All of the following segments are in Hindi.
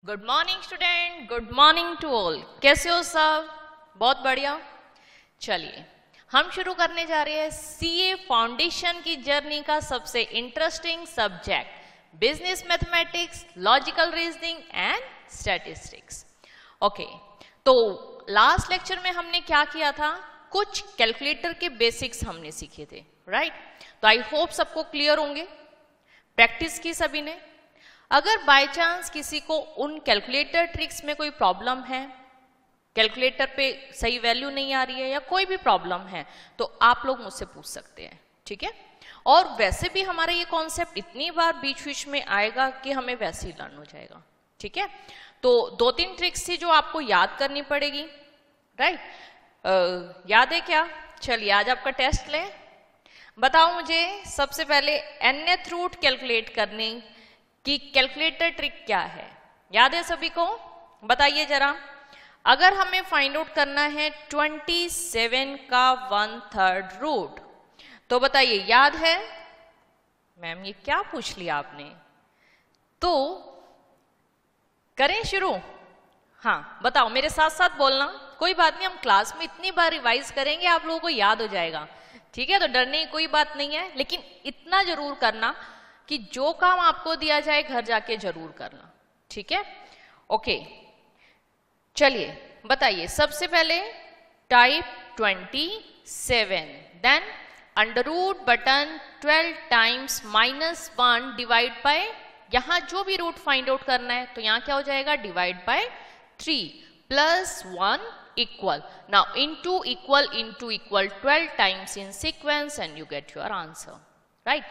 Good morning student, good morning to all. कैसे हो सब? बहुत बढ़िया। चलिए हम शुरू करने जा रहे हैं सीए फाउंडेशन की जर्नी का सबसे interesting subject business mathematics, logical reasoning and statistics. Okay, तो लास्ट लेक्चर में हमने क्या किया था? कुछ कैलकुलेटर के बेसिक्स हमने सीखे थे, राइट? तो आई होप सबको क्लियर होंगे। प्रैक्टिस की सभी ने। अगर बाय चांस किसी को उन कैलकुलेटर ट्रिक्स में कोई प्रॉब्लम है, कैलकुलेटर पे सही वैल्यू नहीं आ रही है या कोई भी प्रॉब्लम है, तो आप लोग मुझसे पूछ सकते हैं, ठीक है? और वैसे भी हमारा ये कॉन्सेप्ट इतनी बार बीच बीच में आएगा कि हमें वैसे ही लर्न हो जाएगा, ठीक है? तो 2-3 ट्रिक्स थी जो आपको याद करनी पड़ेगी, राइट? याद है क्या? चलिए आज आपका टेस्ट लें। बताओ मुझे सबसे पहले nth रूट कैलकुलेट करने कि कैलकुलेटर ट्रिक क्या है? याद है सभी को? बताइए जरा। अगर हमें फाइंड आउट करना है 27 का 1/3 रूट, तो बताइए याद है? मैम ये क्या पूछ लिया आपने? तो करें शुरू? हाँ बताओ, मेरे साथ साथ बोलना। कोई बात नहीं, हम क्लास में इतनी बार रिवाइज करेंगे आप लोगों को याद हो जाएगा, ठीक है? तो डरने की कोई बात नहीं है, लेकिन इतना जरूर करना कि जो काम आपको दिया जाए घर जाके जरूर करना, ठीक है? ओके, चलिए बताइए। सबसे पहले type 27, then under root button 12 times -1 divide by, यहां जो भी रूट फाइंड आउट करना है तो यहां क्या हो जाएगा? Divide by 3 plus 1 equal, now into equal 12 times in sequence and you get your answer, right?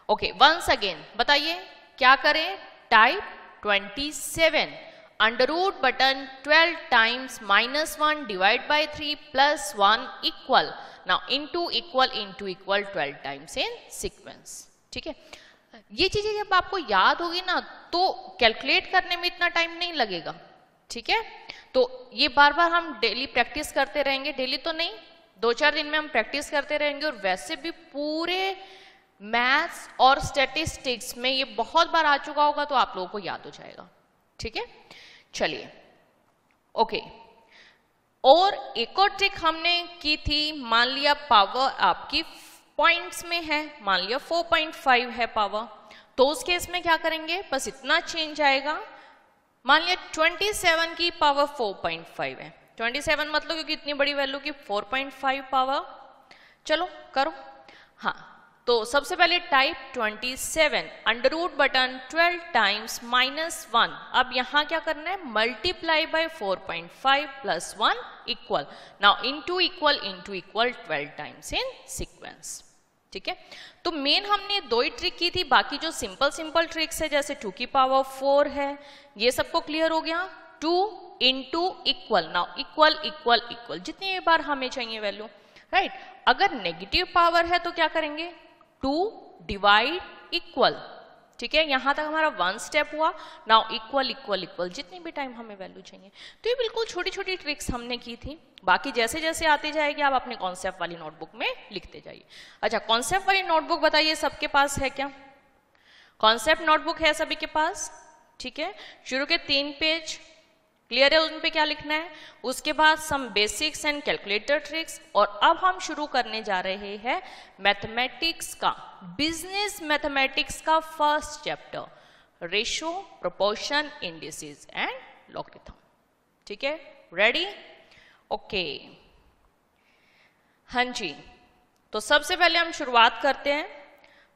Okay, once again बताइए क्या करें? Type 27 under root button 12 times -1 divide by 3 plus 1 equal, now into equal 12 times in sequence, ठीक है? ये चीजें जब आपको याद होगी ना तो कैलकुलेट करने में इतना टाइम नहीं लगेगा, ठीक है? तो ये बार बार हम डेली प्रैक्टिस करते रहेंगे। डेली तो नहीं, 2-4 दिन में हम प्रैक्टिस करते रहेंगे। और वैसे भी पूरे मैथ्स और स्टैटिस्टिक्स में ये बहुत बार आ चुका होगा, तो आप लोगों को याद हो जाएगा, ठीक है? चलिए ओके, और एक और ट्रिक हमने की थी। मान लिया पावर आपकी पॉइंट्स में है, मान लिया 4.5 है पावर, तो उस केस में क्या करेंगे? बस इतना चेंज आएगा। मान लिया 27 की पावर 4.5 है, 27 मतलब क्योंकि इतनी बड़ी वैल्यू की 4.5 पावर। चलो करो। हाँ, तो सबसे पहले type 27 under root button 12 times -1। अब यहां क्या करना है? Multiply by 4.5 plus 1 equal, now into equal 12 times in sequence, ठीक है? तो मेन हमने 2 ही ट्रिक की थी, बाकी जो सिंपल ट्रिक्स है जैसे 2 की पावर 4 है, ये सबको क्लियर हो गया। 2 इंटू इक्वल, नाउ इक्वल जितनी बार हमें चाहिए वैल्यू, राइट? अगर नेगेटिव पावर है तो क्या करेंगे? 2 डिवाइड इक्वल, ठीक है? यहां तक हमारा 1 स्टेप हुआ। नाउ इक्वल जितनी भी टाइम हमें वैल्यू चाहिए। तो ये बिल्कुल छोटी छोटी ट्रिक्स हमने की थी। बाकी जैसे जैसे आती जाएगी आप अपने कॉन्सेप्ट वाली नोटबुक में लिखते जाइए। अच्छा, कॉन्सेप्ट वाली नोटबुक बताइए सबके पास है क्या? कॉन्सेप्ट नोटबुक है सभी के पास, ठीक है? शुरू के 3 पेज क्लियर है, उन पे क्या लिखना है? उसके बाद some basics and calculator tricks. और अब हम शुरू करने जा रहे हैं मैथमेटिक्स का, बिजनेस मैथमेटिक्स का first chapter, ratio, proportion, indices and logarithm, ठीक है? रेडी? ओके, हाँ जी। तो सबसे पहले हम शुरुआत करते हैं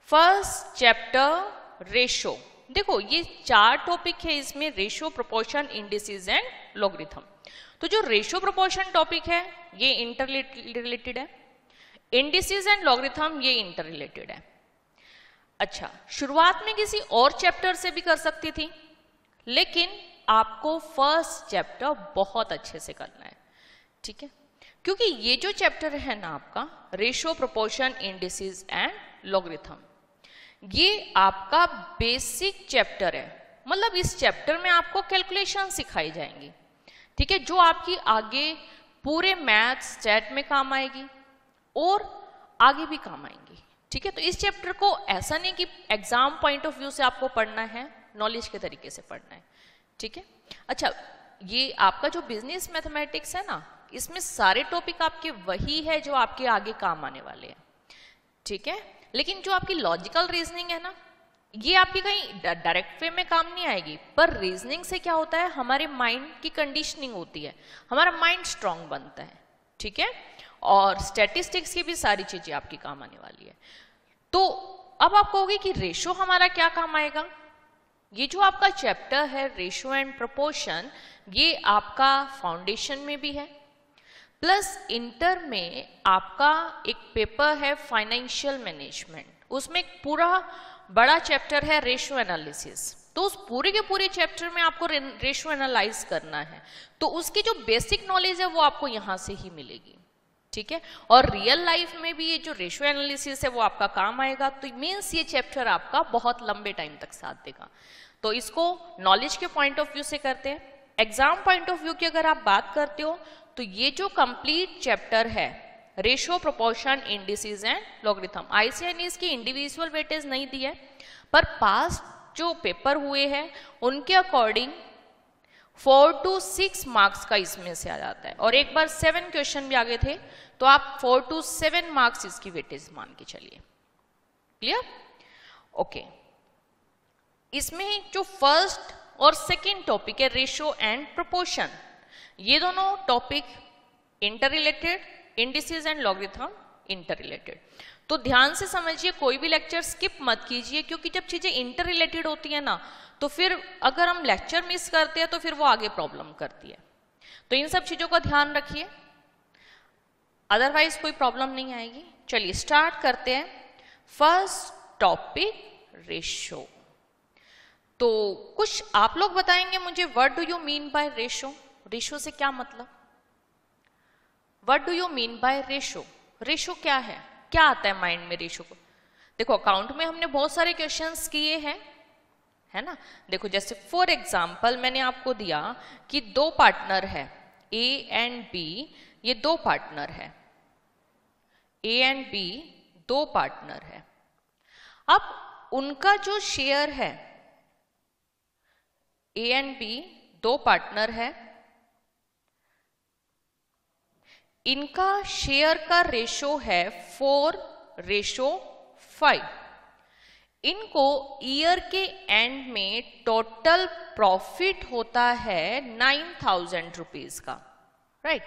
फर्स्ट चैप्टर रेशो। देखो ये 4 टॉपिक है इसमें, ratio, proportion, indices and logarithm. तो जो रेशो प्रोपोर्शन टॉपिक है ये इंटर रिलेटेड है, इंडिसेस एंड लॉगरिथम ये इंटर रिलेटेड है। अच्छा, शुरुआत में किसी और चैप्टर से भी कर सकती थी, लेकिन आपको फर्स्ट चैप्टर बहुत अच्छे से करना है, ठीक है? क्योंकि ये जो चैप्टर है ना आपका, ratio, proportion, indices and logarithm, ये आपका बेसिक चैप्टर है। मतलब इस चैप्टर में आपको कैलकुलेशन सिखाई जाएंगी, ठीक है? जो आपकी आगे पूरे मैथ्स, स्टैट में काम आएगी और आगे भी काम आएंगी, ठीक है? तो इस चैप्टर को ऐसा नहीं कि एग्जाम पॉइंट ऑफ व्यू से आपको पढ़ना है, नॉलेज के तरीके से पढ़ना है, ठीक है? अच्छा, ये आपका जो बिजनेस मैथमेटिक्स है ना, इसमें सारे टॉपिक आपके वही है जो आपके आगे काम आने वाले हैं, ठीक है। लेकिन जो आपकी लॉजिकल रीजनिंग है ना, ये आपकी कहीं डायरेक्ट वे में काम नहीं आएगी, पर रीजनिंग से क्या होता है, हमारे माइंड की कंडीशनिंग होती है, हमारा माइंड स्ट्रांग बनता है, ठीक है। और स्टैटिस्टिक्स की भी सारी चीजें आपकी काम आने वाली है। तो अब आप कहोगे कि रेशो हमारा क्या काम आएगा। ये जो आपका चैप्टर है रेशो एंड प्रोपोर्शन, ये आपका फाउंडेशन में भी है, प्लस इंटर में आपका एक पेपर है फाइनेंशियल मैनेजमेंट, उसमें एक पूरा बड़ा चैप्टर है रेशो एनालिसिस। तो उस पूरे के पूरे चैप्टर में आपको रेशो एनालाइज करना है, तो उसकी जो बेसिक नॉलेज है वो आपको यहां से ही मिलेगी, ठीक है। और रियल लाइफ में भी ये जो रेशो एनालिसिस है वो आपका काम आएगा। तो मीन्स ये चैप्टर आपका बहुत लंबे टाइम तक साथ देगा। तो इसको नॉलेज के पॉइंट ऑफ व्यू से करते हैं। एग्जाम पॉइंट ऑफ व्यू की अगर आप बात करते हो तो ये जो कंप्लीट चैप्टर है ratio, proportion, indices and logarithm, ICI ने इसकी इंडिविजुअल वेटेज नहीं दी है, पर पास्ट जो पेपर हुए हैं उनके अकॉर्डिंग 4 to 6 मार्क्स का इसमें से आ जाता है। और एक बार 7 क्वेश्चन भी आगे थे, तो आप 4 to 7 मार्क्स इसकी वेटेज मान के चलिए। क्लियर? ओके। इसमें जो फर्स्ट और सेकेंड टॉपिक है रेशो एंड प्रोपोर्शन, ये दोनों topic inter related, indices and logarithm inter related. तो ध्यान से समझिए, कोई भी लेक्चर स्किप मत कीजिए, क्योंकि जब चीजें इंटर रिलेटेड होती है ना, तो फिर अगर हम लेक्चर मिस करते हैं तो फिर वो आगे प्रॉब्लम करती है। तो इन सब चीजों का ध्यान रखिए, अदरवाइज कोई प्रॉब्लम नहीं आएगी। चलिए स्टार्ट करते हैं। First topic ratio. तो कुछ आप लोग बताएंगे मुझे, what do you mean by ratio? Ratio से क्या मतलब? What do you mean by ratio? Ratio क्या है, क्या आता है माइंड में रेशो को? देखो अकाउंट में हमने बहुत सारे क्वेश्चंस किए हैं, है ना। देखो जैसे फॉर एग्जांपल मैंने आपको दिया कि 2 पार्टनर है ए एंड बी, ये 2 पार्टनर है, ए एंड बी 2 पार्टनर है। अब उनका जो शेयर है, ए एंड बी 2 पार्टनर है, इनका शेयर का रेशो है 4:5। इनको ईयर के एंड में टोटल प्रॉफिट होता है 9,000 रुपीज का, राइट।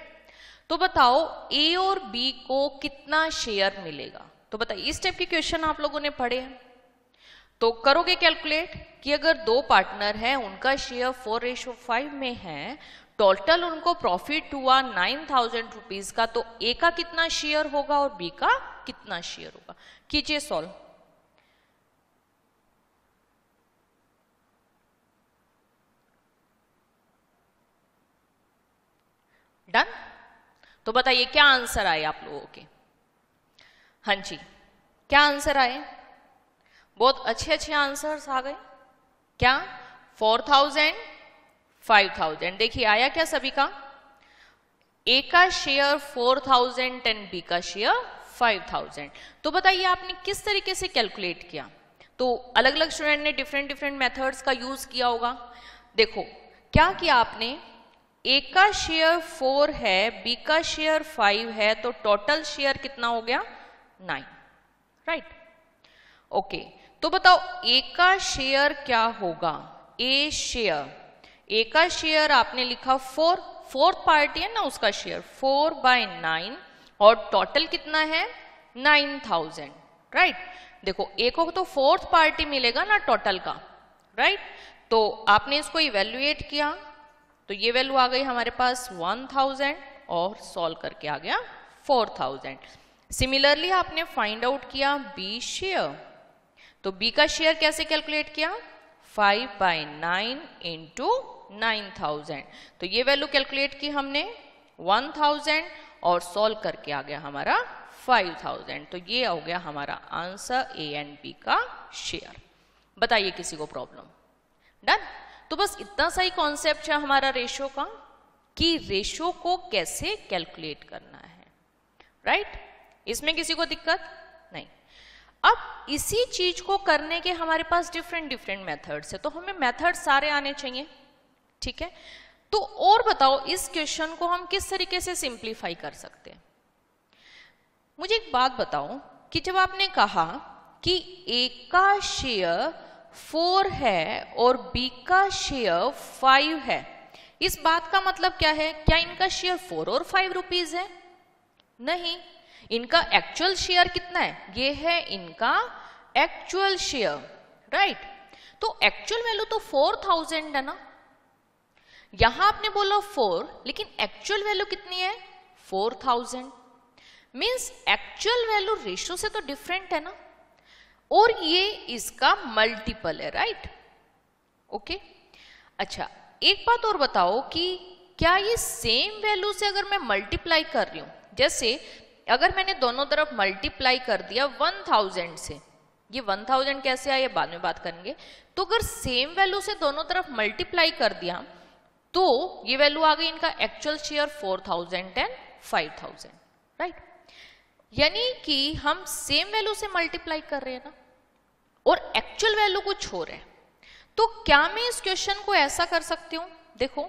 तो बताओ ए और बी को कितना शेयर मिलेगा? तो बताइए, इस टाइप के क्वेश्चन आप लोगों ने पढ़े हैं, तो करोगे कैलकुलेट कि अगर 2 पार्टनर हैं, उनका शेयर 4:5 में है, टोटल उनको प्रॉफिट हुआ 9,000 रुपीज का, तो ए का कितना शेयर होगा और बी का कितना शेयर होगा? कीजिए सॉल्व। डन? तो बताइए क्या आंसर आए आप लोगों के? हाँ जी, क्या आंसर आए? बहुत अच्छे आंसर्स आ गए। क्या? 4,000, 5,000। देखिए आया क्या सभी का? ए का शेयर 4,000 एंड बी का शेयर 5,000। तो बताइए आपने किस तरीके से कैलकुलेट किया? तो अलग अलग स्टूडेंट ने डिफरेंट मेथड्स का यूज किया होगा। देखो क्या किया आपने, ए का शेयर 4 है, बी का शेयर 5 है, तो टोटल शेयर कितना हो गया? 9, राइट। ओके, तो बताओ ए का शेयर क्या होगा? ए शेयर, ए का शेयर आपने लिखा 4, फोर्थ पार्टी है ना उसका शेयर 4/9, और टोटल कितना है? 9,000, राइट। देखो ए को तो फोर्थ पार्टी मिलेगा ना टोटल का, राइट। तो आपने इसको इवेल्युएट किया, तो ये वैल्यू आ गई हमारे पास 1,000 और सॉल्व करके आ गया 4,000। सिमिलरली आपने फाइंड आउट किया बी शेयर, तो बी का शेयर कैसे कैलकुलेट किया? 5/9 इंटू 9,000। तो ये वैल्यू कैलकुलेट की हमने 1,000 और सॉल्व करके आ गया हमारा 5,000। तो ये हो गया हमारा आंसर ए एंड बी का शेयर। बताइए किसी को प्रॉब्लम? डन? तो बस इतना सा ही कॉन्सेप्ट है हमारा रेशो का, कि रेशो को कैसे कैलकुलेट करना है, राइट। इसमें किसी को दिक्कत नहीं। अब इसी चीज को करने के हमारे पास डिफरेंट मेथड्स है, तो हमें मेथड सारे आने चाहिए, ठीक है, तो और बताओ इस क्वेश्चन को हम किस तरीके से सिंप्लीफाई कर सकते हैं। मुझे एक बात बताओ कि जब आपने कहा कि ए का शेयर 4 है और बी का शेयर 5 है, इस बात का मतलब क्या है? क्या इनका शेयर 4 और 5 रुपीज है? नहीं, इनका एक्चुअल शेयर कितना है? ये है इनका एक्चुअल शेयर, राइट। तो एक्चुअल वैल्यू तो 4000 है ना, यहां आपने बोला 4, लेकिन एक्चुअल वैल्यू कितनी है? 4000। मींस एक्चुअल वैल्यू रेशियो से तो डिफरेंट है ना, और ये इसका मल्टीपल है, राइट। ओके, अच्छा एक बात और बताओ कि क्या ये सेम वैल्यू से अगर मैं मल्टीप्लाई कर रही हूं, जैसे अगर मैंने दोनों तरफ मल्टीप्लाई कर दिया 1000 से, ये 1000 कैसे आया बाद में बात करेंगे, तो अगर सेम वैल्यू से दोनों तरफ मल्टीप्लाई कर दिया तो ये वैल्यू आ गई इनका एक्चुअल शेयर 4000 एंड 5000, राइट। यानी कि हम सेम वैल्यू से मल्टीप्लाई कर रहे हैं ना, और एक्चुअल वैल्यू कुछ और है। तो क्या मैं इस क्वेश्चन को ऐसा कर सकती हूं, देखो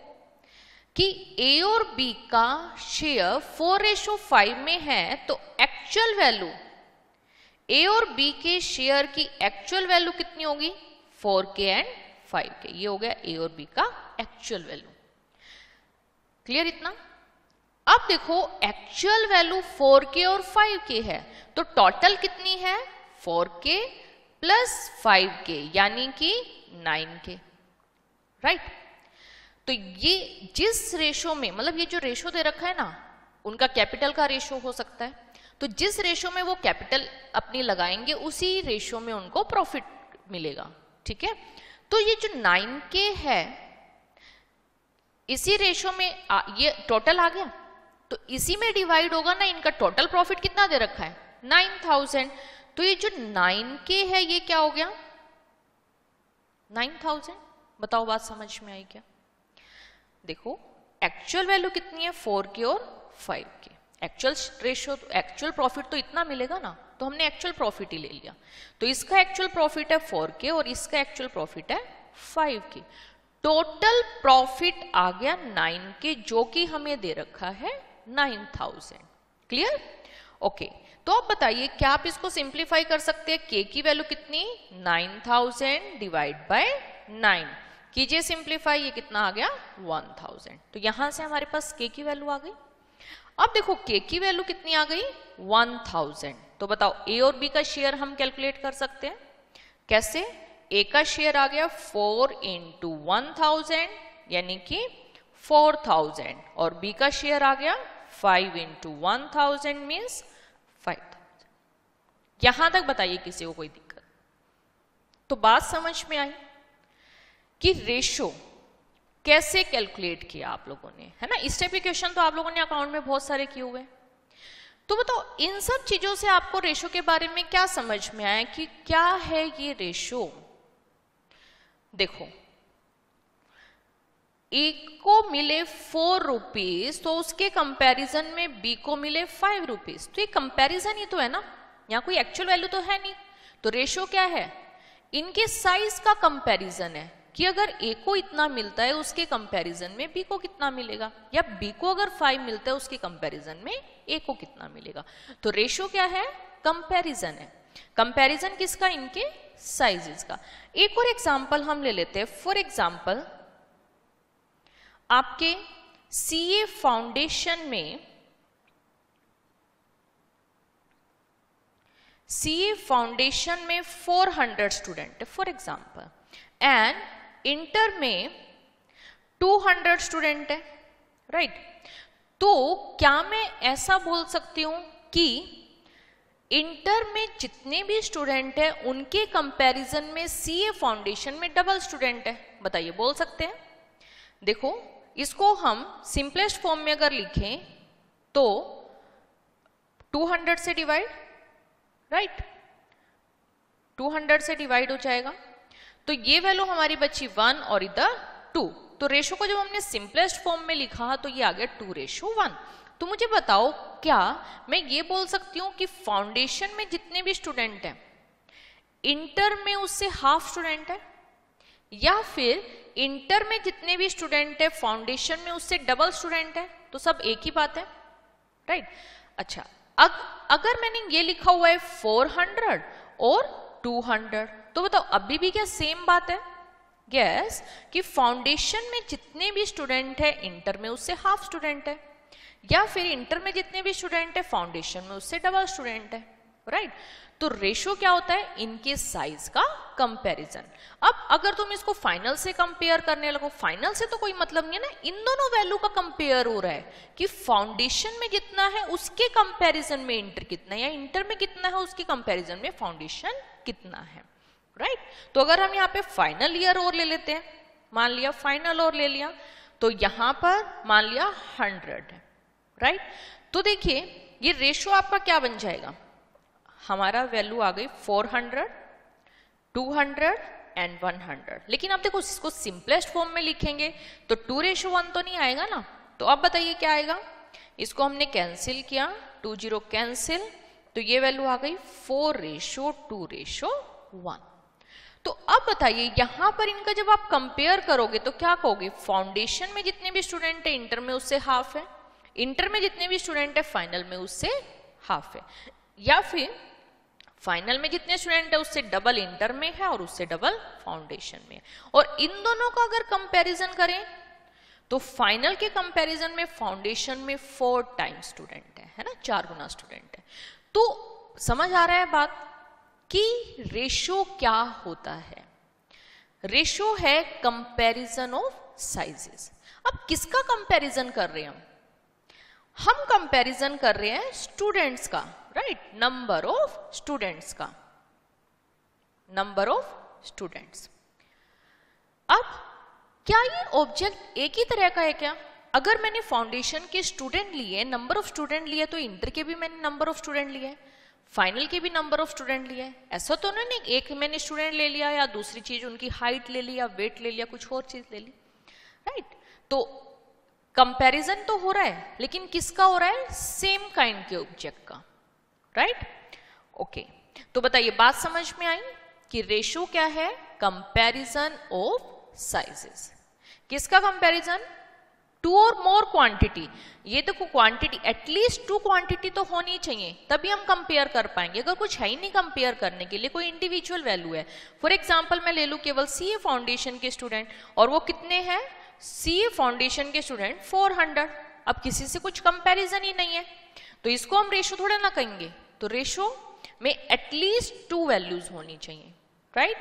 कि ए और बी का शेयर 4:5 में है, तो एक्चुअल वैल्यू ए और बी के शेयर की एक्चुअल वैल्यू कितनी होगी? 4k and 5k। ये हो गया ए और बी का एक्चुअल वैल्यू। क्लियर इतना? अब देखो एक्चुअल वैल्यू 4k और 5k है, तो टोटल कितनी है? 4k प्लस 5k, यानी कि 9k, राइट। तो ये जिस रेशो में, मतलब ये जो रेशो दे रखा है ना, उनका कैपिटल का रेशो हो सकता है, तो जिस रेशो में वो कैपिटल अपनी लगाएंगे उसी रेशो में उनको प्रॉफिट मिलेगा, ठीक है। तो ये जो 9k है इसी रेशो में ये टोटल आ गया, तो इसी में डिवाइड होगा ना, इनका टोटल प्रॉफिट कितना दे रखा है? 9000। तो ये जो 9k है ये क्या हो गया? 9000। बताओ बात समझ में आई क्या? देखो एक्चुअल वैल्यू कितनी है? 4k और 5k। Actual ratio, actual profit तो इतना मिलेगा ना, तो हमने एक्चुअल प्रॉफिट ही ले लिया। तो इसका एक्चुअल प्रॉफिट है 4k और इसका एक्चुअल प्रॉफिट है 5k। टोटल प्रॉफिट आ गया 9k, जो कि हमें दे रखा है 9000। क्लियर? ओके, तो आप बताइए क्या आप इसको सिंप्लीफाई कर सकते हैं? k की वैल्यू कितनी? 9000 डिवाइड बाय 9। कीजिए सिंप्लीफाई, ये कितना आ गया? 1000। तो यहां से हमारे पास k की वैल्यू आ गई। अब देखो k की वैल्यू कितनी आ गई? 1000। तो बताओ a और b का शेयर हम कैलकुलेट कर सकते हैं कैसे? a का शेयर आ गया 4 × 1000 यानी कि 4000, और b का शेयर आ गया 5 × 1000 मीन्स 5000। यहां तक बताइए किसी को कोई दिक्कत? तो बात समझ में आई कि रेशो कैसे कैलकुलेट किया आप लोगों ने, है ना। इस टाइप के क्वेश्चन तो आप लोगों ने अकाउंट में बहुत सारे किए हुए। तो बताओ इन सब चीजों से आपको रेशो के बारे में क्या समझ में आया कि क्या है ये रेशो? देखो ए को मिले 4 रुपीज, तो उसके कंपैरिजन में बी को मिले 5 रुपीज, तो ये कंपैरिजन ही तो है ना, यहाँ कोई एक्चुअल वैल्यू तो है नहीं। तो रेशो क्या है? इनके साइज का कंपैरिजन है कि अगर ए को इतना मिलता है उसके कंपैरिजन में बी को कितना मिलेगा, या बी को अगर 5 मिलता है उसके कंपैरिजन में ए को कितना मिलेगा। तो रेशो क्या है? कंपैरिजन है। कंपैरिजन किसका? इनके साइजेस का। एक और एग्जांपल हम ले लेते हैं। फॉर एग्जांपल आपके सीए फाउंडेशन में, सीए फाउंडेशन में 400 स्टूडेंट है फॉर एग्जांपल, एंड इंटर में 200 स्टूडेंट है, राइट। तो क्या मैं ऐसा बोल सकती हूं कि इंटर में जितने भी स्टूडेंट हैं उनके कंपैरिजन में सीए फाउंडेशन में डबल स्टूडेंट है? बताइए, बोल सकते हैं? देखो इसको हम सिंपलेस्ट फॉर्म में अगर लिखें तो 200 से डिवाइड, राइट, 200 से डिवाइड हो जाएगा, तो ये वैल्यू हमारी बची 1 और इधर 2। तो रेशो को जब हमने सिंपलेस्ट फॉर्म में लिखा तो ये आ गया 2:1। तो मुझे बताओ क्या मैं ये बोल सकती हूँ कि फाउंडेशन में जितने भी स्टूडेंट हैं इंटर में उससे हाफ स्टूडेंट है, या फिर इंटर में जितने भी स्टूडेंट है फाउंडेशन में उससे डबल स्टूडेंट है, तो सब एक ही बात है, राइट। अच्छा, अगर मैंने ये लिखा हुआ है 400 और 200, तो बताओ अभी भी क्या सेम बात है? यस, कि फाउंडेशन में जितने भी स्टूडेंट है इंटर में उससे हाफ स्टूडेंट है, या फिर इंटर में जितने भी स्टूडेंट है फाउंडेशन में उससे डबल स्टूडेंट है, राइट। तो रेशो क्या होता है? इनके साइज का कंपैरिजन। अब अगर तुम इसको फाइनल से कंपेयर करने लगो, फाइनल से तो कोई मतलब नहीं है ना, इन दोनों वैल्यू का कंपेयर हो रहा है कि फाउंडेशन में जितना है उसके कंपैरिजन में इंटर कितना है, या इंटर में कितना है उसके कंपैरिजन में फाउंडेशन कितना है, राइट। तो अगर हम यहाँ पे फाइनल ईयर और ले लेते हैं, मान लिया फाइनल और ले लिया, तो यहां पर मान लिया 100 है, राइट। तो देखिए ये रेशो आपका क्या बन जाएगा, हमारा वैल्यू आ गई 400, 200 एंड 100। लेकिन अब देखो इसको सिंपलेस्ट फॉर्म में लिखेंगे तो 2:1 तो नहीं आएगा ना, तो अब बताइए क्या आएगा। इसको हमने कैंसिल किया, 2 0 कैंसिल, तो ये वैल्यू आ गई 4:2:1। तो अब बताइए यहां पर इनका जब आप कंपेयर करोगे तो क्या कहोगे, फाउंडेशन में जितने भी स्टूडेंट है इंटर में उससे हाफ है, इंटर में जितने भी स्टूडेंट है फाइनल में उससे हाफ है, या फिर फाइनल में जितने स्टूडेंट है उससे डबल इंटर में है और उससे डबल फाउंडेशन में है। और इन दोनों का अगर कंपैरिजन करें तो फाइनल के कंपैरिजन में फाउंडेशन में 4 टाइम्स स्टूडेंट है ना, 4 गुना स्टूडेंट है। तो समझ आ रहा है बात कि रेशो क्या होता है? रेशो है कंपैरिजन ऑफ साइजेस। अब किसका कंपैरिजन कर रहे हैं हम कंपैरिजन कर रहे हैं स्टूडेंट्स का, राइट, नंबर ऑफ स्टूडेंट्स का, नंबर ऑफ स्टूडेंट्स। अब क्या ये ऑब्जेक्ट एक ही तरह का है क्या? अगर मैंने फाउंडेशन के स्टूडेंट लिए, नंबर ऑफ स्टूडेंट लिए, तो इंटर के भी मैंने नंबर ऑफ स्टूडेंट लिए, फाइनल के भी नंबर ऑफ स्टूडेंट लिए। ऐसा तो नहीं एक मैंने स्टूडेंट ले लिया या दूसरी चीज उनकी हाइट ले लिया, वेट ले लिया, कुछ और चीज ले ली, राइट। तो कंपैरिजन तो हो रहा है, लेकिन किसका हो रहा है? सेम काइंड के ऑब्जेक्ट का, राइट। ओके, तो बताइए बात समझ में आई कि रेशो क्या है? Comparison of sizes. किसका कंपैरिजन? 2 और मोर क्वांटिटी। ये देखो क्वांटिटी, एटलीस्ट 2 क्वांटिटी तो होनी चाहिए, तभी हम कंपेयर कर पाएंगे। अगर कुछ है ही नहीं कंपेयर करने के लिए, कोई इंडिविजुअल वैल्यू है, फॉर एग्जांपल मैं ले लूं केवल सीए फाउंडेशन के स्टूडेंट, और वो कितने हैं? सीए फाउंडेशन के स्टूडेंट 400। अब किसी से कुछ कंपैरिजन ही नहीं है, तो इसको हम रेशो थोड़ा ना कहेंगे। तो रेशो में एटलीस्ट 2 वैल्यूज होनी चाहिए, राइट।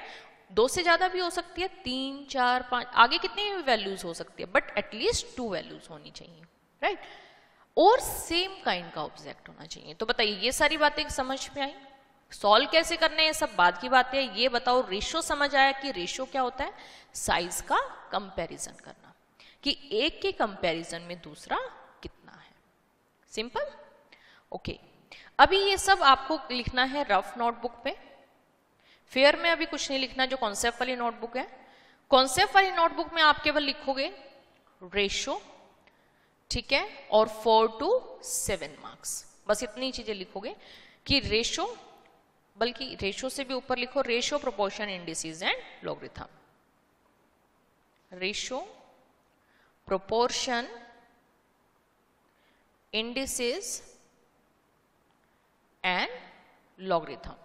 2 से ज्यादा भी हो सकती है, 3 4 5 आगे कितनी वैल्यूज हो सकती है, बट एटलीस्ट 2 वैल्यूज होनी चाहिए, राइट। और सेम काइंड का ऑब्जेक्ट होना चाहिए। तो बताइए ये सारी बातें समझ में आई? सॉल्व कैसे करने हैं सब बाद की बातें है। ये बताओ रेशो समझ आया कि रेशो क्या होता है? साइज का कंपैरिजन करना, कि एक के कंपैरिजन में दूसरा कितना है। Simple, okay. अभी ये सब आपको लिखना है रफ नोटबुक पे, फेयर में अभी कुछ नहीं लिखना, जो कॉन्सेप्ट वाली नोटबुक है। कॉन्सेप्ट वाली नोटबुक में आप केवल लिखोगे रेशो, ठीक है, और 4 to 7 मार्क्स, बस इतनी चीजें लिखोगे कि रेशो, बल्कि रेशो से भी ऊपर लिखो ratio, proportion, indices and logarithm. Ratio, proportion, indices and logarithm.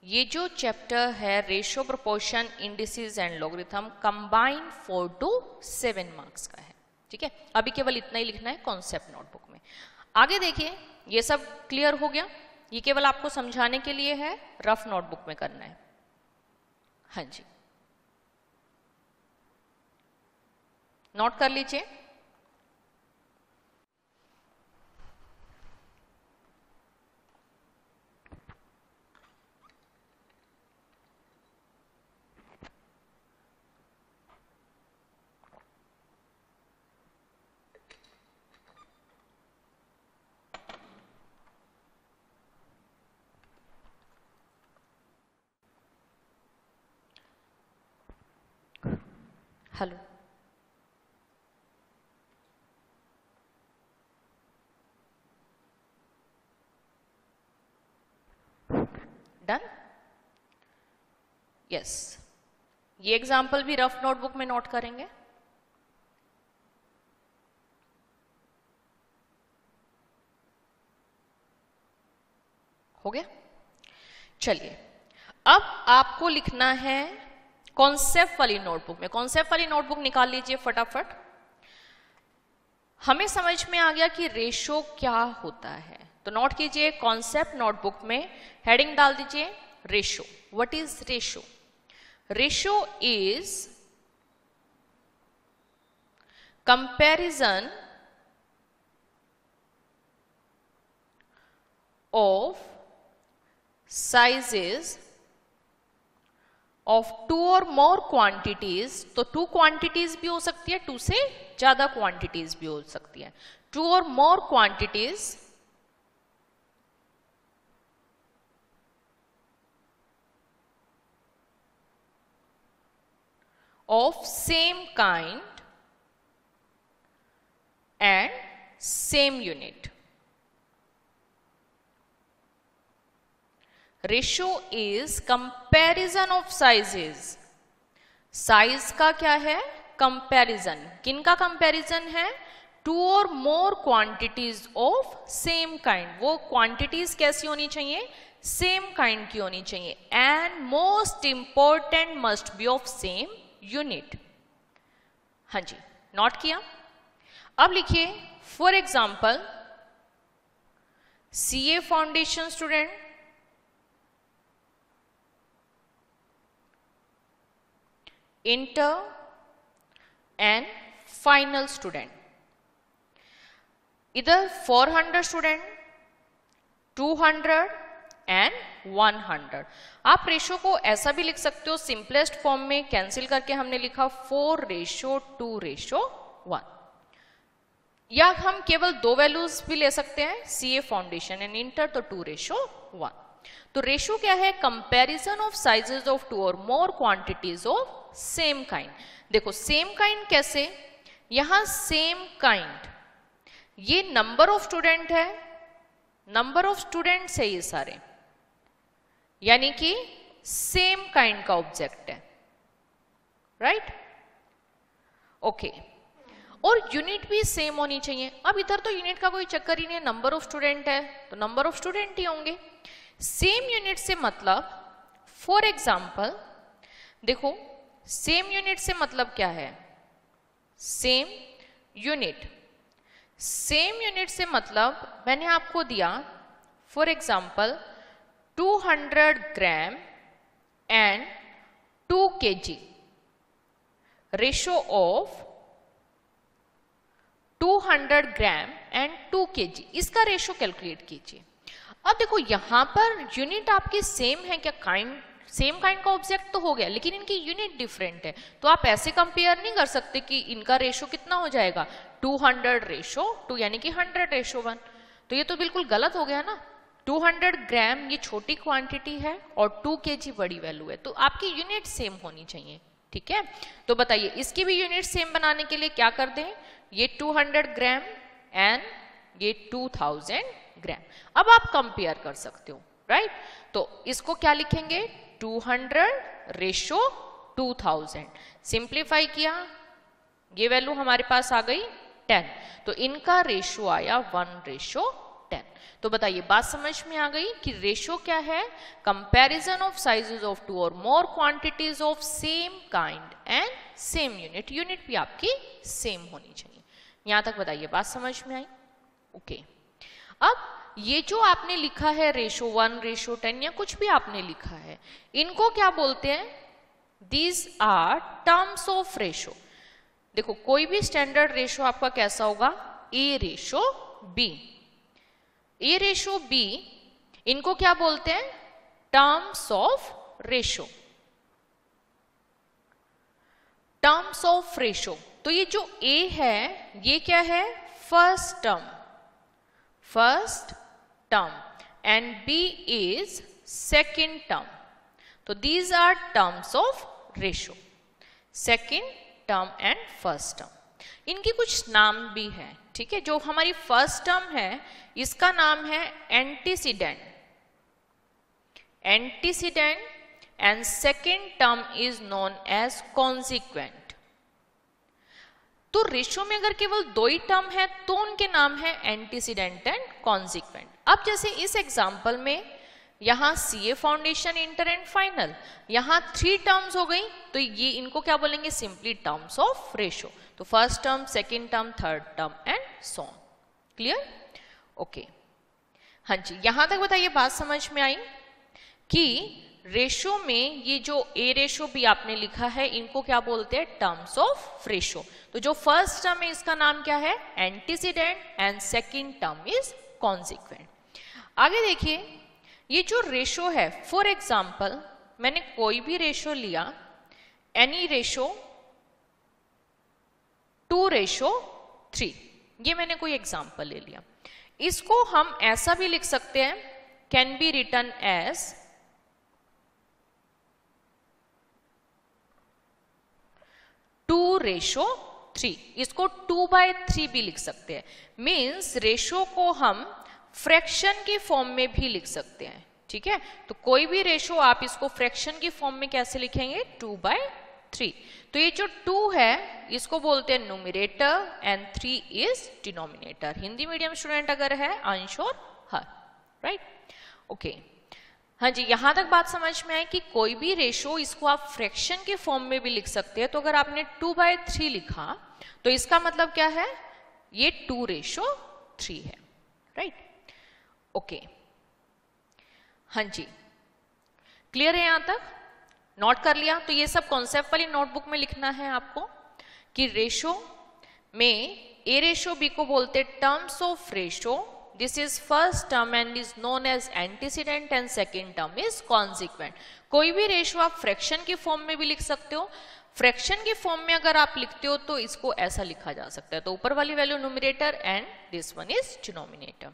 ये जो चैप्टर है ratio, proportion, indices and logarithm, combine 4 to 7 marks का है, ठीक है। अभी केवल इतना ही लिखना है कॉन्सेप्ट नोटबुक में। आगे देखिए ये सब क्लियर हो गया, ये केवल आपको समझाने के लिए है, रफ नोटबुक में करना है। हाँ जी, नोट कर लीजिए। Hello, done. यस, ये एग्जाम्पल भी रफ नोटबुक में नोट करेंगे। हो गया? चलिए, अब आपको लिखना है कॉन्सेप्ट वाली नोटबुक में। कॉन्सेप्ट वाली नोटबुक निकाल लीजिए फटाफट। हमें समझ में आ गया कि रेशो क्या होता है, तो नोट कीजिए कॉन्सेप्ट नोटबुक में, हेडिंग डाल दीजिए ratio. What is ratio? Ratio is comparison of sizes of two or more quantities, तो two quantities भी हो सकती है, two से ज्यादा quantities भी हो सकती है, two or more quantities of same kind and same unit. Ratio is comparison of sizes. Size का क्या है? कंपैरिजन। किन का कंपैरिजन है? टू और more quantities of same kind. वो क्वांटिटीज कैसी होनी चाहिए? सेम काइंड की होनी चाहिए। And most important must be of same unit. हाँ जी, नोट किया? अब लिखिए for example CA foundation student, inter and final student. इधर 400 स्टूडेंट, 200 एंड 100। आप रेशो को ऐसा भी लिख सकते हो सिंपलेस्ट फॉर्म में, कैंसिल करके हमने लिखा 4:2:1, या हम केवल दो वैल्यूज भी ले सकते हैं, सीए फाउंडेशन एंड इंटर, तो 2:1। तो रेशो क्या है? Comparison of sizes of two और more quantities of same kind. देखो सेम काइंड कैसे? यहां सेम काइंड, ये नंबर ऑफ स्टूडेंट है, नंबर ऑफ स्टूडेंट्स है ये सारे, यानी कि सेम काइंड का ऑब्जेक्ट है, राइट? ओके, और यूनिट भी सेम होनी चाहिए। अब इधर तो यूनिट का कोई चक्कर ही नहीं है, नंबर ऑफ स्टूडेंट है तो नंबर ऑफ स्टूडेंट ही होंगे। सेम यूनिट से मतलब, फॉर एग्जाम्पल देखो, सेम यूनिट से मतलब क्या है? Same unit. सेम यूनिट से मतलब मैंने आपको दिया for example 200 gram and 2 kg, ratio of 200 gram and 2 kg, इसका रेशो कैलकुलेट कीजिए। अब देखो यहां पर यूनिट आपकी सेम है क्या? काइंड, सेम काइंड का ऑब्जेक्ट तो हो गया, लेकिन इनकी यूनिट डिफरेंट है, तो आप ऐसे कंपेयर नहीं कर सकते कि इनका रेशो कितना हो जाएगा 200:2, यानी कि 100:1। तो ये तो बिल्कुल गलत हो गया ना। 200 ग्राम ये छोटी क्वांटिटी है और 2 kg बड़ी वैल्यू है, तो आपकी यूनिट सेम होनी चाहिए, ठीक है? तो बताइए इसकी भी यूनिट सेम बनाने के लिए क्या कर दें? ये 200 ग्राम एंड ये 2000 ग्राम। अब आप कंपेयर कर सकते हो, राइट? तो इसको क्या लिखेंगे? 200:2000। सिंप्लीफाई किया, ये वैल्यू हमारे पास आ गई 10, तो इनका रेशो आया 1:10। तो बताइए बात समझ में आ गई कि रेशो क्या है? Comparison of sizes of two और more quantities of same kind and same unit. Unit भी आपकी सेम होनी चाहिए। यहां तक बताइए बात समझ में आई? ओके, अब ये जो आपने लिखा है रेशो 1:10 या कुछ भी आपने लिखा है, इनको क्या बोलते हैं? These are terms of ratio. देखो कोई भी स्टैंडर्ड रेशो आपका कैसा होगा? A:B। A:B, इनको क्या बोलते हैं? Terms of ratio. Terms of ratio. तो ये जो A है ये क्या है? First term, first term, and B is second term. तो these are terms of ratio, second term and first term. इनकी कुछ नाम भी है, ठीक है? जो हमारी फर्स्ट टर्म है इसका नाम है antecedent. Antecedent and second term is known as consequent. तो रेशो में अगर केवल दो ही टर्म है तो उनके नाम है एंटीसीडेंट एंड कॉन्सिक्वेंट. अब जैसे इस एग्जांपल में यहां CA foundation, inter and final, यहां 3 टर्म्स हो गई, तो ये इनको क्या बोलेंगे, सिंपली टर्म्स ऑफ रेशो. तो first term, second term, third term and so on. Clear? Okay. हाँ जी, यहां तक बताइए बात समझ में आई कि रेशो में ये जो ए रेशो भी आपने लिखा है, इनको क्या बोलते हैं, टर्म्स ऑफ रेशो. तो जो फर्स्ट टर्म है इसका नाम क्या है, antecedent, and second term is consequent. आगे देखिए, ये जो रेशो है, फॉर एग्जाम्पल मैंने कोई भी रेशो लिया, एनी रेशो 2:3, ये मैंने कोई एग्जाम्पल ले लिया. इसको हम ऐसा भी लिख सकते हैं, कैन बी रिटन एज 2:3. इसको 2/3 भी लिख सकते हैं. मीन्स रेशो को हम फ्रैक्शन की फॉर्म में भी लिख सकते हैं. ठीक है, तो कोई भी रेशो आप इसको फ्रैक्शन की फॉर्म में कैसे लिखेंगे, 2/3. तो ये जो 2 है इसको बोलते हैं numerator and 3 is denominator. Hindi medium student अगर है, अंश और हर, राइट? ओके. हाँ जी, यहां तक बात समझ में आए कि कोई भी रेशो इसको आप फ्रैक्शन के फॉर्म में भी लिख सकते हैं. तो अगर आपने 2/3 लिखा तो इसका मतलब क्या है, ये 2:3 है, राइट? ओके. हाँ जी, क्लियर है? यहां तक नोट कर लिया? तो ये सब कॉन्सेप्ट वाली नोटबुक में लिखना है आपको कि रेशो में ए रेशो बी को बोलते terms of ratio. This is first term and is known as antecedent and second term is consequent. कोई भी रेशो आप फ्रैक्शन की फॉर्म में भी लिख सकते हो. फ्रैक्शन की फॉर्म में अगर आप लिखते हो तो इसको ऐसा लिखा जा सकता है. तो ऊपर वाली value numerator and this one is denominator.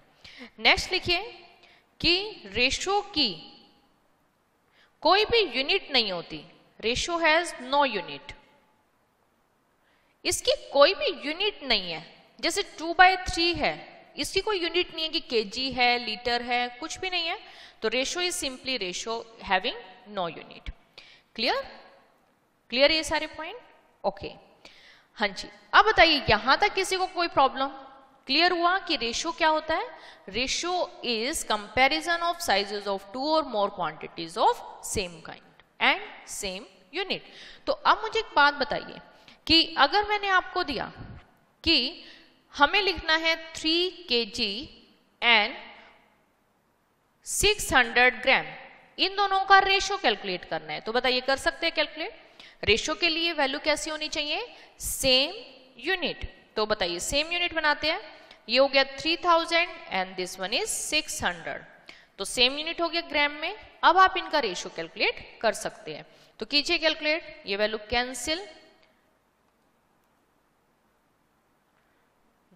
Next लिखिए कि रेशो की कोई भी यूनिट नहीं होती. Ratio has no unit. इसकी कोई भी यूनिट नहीं है. जैसे 2/3 है, इसकी कोई यूनिट नहीं है कि केजी है, लीटर है, कुछ भी नहीं है. तो ratio is simply ratio having no unit. Clear? Clear ये सारे पॉइंट? ओके. हाँ जी, अब बताइए यहां तक किसी को कोई प्रॉब्लम? क्लियर हुआ कि रेशो क्या होता है? Ratio is comparison of sizes of 2 और more quantities of same kind and same unit. तो अब मुझे एक बात बताइए कि अगर मैंने आपको दिया कि हमें लिखना है 3 kg एंड 600 ग्राम, इन दोनों का रेशो कैलकुलेट करना है. तो बताइए, कर सकते हैं कैलकुलेट? रेशो के लिए वैल्यू कैसी होनी चाहिए, सेम यूनिट. तो बताइए, सेम यूनिट बनाते हैं. ये हो गया 3000 एंड दिस वन इज 600. तो सेम यूनिट हो गया ग्राम में. अब आप इनका रेशो कैलकुलेट कर सकते हैं. तो कीजिए कैलकुलेट. ये वैल्यू कैंसिल,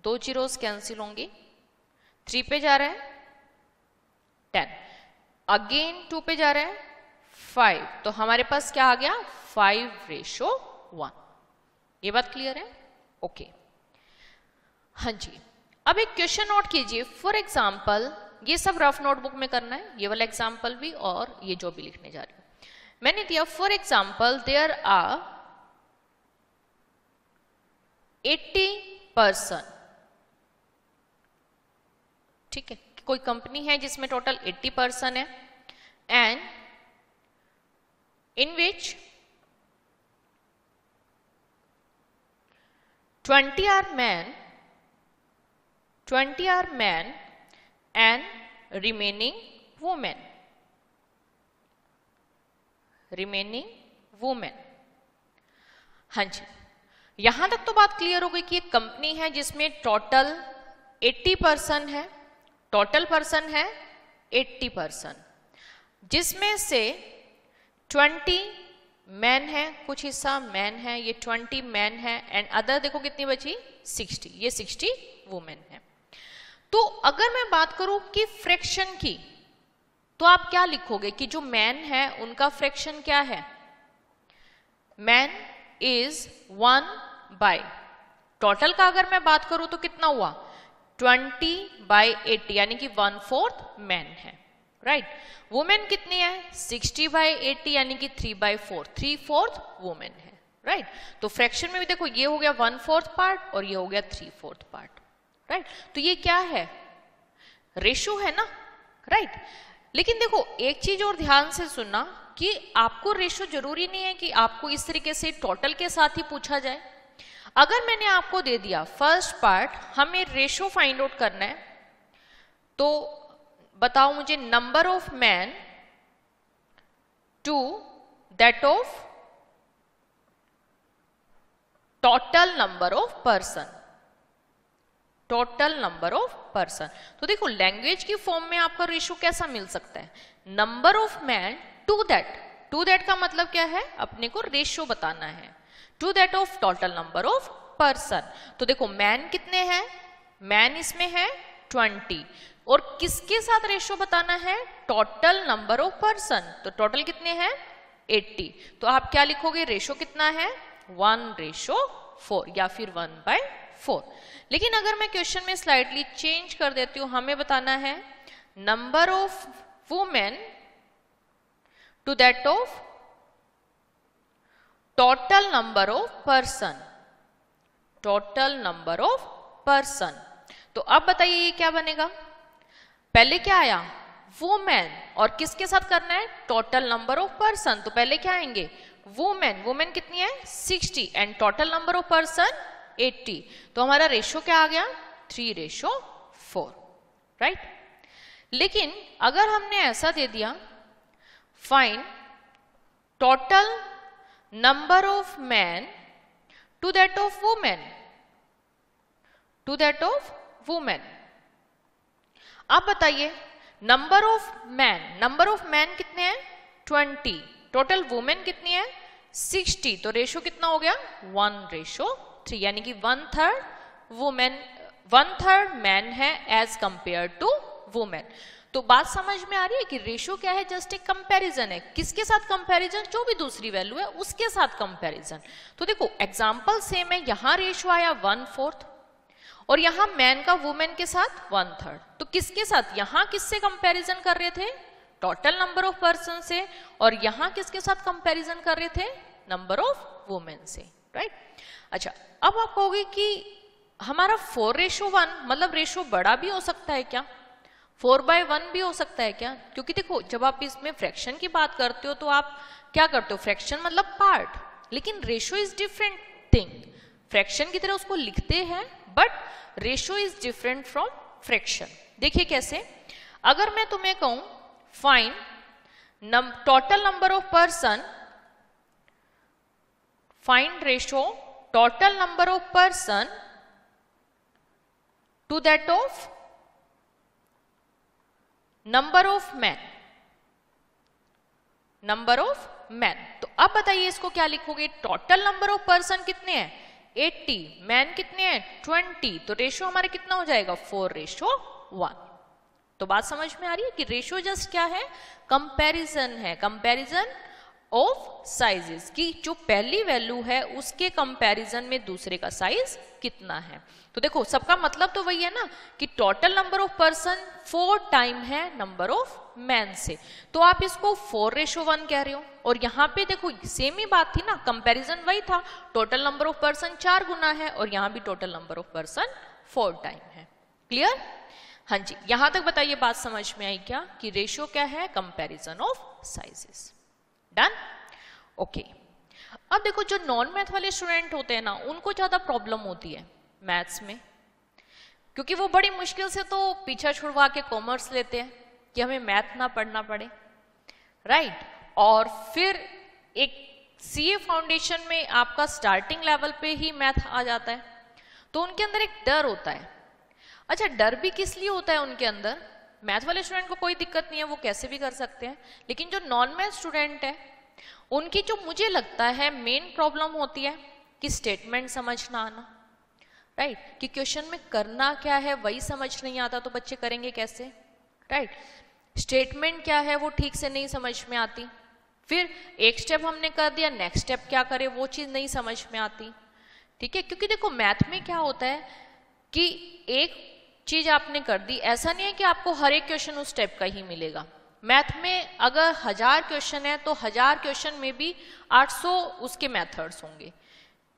2 जीरोस कैंसिल होंगी. 3 पे जा रहा है 10, अगेन 2 पे जा रहा है 5. तो हमारे पास क्या आ गया, 5:1. ये बात क्लियर है? ओके. हाँ जी, अब एक क्वेश्चन नोट कीजिए. फॉर एग्जाम्पल, ये सब रफ नोटबुक में करना है, ये वाला एग्जाम्पल भी और ये जो भी लिखने जा रही हूं. मैंने दिया for example there are 80 person. ठीक है, कोई कंपनी है जिसमें टोटल 80 पर्सन है and in which 20 are men and remaining women. हाँ जी, यहां तक तो बात क्लियर हो गई कि एक कंपनी है जिसमें टोटल 80 पर्सन है. टोटल पर्सन है 80 पर्सन, जिसमें से 20 मैन है, कुछ हिस्सा मैन है, ये 20 मैन है एंड अदर देखो कितनी बची, 60. ये 60 वुमेन है. तो अगर मैं बात करूं कि फ्रैक्शन की, तो आप क्या लिखोगे कि जो मैन है उनका फ्रैक्शन क्या है, मैन इज 1/, टोटल का अगर मैं बात करूं तो कितना हुआ, 20/80, यानी कि 1/4 मैन है. राइट। वुमेन कितनी है 60/80 यानी कि 3/4, 3/4 वुमेन है, राइट। तो फ्रैक्शन में भी देखो ये हो गया 1/4 पार्ट और ये हो गया 3/4 पार्ट, राइट। तो ये क्या है, रेशो है ना, राइट। लेकिन देखो एक चीज और ध्यान से सुनना कि आपको रेशो जरूरी नहीं है कि आपको इस तरीके से टोटल के साथ ही पूछा जाए। अगर मैंने आपको दे दिया फर्स्ट पार्ट हमें रेशो फाइंड आउट करना है, तो बताओ मुझे number of man to that of total number of person, total number of person. तो देखो लैंग्वेज की फॉर्म में आपका रेशो कैसा मिल सकता है, number of man to that, to that का मतलब क्या है, अपने को रेशो बताना है, to that of total number of person. तो देखो मैन कितने हैं, मैन इसमें है 20 और किसके साथ रेशो बताना है, टोटल नंबर ऑफ पर्सन, तो टोटल कितने हैं 80। तो आप क्या लिखोगे, रेशो कितना है 1/4 या फिर 1/4। लेकिन अगर मैं क्वेश्चन में स्लाइटली चेंज कर देती हूं, हमें बताना है number of women to that of total number of person, total number of person. तो अब बताइए ये क्या बनेगा, पहले क्या आया वुमेन और किसके साथ करना है, टोटल नंबर ऑफ पर्सन, तो पहले क्या आएंगे वुमेन, वुमेन कितनी है 60 and total number of person 80। तो हमारा रेशो क्या आ गया 3/4, राइट। लेकिन अगर हमने ऐसा दे दिया find total number of man to that of women, to that of women. अब बताइए number of man, number of man कितने हैं 20, टोटल वुमेन कितनी है 60, तो रेशो कितना हो गया 1/3 यानी कि 1/3 वुमेन, 1/3 मैन है एज कंपेयर टू वुमेन। तो बात समझ में आ रही है कि रेशो क्या है, जस्ट एक कंपैरिजन है, किसके साथ कंपैरिजन, जो भी दूसरी वैल्यू है उसके साथ कंपैरिजन। तो देखो एग्जांपल सेम है, यहां रेशो आया 1/4 और यहां मैन का वुमेन के साथ 1/3, तो किसके साथ, यहां किससे कंपैरिजन कर रहे थे, टोटल नंबर ऑफ पर्सन से, और यहां किसके साथ कंपैरिजन कर रहे थे, नंबर ऑफ वुमेन से, राइट। अच्छा अब आप कहोगे कि हमारा 4/1 मतलब रेशो बड़ा भी हो सकता है क्या, 4/1 भी हो सकता है क्या, क्योंकि देखो जब आप इसमें फ्रैक्शन की बात करते हो तो आप क्या करते हो, फ्रैक्शन मतलब पार्ट, लेकिन ratio is different thing, fraction की तरह उसको लिखते हैं but ratio is different from fraction. देखिए कैसे, अगर मैं तुम्हें कहूं find total number of person, find ratio total number of person to that of number of man, number of man. तो अब बताइए इसको क्या लिखोगे, टोटल नंबर ऑफ पर्सन कितने हैं 80, मैन कितने हैं 20, तो रेशो हमारे कितना हो जाएगा 4/1। तो बात समझ में आ रही है कि रेशो जस्ट क्या है, कंपैरिजन है, कंपैरिजन ऑफ साइजेस, की जो पहली वैल्यू है उसके कंपैरिजन में दूसरे का साइज कितना है। तो देखो सबका मतलब तो वही है ना कि total number of person 4 time है नंबर ऑफ मैन से, तो आप इसको 4/1 कह रहे हो, और यहाँ पे देखो सेम ही बात थी ना, कंपैरिजन वही था, टोटल नंबर ऑफ पर्सन 4 गुना है और यहाँ भी total number of person 4 time है। क्लियर, हाँ जी, यहां तक बताइए बात समझ में आई क्या, कि रेशो क्या है, comparison of sizes. Done, okay. अब देखो जो नॉन मैथ वाले स्टूडेंट होते हैं ना, उनको ज्यादा प्रॉब्लम होती है मैथ्स में, क्योंकि वो बड़ी मुश्किल से तो पीछा छुड़वा के कॉमर्स लेते हैं कि हमें मैथ ना पढ़ना पड़े, राइट। और फिर एक सीए फाउंडेशन में आपका स्टार्टिंग लेवल पे ही मैथ आ जाता है, तो उनके अंदर एक डर होता है। अच्छा डर भी किस लिए होता है उनके अंदर, मैथ वाले स्टूडेंट को कोई दिक्कत नहीं है, वो कैसे भी कर सकते हैं, लेकिन जो नॉन मैथ स्टूडेंट है उनकी जो मुझे लगता है मेन प्रॉब्लम होती है कि स्टेटमेंट समझ ना आना, राइट, कि क्वेश्चन में करना क्या है वही समझ नहीं आता तो बच्चे करेंगे कैसे, राइट। स्टेटमेंट क्या है वो ठीक से नहीं समझ में आती, फिर एक स्टेप हमने कर दिया, नेक्स्ट स्टेप क्या करे वो चीज नहीं समझ में आती, ठीक है। क्योंकि देखो मैथ में क्या होता है कि एक चीज आपने कर दी, ऐसा नहीं है कि आपको हर एक क्वेश्चन उस स्टेप का ही मिलेगा, मैथ में अगर 1000 क्वेश्चन है तो 1000 क्वेश्चन में भी 800 उसके मेथड्स होंगे,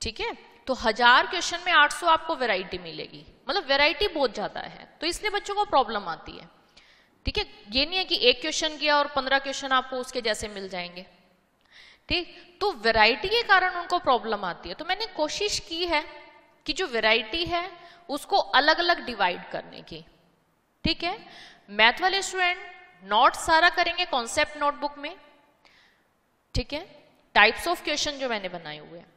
ठीक है। तो 1000 क्वेश्चन में 800 आपको वैरायटी मिलेगी, मतलब वैरायटी बहुत ज्यादा है, तो इसलिए बच्चों को प्रॉब्लम आती है, ठीक है। ये नहीं है कि एक क्वेश्चन किया और 15 क्वेश्चन आपको उसके जैसे मिल जाएंगे, ठीक। तो वैरायटी के कारण उनको प्रॉब्लम आती है। तो मैंने कोशिश की है कि जो वैरायटी है उसको अलग अलग डिवाइड करने की, ठीक है। मैथ वाले स्टूडेंट नोट सारा करेंगे कॉन्सेप्ट नोटबुक में, ठीक है, टाइप्स ऑफ क्वेश्चन जो मैंने बनाए हुए हैं।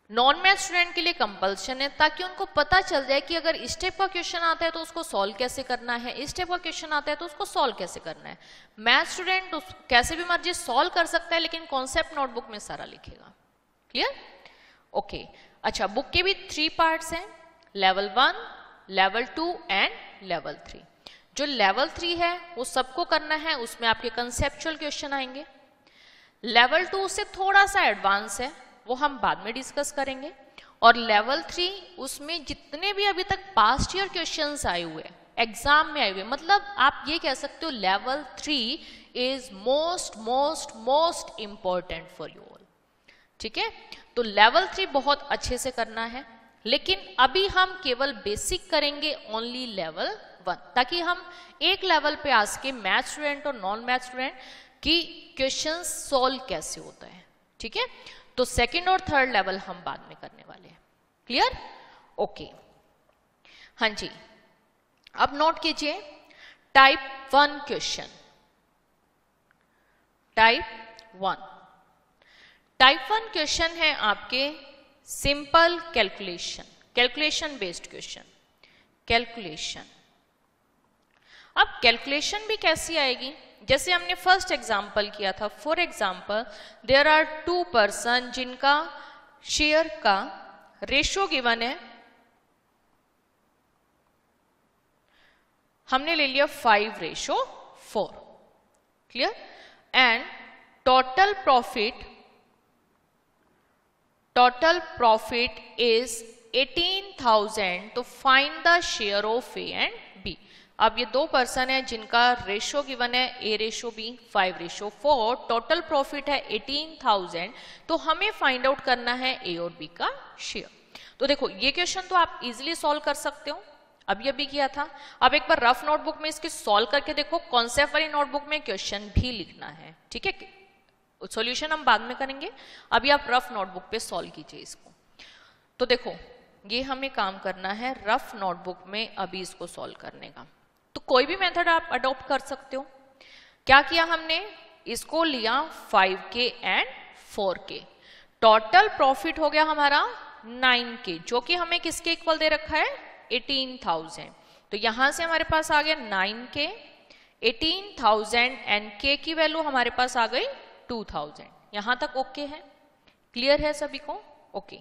नॉन मैथ स्टूडेंट के लिए कंपल्शन है, ताकि उनको पता चल जाए कि अगर इस टाइप का क्वेश्चन आता है तो उसको सॉल्व कैसे करना है, इस टाइप का क्वेश्चन आता है तो उसको सॉल्व कैसे करना है। मैथ स्टूडेंट कैसे भी मर्जी सॉल्व कर सकता है, लेकिन कॉन्सेप्ट नोटबुक में सारा लिखेगा। क्लियर? ओके। अच्छा, बुक के भी 3 पार्ट्स हैं, लेवल 1, लेवल 2 एंड लेवल 3। जो लेवल 3 है वो सबको करना है, उसमें आपके कंसेप्चुअल क्वेश्चन आएंगे। लेवल 2 से थोड़ा सा एडवांस है, वो हम बाद में डिस्कस करेंगे। और लेवल 3 उसमें जितने भी अभी तक पास्ट ईयर क्वेश्चंस आए हुए एग्जाम में आए हुए, मतलब आप ये कह सकते हो level 3 is most important for you all, ठीक है। तो लेवल 3 बहुत अच्छे से करना है, लेकिन अभी हम केवल बेसिक करेंगे, ओनली लेवल 1, ताकि हम एक लेवल पे आ सके मैथ स्टूडेंट और नॉन मैथ स्टूडेंट की क्वेश्चन सॉल्व कैसे होता है, ठीक है। तो सेकंड और थर्ड लेवल हम बाद में करने वाले हैं। क्लियर? ओके। हाँ जी, अब नोट कीजिए टाइप 1 क्वेश्चन। टाइप 1 क्वेश्चन है आपके simple calculation based question. Calculation, अब कैलकुलेशन भी कैसी आएगी, जैसे हमने फर्स्ट एग्जाम्पल किया था। For example, there are 2 person जिनका शेयर का रेशो गिवन है, हमने ले लिया 5:4। क्लियर? And total profit is 18,000। तो find the share of A and B. अब ये 2 पर्सन है जिनका रेशो गिवन है A/B 5:4, टोटल प्रॉफिट है 18,000। तो हमें फाइंड आउट करना है A और B का शेयर। तो देखो, ये क्वेश्चन तो आप इजीली सॉल्व कर सकते हो, अभी किया था। अब एक बार रफ नोटबुक में इसके सॉल्व करके देखो, कॉन्सेप्ट वाली नोटबुक में क्वेश्चन भी लिखना है, ठीक है। सॉल्यूशन हम बाद में करेंगे, अभी आप रफ नोटबुक पे सॉल्व कीजिए इसको। तो देखो, ये हमें काम करना है रफ नोटबुक में अभी इसको सॉल्व करने का। तो कोई भी मेथड आप अडॉप्ट कर सकते हो। क्या किया हमने, इसको लिया 5K and 4K। Total profit हो गया हमारा 9K, जो कि हमें किसके इक्वल दे रखा है, 18,000। तो यहां से हमारे पास आ गया 9K, 18,000 एंड K की वैल्यू हमारे पास आ गई 2,000। यहां तक ओके है? क्लियर है सभी को? ओके।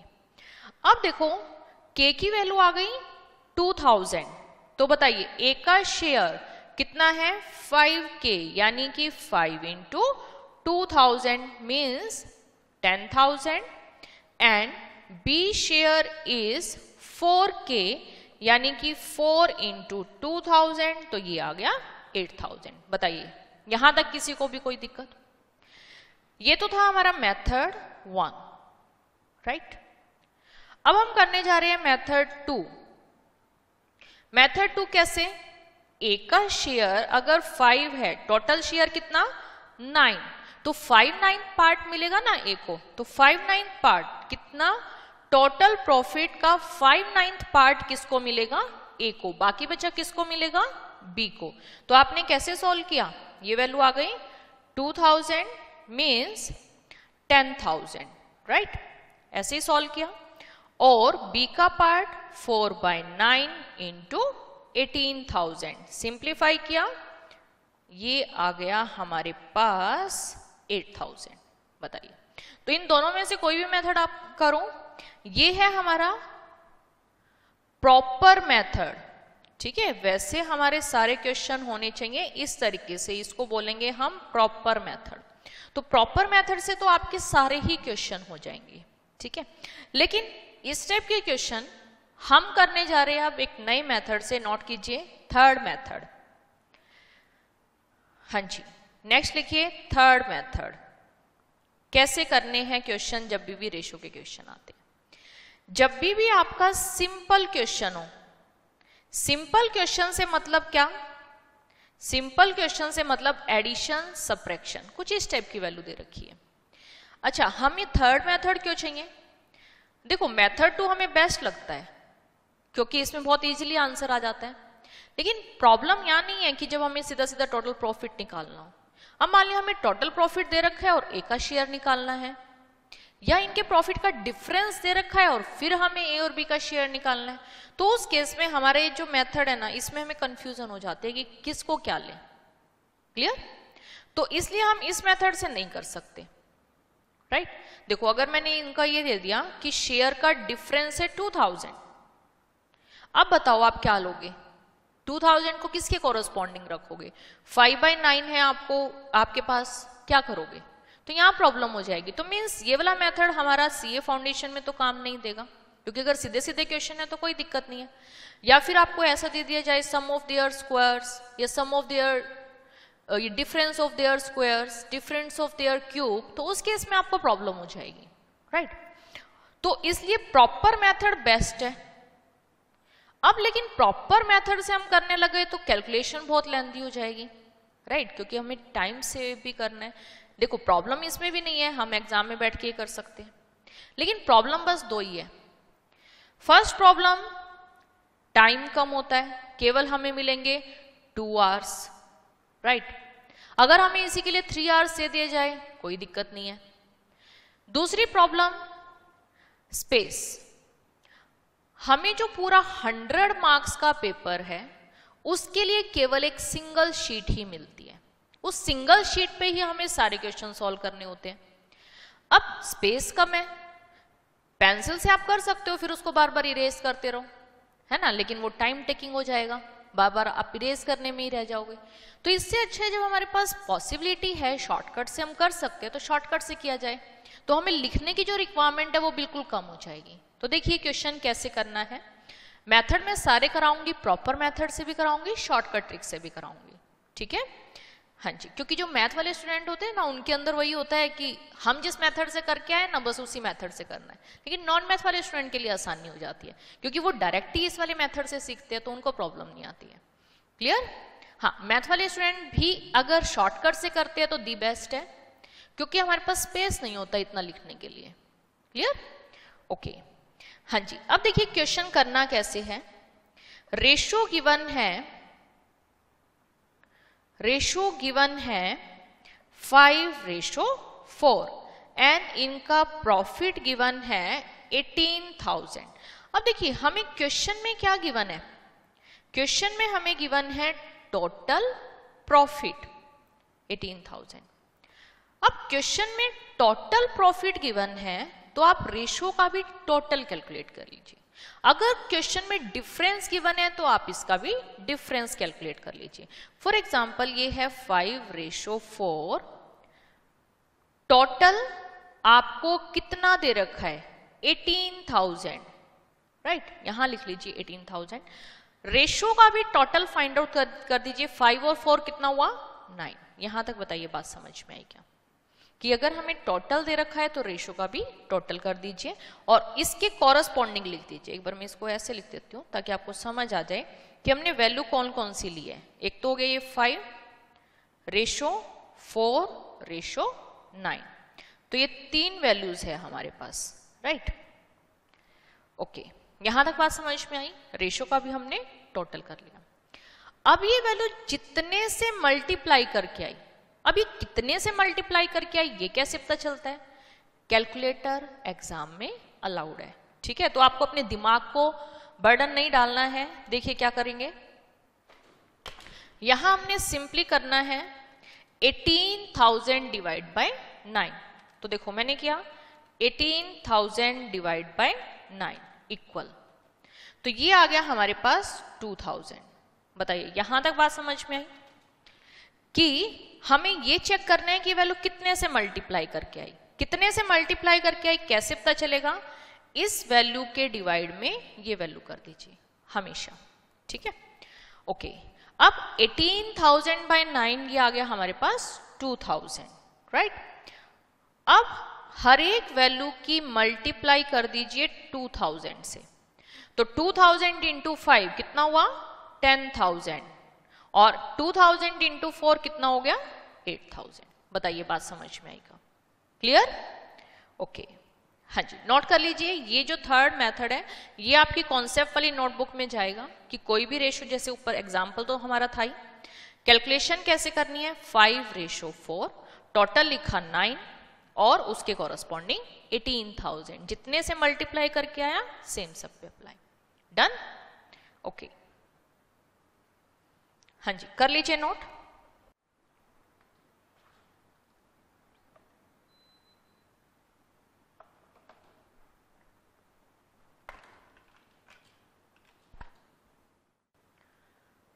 अब देखो, K की वैल्यू आ गई 2,000, तो बताइए A का शेयर कितना है, 5K, यानी कि 5 into 2,000 means 10,000 and B share is 4K, यानी कि 4 into 2,000, तो ये आ गया 8,000। बताइए, यहां तक किसी को भी कोई दिक्कत? ये तो था हमारा मेथड 1, राइट। अब हम करने जा रहे हैं मेथड 2। मेथड 2 कैसे, A का शेयर अगर 5 है, टोटल शेयर कितना 9, तो 5/9 पार्ट मिलेगा ना A को। तो 5/9 पार्ट कितना, टोटल प्रॉफिट का 5/9 पार्ट किसको मिलेगा, A को। बाकी बचा किसको मिलेगा, B को। तो आपने कैसे सॉल्व किया, ये वैल्यू आ गई 2,000 मीन्स 10,000, राइट। ऐसे ही सॉल्व किया। और B का पार्ट 4/9 इंटू 18,000, सिंप्लीफाई किया, ये आ गया हमारे पास 8,000। बताइए, तो इन दोनों में से कोई भी मेथड आप करो, ये है हमारा प्रॉपर मेथड, ठीक है। वैसे हमारे सारे क्वेश्चन होने चाहिए इस तरीके से, इसको बोलेंगे हम प्रॉपर मेथड। तो प्रॉपर मेथड से तो आपके सारे ही क्वेश्चन हो जाएंगे, ठीक है। लेकिन इस टाइप के क्वेश्चन हम करने जा रहे हैं अब एक नई मेथड से। नोट कीजिए, थर्ड मेथड। हाँ जी, नेक्स्ट लिखिए थर्ड मेथड। कैसे करने हैं क्वेश्चन जब भी रेशो के क्वेश्चन आते हैं। जब भी आपका सिंपल क्वेश्चन हो, सिंपल क्वेश्चन से मतलब क्या, सिंपल क्वेश्चन से मतलब एडिशन सब्ट्रैक्शन, कुछ इस टाइप की वैल्यू दे रखी है। अच्छा, हमें थर्ड मेथड क्यों चाहिए? देखो मेथड 2 हमें बेस्ट लगता है क्योंकि इसमें बहुत इजीली आंसर आ जाता है, लेकिन प्रॉब्लम यहाँ नहीं है कि जब हमें सीधा सीधा टोटल प्रॉफिट निकालना हो। अब मान लिया हमें टोटल प्रॉफिट दे रखा है और ए का शेयर निकालना है, या इनके प्रॉफिट का डिफरेंस दे रखा है और फिर हमें ए और बी का शेयर निकालना है, तो उस केस में हमारे जो मेथड है ना, इसमें हमें कंफ्यूजन हो जाती है कि किसको क्या लें। क्लियर? तो इसलिए हम इस मेथड से नहीं कर सकते, राइट? देखो अगर मैंने इनका ये दे दिया कि शेयर का डिफरेंस है 2000, अब बताओ आप क्या लोगे? 2000 को किसके कोरस्पॉन्डिंग रखोगे? 5/9 है आपको, आपके पास, क्या करोगे? तो यहां प्रॉब्लम हो जाएगी। तो मीन्स ये वाला मेथड हमारा सीए फाउंडेशन में तो काम नहीं देगा, क्योंकि अगर सीधे सीधे क्वेश्चन है तो कोई दिक्कत नहीं है। या फिर आपको ऐसा दे दिया जाए सम ऑफ देयर स्क्वायर्स या sum of their difference of their squares, difference of their cube, तो उस केस में आपको प्रॉब्लम हो जाएगी, राइट? तो इसलिए प्रॉपर मेथड बेस्ट है। अब लेकिन प्रॉपर मेथड से हम करने लगे तो कैलकुलेशन बहुत लेंथी हो जाएगी, राइट? क्योंकि हमें टाइम से भी करना है। देखो प्रॉब्लम इसमें भी नहीं है, हम एग्जाम में बैठ के ही कर सकते हैं, लेकिन प्रॉब्लम बस 2 ही है। फर्स्ट प्रॉब्लम, टाइम कम होता है, केवल हमें मिलेंगे 2 आवर्स, राइट? अगर हमें इसी के लिए 3 आवर्स दे दिए जाए कोई दिक्कत नहीं है। दूसरी प्रॉब्लम, स्पेस। हमें जो पूरा 100 मार्क्स का पेपर है उसके लिए केवल एक सिंगल शीट ही मिलती है, उस सिंगल शीट पे ही हमें सारे क्वेश्चन सॉल्व करने होते हैं। अब स्पेस कम है, पेंसिल से आप कर सकते हो, फिर उसको बार बार इरेज करते रहो, है ना, लेकिन वो टाइम टेकिंग हो जाएगा, बार बार आप इरेज करने में ही रह जाओगे। तो इससे अच्छा है जब हमारे पास पॉसिबिलिटी है शॉर्टकट से हम कर सकते हैं तो शॉर्टकट से किया जाए, तो हमें लिखने की जो रिक्वायरमेंट है वो बिल्कुल कम हो जाएगी। तो देखिए क्वेश्चन कैसे करना है। मेथड में सारे कराऊंगी, प्रॉपर मेथड से भी कराऊंगी, शॉर्टकट ट्रिक से भी कराऊंगी, ठीक है? हाँ जी, क्योंकि जो मैथ वाले स्टूडेंट होते हैं ना, उनके अंदर वही होता है कि हम जिस मेथड से करके आए ना बस उसी मेथड से करना है, लेकिन नॉन मैथ वाले स्टूडेंट के लिए आसानी हो जाती है क्योंकि वो डायरेक्ट ही इस वाले मेथड से सीखते हैं तो उनको प्रॉब्लम नहीं आती है। क्लियर? हाँ, मैथ वाले स्टूडेंट भी अगर शॉर्टकट से करते हैं तो दी बेस्ट है, क्योंकि हमारे पास स्पेस नहीं होता इतना लिखने के लिए। क्लियर? ओके, हाँ जी। अब देखिए क्वेश्चन करना कैसे है। रेशो गिवन है 5:4 एंड इनका प्रॉफिट गिवन है 18,000। अब देखिए हमें क्वेश्चन में क्या गिवन है? क्वेश्चन में हमें गिवन है टोटल प्रॉफिट 18,000। अब क्वेश्चन में टोटल प्रॉफिट गिवन है तो आप रेशो का भी टोटल कैलकुलेट कर लीजिए। अगर क्वेश्चन में डिफरेंस गिवन है तो आप इसका भी डिफरेंस कैलकुलेट कर लीजिए। फॉर एग्जांपल ये है 5:4, टोटल आपको कितना दे रखा है? 18,000, राइट? यहां लिख लीजिए 18,000। रेशो का भी टोटल फाइंड आउट कर दीजिए। 5 और 4 कितना हुआ? 9। यहां तक बताइए बात समझ में आई क्या? कि अगर हमें टोटल दे रखा है तो रेशो का भी टोटल कर दीजिए और इसके कॉरस्पॉन्डिंग लिख दीजिए। एक बार मैं इसको ऐसे लिख देती हूँ ताकि आपको समझ आ जाए कि हमने वैल्यू कौन कौन सी ली है। एक तो हो गया ये 5:4:9, तो ये 3 वैल्यूज है हमारे पास, राइट? ओके, यहां तक बात समझ में आई। रेशो का भी हमने टोटल कर लिया। अब ये वैल्यू जितने से मल्टीप्लाई करके आई, अब ये कितने से मल्टीप्लाई करके आई ये कैसे पता चलता है? कैलकुलेटर एग्जाम में अलाउड है, ठीक है? तो आपको अपने दिमाग को बर्डन नहीं डालना है। देखिए क्या करेंगे, यहां हमने सिंपली करना है 18,000 डिवाइड बाय 9। तो देखो मैंने किया 18,000 डिवाइड बाय 9 इक्वल, तो ये आ गया हमारे पास 2000। बताइए यहां तक बात समझ में आई कि हमें ये चेक करना है कि वैल्यू कितने से मल्टीप्लाई करके आई। कितने से मल्टीप्लाई करके आई कैसे पता चलेगा? इस वैल्यू के डिवाइड में ये वैल्यू कर दीजिए हमेशा, ठीक है? ओके, अब 18,000 बाय 9 ये आ गया हमारे पास 2000, राइट। अब हर एक वैल्यू की मल्टीप्लाई कर दीजिए 2000 से, तो 2000 इंटू 5 कितना हुआ 10,000, और 2000 इंटू 4 कितना हो गया 8,000। बताइए बात समझ में आएगा? क्लियर? ओके, हाँ जी, नोट कर लीजिए। ये जो थर्ड मेथड है ये आपकी कॉन्सेप्ट वाली नोटबुक में जाएगा कि कोई भी रेशो, जैसे ऊपर एग्जाम्पल तो हमारा था ही, कैलकुलेशन कैसे करनी है 5:4, टोटल लिखा 9 और उसके कॉरस्पॉन्डिंग 18,000, जितने से मल्टीप्लाई करके आया सेम सब पे अप्लाई। डन? ओके, हाँ जी, कर लीजिए नोट।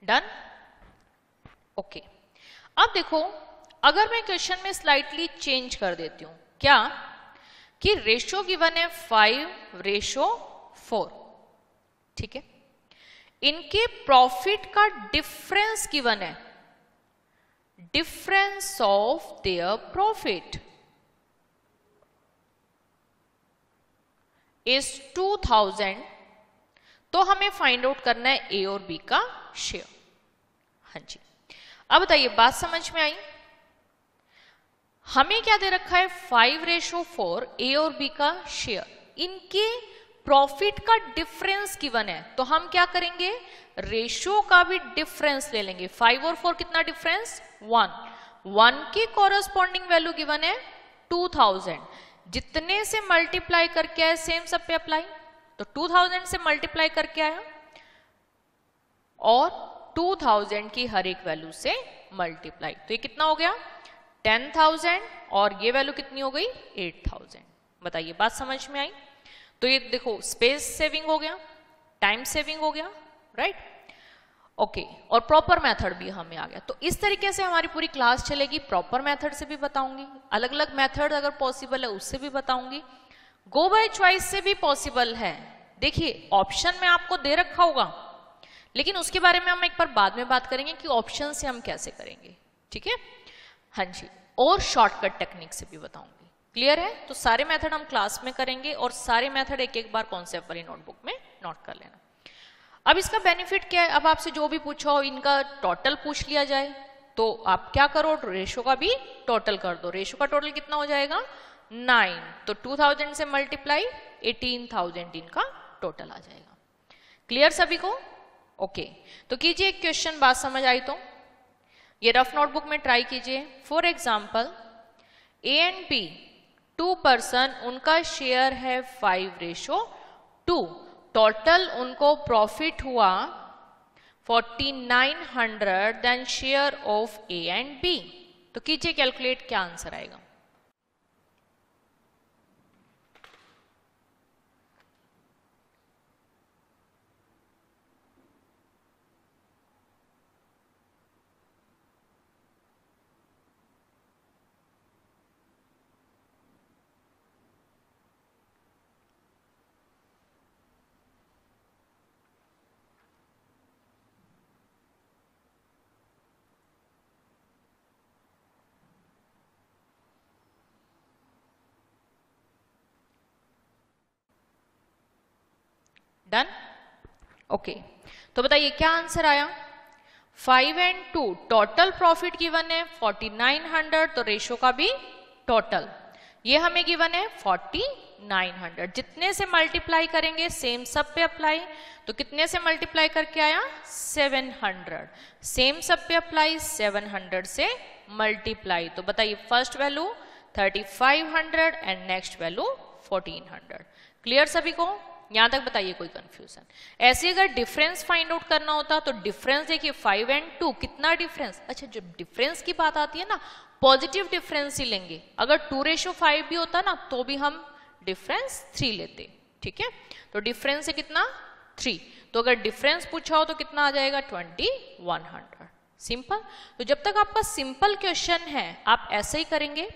डन? ओके, अब देखो, अगर मैं क्वेश्चन में स्लाइटली चेंज कर देती हूं, क्या कि रेशो गिवन है 5:4, ठीक है, इनके प्रॉफिट का डिफरेंस गिवन है, difference of their profit is 2000, तो हमें फाइंड आउट करना है ए और बी का शेयर। हाँ जी, अब बताइए बात समझ में आई? हमें क्या दे रखा है 5:4, ए और बी का शेयर, इनके प्रॉफिट का डिफरेंस गिवन है, तो हम क्या करेंगे रेशो का भी डिफरेंस ले लेंगे। 5 और 4 कितना डिफरेंस 1 की कॉरस्पॉन्डिंग वैल्यू गिवन है 2000, जितने से मल्टीप्लाई करके आए सेम सब पे अप्लाई, तो 2000 से मल्टीप्लाई करके आया और 2000 की हर एक वैल्यू से मल्टीप्लाई, तो ये कितना हो गया 10,000 और ये वैल्यू कितनी हो गई 8,000। बताइए बात समझ में आई? तो ये देखो स्पेस सेविंग हो गया, टाइम सेविंग हो गया, राइट। ओके, और प्रॉपर मेथड भी हमें आ गया। तो इस तरीके से हमारी पूरी क्लास चलेगी। प्रॉपर मेथड से भी बताऊंगी, अलग अलग मेथड अगर पॉसिबल है उससे भी बताऊंगी, गो बाय चॉइस से भी पॉसिबल है। देखिए ऑप्शन में आपको दे रखा होगा, लेकिन उसके बारे में हम एक बार बाद में बात करेंगे कि ऑप्शन से हम कैसे करेंगे, ठीक है। हाँ जी, और शॉर्टकट टेक्निक से भी बताऊंगी। क्लियर है? तो सारे मेथड हम क्लास में करेंगे और सारे मेथड एक एक बार कॉन्सेप्ट वाली नोटबुक में नोट कर लेना। अब इसका बेनिफिट क्या है? अब आपसे जो भी पूछा हो इनका टोटल पूछ लिया जाए तो आप क्या करो, रेशो का भी टोटल कर दो। रेशो का टोटल कितना हो जाएगा 9, तो 2000 से मल्टीप्लाई 18,000 इनका टोटल आ जाएगा। क्लियर सभी को? ओके, तो कीजिए एक क्वेश्चन, बात समझ आई तो ये रफ नोटबुक में ट्राई कीजिए। For example A and B 2 person, उनका शेयर है 5:2, टोटल उनको प्रॉफिट हुआ 4900, then share of A and B. तो कीजिए कैलकुलेट, क्या आंसर आएगा। डन? ओके, तो बताइए क्या आंसर आया। 5 and 2 टोटल प्रॉफिट गिवन है 4900, तो रेशो का भी टोटल ये हमें गिवन है 4900, जितने से मल्टीप्लाई करेंगे सेम सब पे अप्लाई, तो कितने से मल्टीप्लाई करके आया 700, सेम सब पे अप्लाई 700 से मल्टीप्लाई, तो बताइए first value 3500 and next value 1400। Clear सभी को? यहां तक बताइए कोई कंफ्यूजन? ऐसे अगर डिफरेंस फाइंड आउट करना होता तो डिफरेंस देखिए 5 and 2 कितना डिफरेंस, अच्छा जब डिफरेंस की बात आती है ना पॉजिटिव डिफरेंस ही लेंगे। अगर 2:5 भी होता ना तो भी हम डिफरेंस 3 लेते, ठीक है। तो डिफरेंस है कितना 3, तो अगर डिफरेंस पूछा हो तो कितना आ जाएगा 2100। सिंपल। तो जब तक आपका सिंपल क्वेश्चन है आप ऐसे ही करेंगे,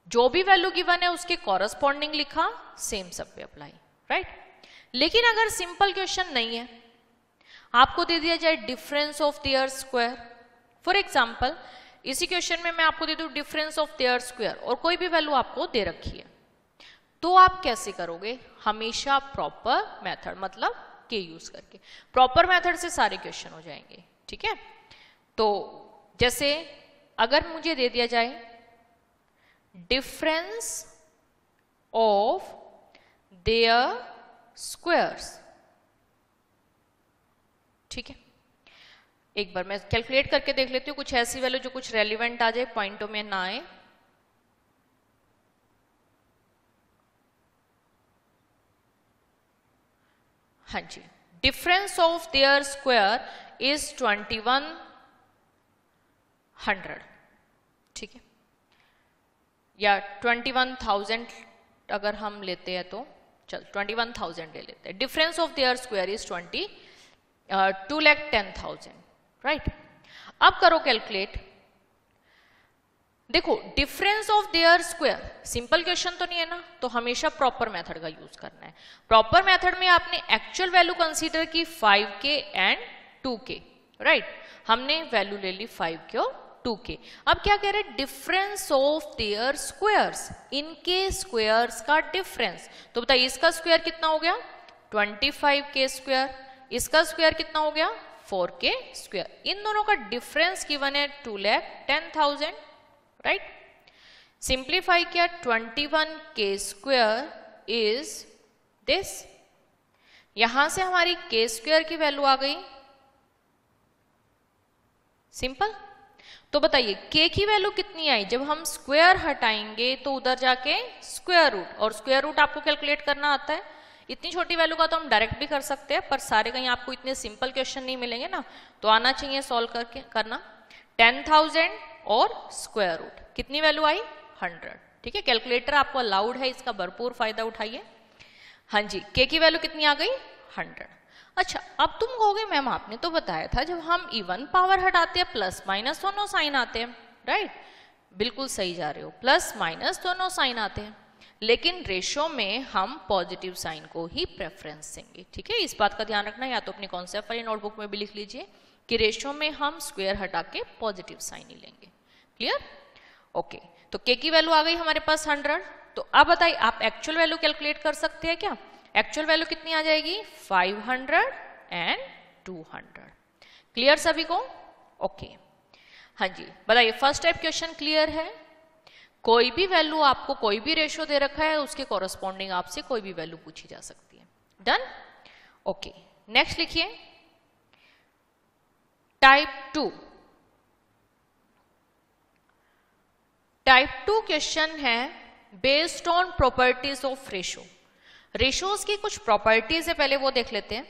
जो भी वैल्यू गिवन है उसके कॉरस्पॉन्डिंग लिखा, सेम सब पे अप्लाई, राइट। लेकिन अगर सिंपल क्वेश्चन नहीं है, आपको दे दिया जाए difference of their square, for example इसी क्वेश्चन में मैं आपको दे दूं डिफरेंस ऑफ देयर स्क्वायर और कोई भी वैल्यू आपको दे रखी है, तो आप कैसे करोगे? हमेशा प्रॉपर मेथड मतलब के यूज करके। प्रॉपर मेथड से सारे क्वेश्चन हो जाएंगे, ठीक है। तो जैसे अगर मुझे दे दिया जाए डिफरेंस ऑफ देयर स्क्वायर्स, ठीक है, एक बार मैं कैलकुलेट करके देख लेती हूँ कुछ ऐसी वैल्यू जो कुछ रेलिवेंट आ जाए, पॉइंटों में ना आए। हाँ जी, difference of their square is 2100, ठीक है, या 21,000 अगर हम लेते हैं तो चल 21,000 ले लेते हैं। Difference of their square is 2,10,000, right. अब करो कैलकुलेट। देखो difference of their square simple question तो नहीं है ना, तो हमेशा प्रॉपर मेथड का यूज करना है। प्रॉपर मेथड में आपने एक्चुअल वैल्यू कंसीडर की 5k एंड 2k, राइट। हमने वैल्यू ले ली 5k और 2k। अब क्या कह रहे हैं? डिफरेंस ऑफ देयर स्क्वायर्स, इनके स्क्वायर्स का डिफरेंस। तो बताइए इसका स्क्वायर कितना हो गया? 25k स्क्वायर, इसका स्क्वायर कितना हो गया? 4k square. इन दोनों का डिफरेंस गिवन है 2,10,000, राइट। सिंप्लीफाई किया, 21k स्क्वायर इज दिस। यहां से हमारी k स्क्वायर की वैल्यू आ गई, सिंपल। तो बताइए k की वैल्यू कितनी आई? जब हम स्क्वायर हटाएंगे तो उधर जाके स्क्वायर रूट, और स्क्वायर रूट आपको कैलकुलेट करना आता है। इतनी छोटी वैल्यू का तो हम डायरेक्ट भी कर सकते हैं, पर सारे कहीं आपको इतने सिंपल क्वेश्चन नहीं मिलेंगे ना, तो आना चाहिए सॉल्व करके करना। 10,000 और स्क्वायर रूट, कितनी वैल्यू आई? 100, ठीक है। कैलकुलेटर आपको अलाउड है, इसका भरपूर फायदा उठाइए। हाँ जी, k की वैल्यू कितनी आ गई? 100। अच्छा, अब तुम कहोगे मैम आपने तो बताया था जब हम इवन पावर हटाते हैं प्लस माइनस दोनों साइन आते हैं, राइट। बिल्कुल सही जा रहे हो, प्लस माइनस दोनों साइन आते हैं, लेकिन रेशो में हम पॉजिटिव साइन को ही प्रेफरेंस देंगे, ठीक है। इस बात का ध्यान रखना, या तो अपनी कॉन्सेप्ट वाली नोटबुक में भी लिख लीजिए कि रेशो में हम स्क्वायर हटा के पॉजिटिव साइन ही लेंगे। क्लियर? ओके, तो k की वैल्यू आ गई हमारे पास 100। तो अब बताइए आप एक्चुअल वैल्यू कैलकुलेट कर सकते हैं क्या? एक्चुअल वैल्यू कितनी आ जाएगी? 500 एंड 200। क्लियर सभी को? ओके, हाँ जी, बताइए फर्स्ट टाइप क्वेश्चन क्लियर है? कोई भी वैल्यू आपको कोई भी रेशो दे रखा है, उसके कॉरस्पॉन्डिंग आपसे कोई भी वैल्यू पूछी जा सकती है। डन? ओके, नेक्स्ट लिखिए टाइप 2। टाइप 2 क्वेश्चन है based on properties of ratio. Ratios की कुछ प्रॉपर्टीज है, पहले वो देख लेते हैं।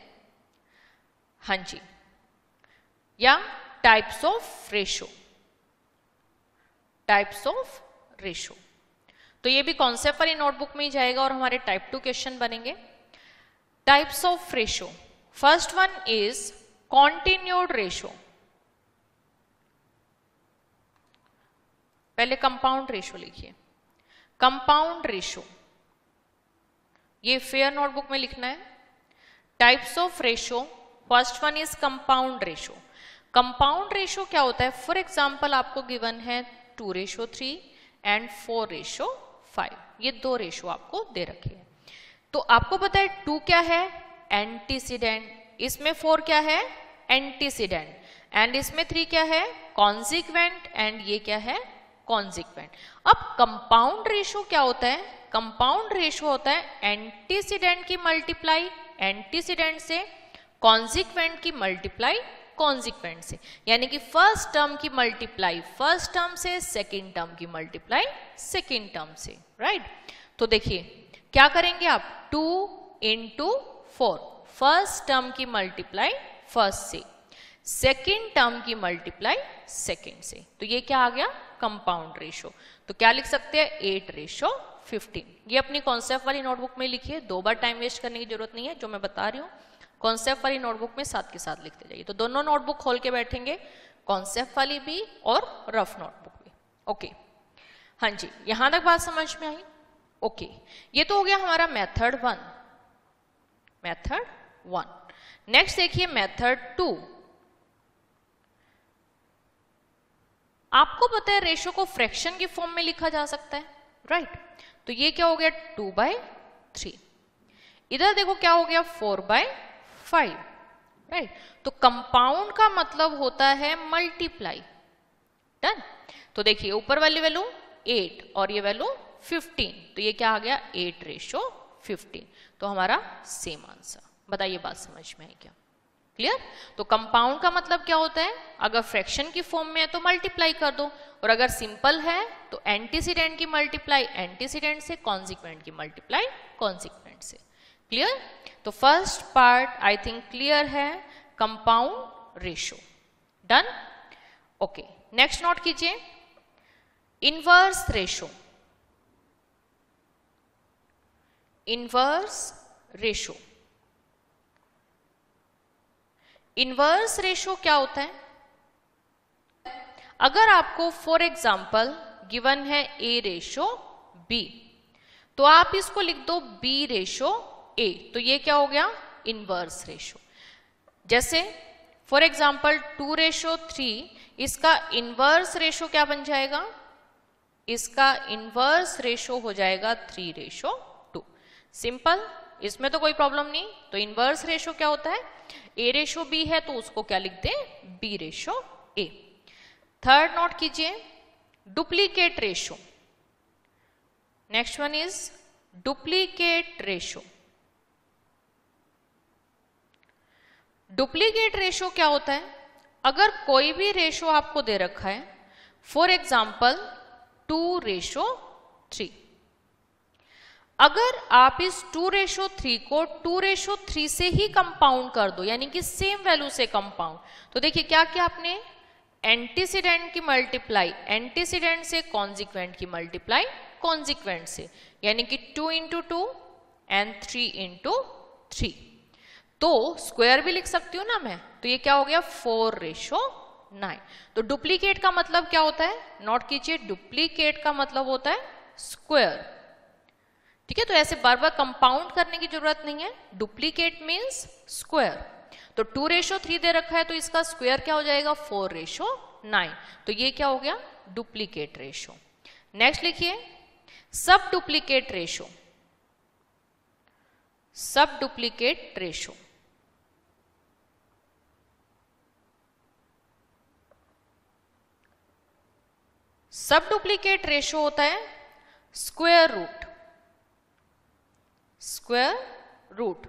हाँ जी, या types of ratio, types of ratio. तो ये भी कॉन्सेप्ट वाली नोटबुक में ही जाएगा और हमारे टाइप 2 क्वेश्चन बनेंगे। Types of ratio, first one is continued ratio. पहले कंपाउंड रेशो लिखिए, कंपाउंड रेशो, ये फेयर नोटबुक में लिखना है। Types of ratio, first one is compound ratio. Compound ratio क्या होता है? फॉर एग्जांपल आपको गिवन है 2:3 एंड 4:5, ये दो रेशो आपको दे रखे हैं। तो आपको पता है 2 क्या है? एंटीसीडेंट, इसमें 4 क्या है? एंटीसीडेंट, एंड इसमें 3 क्या है? कॉन्सिक्वेंट, एंड ये क्या है? कॉन्सिक्वेंट। अब कंपाउंड रेशो क्या होता है? कंपाउंड रेशो होता है एंटीसीडेंट की मल्टीप्लाई एंटीसीडेंट से, कॉन्सिक्वेंट की मल्टीप्लाई कॉन्सिक्वेंट से, यानी कि फर्स्ट टर्म की मल्टीप्लाई फर्स्ट टर्म से, सेकेंड टर्म की मल्टीप्लाई सेकेंड टर्म से, राइट। तो देखिए क्या करेंगे आप? 2 into 4, फर्स्ट टर्म की मल्टीप्लाई फर्स्ट से, सेकेंड टर्म की मल्टीप्लाई सेकेंड से, तो ये क्या आ गया? Compound ratio. तो क्या लिख सकते हैं? 8:15। ये अपनी कॉन्सेप्ट वाली नोटबुक में लिखिए, 2 बार टाइम वेस्ट करने की जरूरत नहीं है। जो मैं बता रही हूँ कॉन्सेप्ट वाली नोटबुक में साथ के साथ लिखते जाइए। तो दोनों नोटबुक खोल के बैठेंगे, कॉन्सेप्ट वाली भी और रफ नोटबुक भी। ओके, हाँ जी, यहां तक बात समझ में आई? ओके, ये तो हो गया हमारा मेथड 1, मेथड 1। नेक्स्ट देखिए मेथड 2। आपको पता है रेशो को फ्रैक्शन की फॉर्म में लिखा जा सकता है, राइट? तो ये क्या हो गया 2/3। इधर देखो क्या हो गया 4/5, राइट? तो कंपाउंड का मतलब होता है मल्टीप्लाई। डन। तो देखिए ऊपर वाली वैल्यू 8 और ये वैल्यू 15, तो ये क्या आ गया 8:15। तो हमारा सेम आंसर। बताइए बात समझ में आई क्या? क्लियर? तो कंपाउंड का मतलब क्या होता है, अगर फ्रैक्शन की फॉर्म में है तो मल्टीप्लाई कर दो, और अगर सिंपल है तो एंटीसीडेंट की मल्टीप्लाई एंटीसीडेंट से, कॉन्सिक्वेंट की मल्टीप्लाई कॉन्सिक्वेंट से। क्लियर? तो first part I think clear है, compound ratio. Done. Okay, next note कीजिए inverse ratio. Inverse ratio, inverse ratio क्या होता है? अगर आपको फॉर एग्जाम्पल गिवन है A/B, तो आप इसको लिख दो B/A, तो ये क्या हो गया इनवर्स रेशो। जैसे फॉर एग्जाम्पल 2/3, इसका इनवर्स रेशो क्या बन जाएगा? इसका इनवर्स रेशो हो जाएगा 3/2। सिंपल, इसमें तो कोई प्रॉब्लम नहीं। तो इनवर्स रेशो क्या होता है, A/B है तो उसको क्या लिख दें B/A। थर्ड नोट कीजिए duplicate ratio. Next one is duplicate ratio. Duplicate ratio क्या होता है? अगर कोई भी रेशो आपको दे रखा है, फॉर एग्जाम्पल 2/3, अगर आप इस 2/3 को 2/3 से ही कंपाउंड कर दो, यानी कि सेम वैल्यू से कंपाउंड, तो देखिए क्या किया आपने, एंटीसीडेंट की मल्टीप्लाई एंटीसीडेंट से, कॉन्सिक्वेंट की मल्टीप्लाई कॉन्सिक्वेंट से, यानी कि 2 × 2 एंड 3 × 3। तो स्क्वायर भी लिख सकती हूँ ना मैं, तो ये क्या हो गया 4/9। तो डुप्लीकेट का मतलब क्या होता है? नोट कीजिए, डुप्लीकेट का मतलब होता है स्क्वायर। ठीक है, तो ऐसे बार बार कंपाउंड करने की जरूरत नहीं है। Duplicate means square. तो 2/3 दे रखा है तो इसका स्क्वायर क्या हो जाएगा 4/9। तो ये क्या हो गया डुप्लीकेट रेशो। नेक्स्ट लिखिए sub duplicate ratio. Sub duplicate ratio, sub duplicate ratio होता है square root. Square root,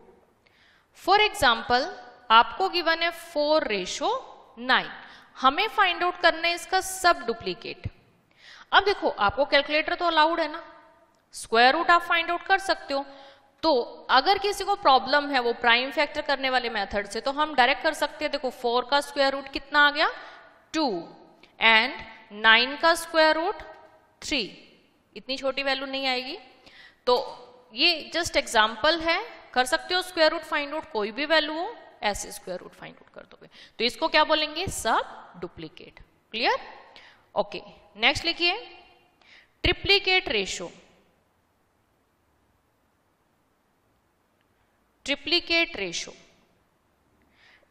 for example आपको गिवन है 4/9, हमें फाइंड आउट करना है इसका सब डुप्लीकेट। अब देखो आपको कैलकुलेटर तो अलाउड है ना, स्क्वायर रूट आप फाइंड आउट कर सकते हो। तो अगर किसी को प्रॉब्लम है वो प्राइम फैक्टर करने वाले मेथड से, तो हम डायरेक्ट कर सकते हैं। देखो 4 का स्क्वायर रूट कितना आ गया 2 एंड 9 का स्क्वायर रूट 3, इतनी छोटी वैल्यू नहीं आएगी। तो ये जस्ट एग्जाम्पल है, कर सकते हो स्क्वायर रूट फाइंड आउट, कोई भी वैल्यू हो ऐसे स्क्वायर रूट फाइंड आउट कर दोगे। तो इसको क्या बोलेंगे सब डुप्लीकेट। क्लियर? ओके, नेक्स्ट लिखिए triplicate ratio. Triplicate ratio,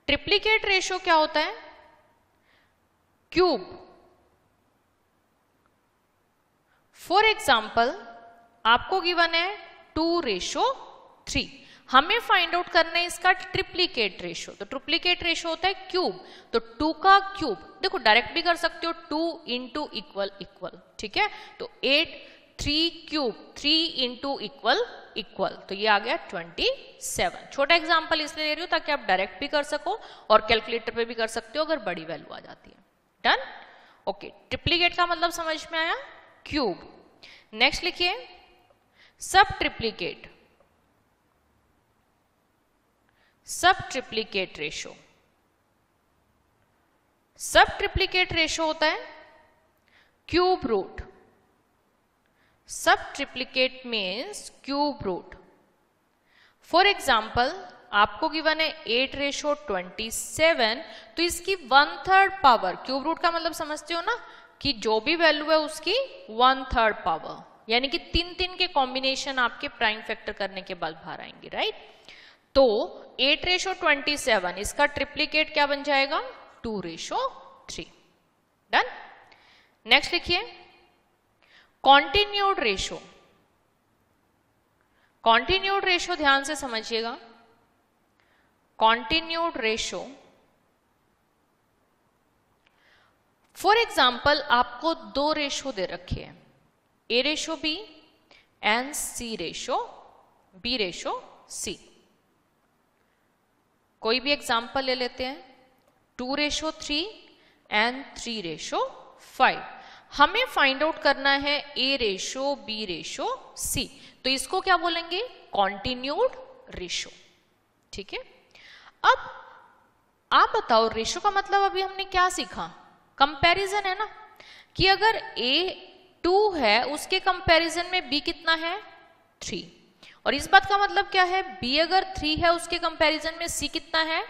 triplicate ratio क्या होता है? क्यूब। फॉर एग्जाम्पल आपको गिवन है 2/3, हमें फाइंड आउट करना है इसका ट्रिप्लीकेट रेशो। तो ट्रिप्लीकेट रेशो होता है क्यूब, तो 2 का क्यूब, देखो डायरेक्ट भी कर सकते हो 2 × इक्वल इक्वल, ठीक है। तो 8 3 क्यूब 3 × इक्वल इक्वल, तो ये आ गया 27। छोटा एग्जांपल इसलिए ले रही हूं ताकि आप डायरेक्ट भी कर सको और कैलकुलेटर पे भी कर सकते हो अगर बड़ी वैल्यू आ जाती है। डन? ओके, ट्रिप्लीकेट का मतलब समझ में आया, क्यूब। नेक्स्ट लिखिए sub triplicate. Sub triplicate ratio, sub triplicate ratio होता है क्यूब रूट। सब triplicate means cube root. For example आपको गिवन है 8/27, तो इसकी 1/3 पावर, क्यूब रूट का मतलब समझते हो ना कि जो भी वैल्यू है उसकी 1/3 पावर, यानी कि 3 के कॉम्बिनेशन आपके प्राइम फैक्टर करने के बाद बाहर आएंगे, राइट। तो 8:27, इसका ट्रिप्लीकेट क्या बन जाएगा? 2:3। डन। नेक्स्ट लिखिए कॉन्टिन्यूड रेशो। कॉन्टिन्यूड रेशो ध्यान से समझिएगा। कॉन्टिन्यूड रेशो, फॉर एग्जाम्पल आपको 2 रेशो दे रखे हैं, A/B एंड C/B/C। कोई भी एग्जाम्पल ले लेते हैं, 2:3 एंड 3:5। हमें फाइंड आउट करना है A/B/C, तो इसको क्या बोलेंगे? Continued ratio. ठीक है, अब आप बताओ रेशो का मतलब अभी हमने क्या सीखा? कंपैरिजन है ना, कि अगर A 2 है उसके कंपैरिजन में B कितना है? 3। और इस बात का मतलब क्या है? B अगर 3 है उसके कंपैरिजन में C कितना है?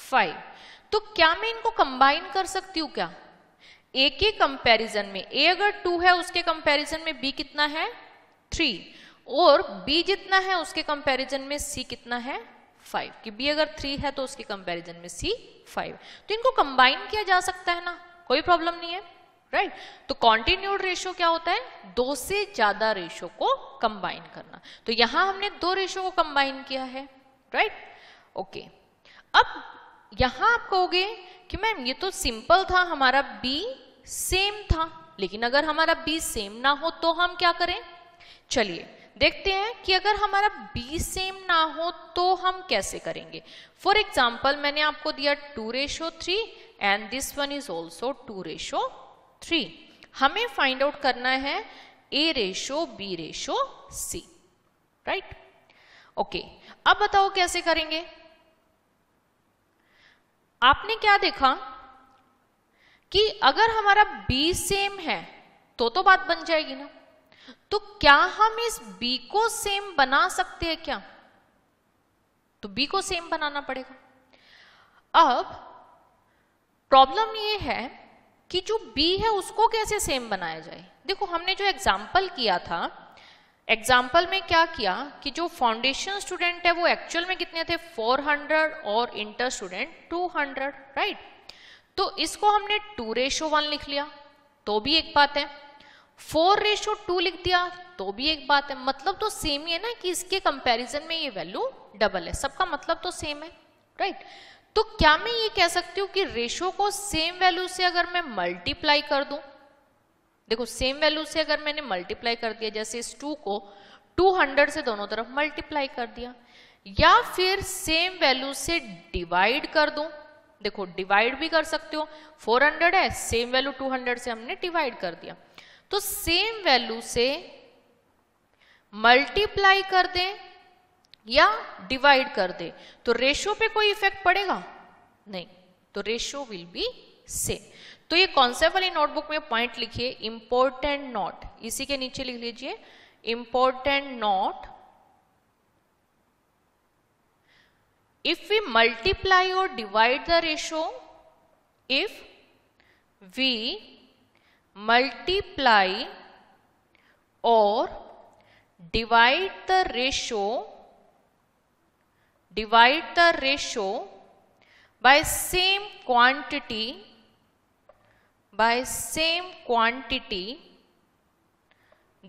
5। तो क्या मैं इनको कंबाइन कर सकती हूँ क्या? A के कंपैरिजन में A अगर 2 है उसके कंपैरिजन में B कितना है? 3, और B जितना है उसके कंपैरिजन में C कितना है? 5। कि B अगर 3 है तो उसके कंपैरिजन में C 5। तो इनको कंबाइन किया जा सकता है ना, कोई प्रॉब्लम नहीं है, राइट। तो कॉन्टिन्यूड रेशो क्या होता है? 2 से ज्यादा रेशो को कंबाइन करना। तो यहां हमने 2 रेशो को कंबाइन किया है, राइट। ओके, अब यहां आप कहोगे कि मैम ये तो सिंपल था, हमारा B सेम था, लेकिन अगर हमारा B सेम ना हो तो हम क्या करें? चलिए देखते हैं कि अगर हमारा B सेम ना हो तो हम कैसे करेंगे। फॉर एग्जाम्पल मैंने आपको दिया 2:3 and this one is also 2:3। हमें फाइंड आउट करना है A/B/C, राइट। ओके, अब बताओ कैसे करेंगे। आपने क्या देखा कि अगर हमारा B सेम है तो बात बन जाएगी ना। तो क्या हम इस B को सेम बना सकते हैं क्या? तो B को सेम बनाना पड़ेगा। अब प्रॉब्लम ये है कि जो B है उसको कैसे सेम बनाया जाए। देखो हमने जो एग्जाम्पल किया था, एग्जाम्पल में क्या किया कि जो फाउंडेशन स्टूडेंट है वो एक्चुअल में कितने थे? 400 और इंटर स्टूडेंट 200, राइट। तो इसको हमने 2:1 लिख लिया तो भी एक बात है, 4:2 लिख दिया तो भी एक बात है। मतलब तो सेम ही है ना कि इसके कंपैरिजन में ये वैल्यू डबल है, सबका मतलब तो सेम है, राइट। तो क्या मैं ये कह सकती हूँ कि रेशो को सेम वैल्यू से अगर मैं मल्टीप्लाई कर दूं, देखो सेम वैल्यू से अगर मैंने मल्टीप्लाई कर दिया, जैसे इस 2 को 200 से दोनों तरफ मल्टीप्लाई कर दिया, या फिर सेम वैल्यू से डिवाइड कर दूं, देखो डिवाइड भी कर सकते हो, 400 है, सेम वैल्यू 200 से हमने डिवाइड कर दिया, तो सेम वैल्यू से मल्टीप्लाई कर दें या डिवाइड कर दे तो रेशो पे कोई इफेक्ट पड़ेगा? नहीं, तो रेशो विल बी सेम। तो ये कॉन्सेप्ट वाली नोटबुक में पॉइंट लिखिए, इंपॉर्टेंट नोट, इसी के नीचे लिख लीजिए important note, if we multiply or divide the ratio, if we multiply or divide the ratio by same quantity,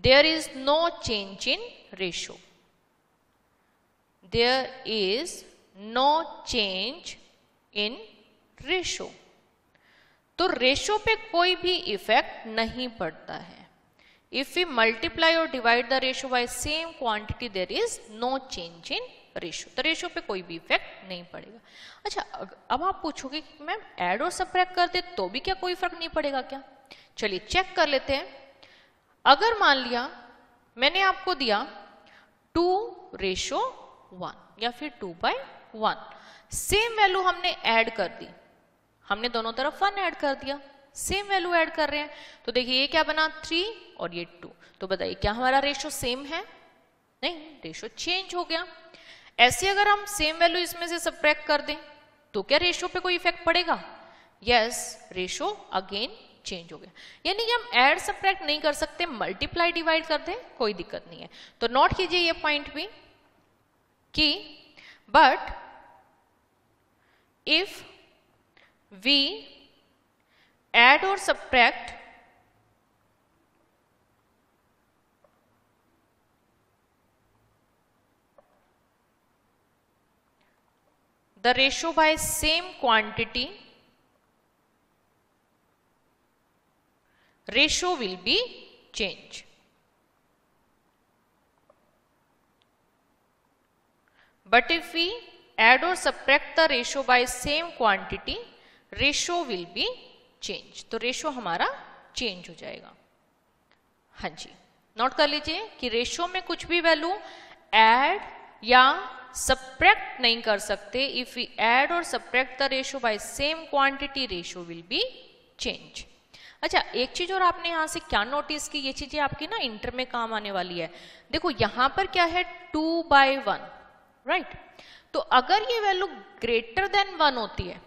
there is no change in ratio. There is no change in ratio. तो रेशो पे कोई भी इफेक्ट नहीं पड़ता है। If we multiply or divide the ratio by same quantity, there is no change in ratio. तो रेशो पे कोई भी इफेक्ट नहीं पड़ेगा। अच्छा, अब आप पूछोगे कि मैम ऐड और सबट्रैक्ट करते तो भी क्या कोई फर्क नहीं पड़ेगा क्या? चलिए चेक कर लेते हैं। अगर मान लिया मैंने आपको दिया 2:1 या फिर 2/1, सेम वैल्यू हमने ऐड कर दी, हमने दोनों तरफ 1 ऐड कर दिया, सेम वैल्यू ऐड कर रहे हैं, तो देखिए ये क्या बना 3 और ये 2। तो बताइए क्या हमारा रेशो सेम है? नहीं, रेशो चेंज हो गया। ऐसे अगर हम सेम वैल्यू इसमें से सबट्रैक्ट कर दें तो क्या रेशो पे कोई इफेक्ट पड़ेगा? यस, रेशो अगेन चेंज हो गया। यानी कि हम ऐड सबट्रैक्ट नहीं कर सकते, मल्टीप्लाई डिवाइड कर दें कोई दिक्कत नहीं है। तो नोट कीजिए ये पॉइंट भी कि but if we add or subtract the ratio by same quantity, ratio will be changed. But if we add or subtract the ratio by same quantity, ratio will be changed. तो रेशियो हमारा चेंज हो जाएगा. हाँ जी, नोट कर लीजिए कि रेशियो में कुछ भी वैल्यू ऐड या सब्ट्रैक्ट नहीं कर सकते. इफ वी ऐड और subtract the ratio by same quantity, ratio will be change. अच्छा, एक चीज और आपने यहां से क्या नोटिस की, ये चीजें आपकी ना इंटर में काम आने वाली है. देखो यहां पर क्या है, 2/1, राइट. तो अगर ये वैल्यू ग्रेटर देन 1 होती है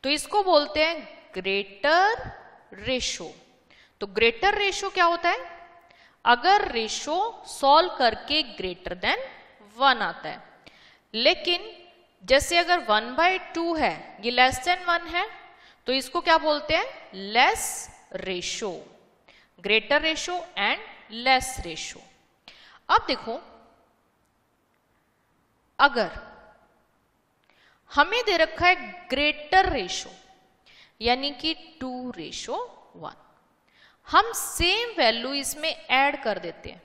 तो इसको बोलते हैं ग्रेटर रेशो. तो ग्रेटर रेशो क्या होता है, अगर रेशो सॉल्व करके ग्रेटर देन 1 आता है. लेकिन जैसे अगर 1/2 है, ये लेस देन 1 है, तो इसको क्या बोलते हैं, less ratio. Greater ratio and less ratio. अब देखो, अगर हमें दे रखा है ग्रेटर रेशो यानी कि 2:1, हम सेम वैल्यू इसमें ऐड कर देते हैं.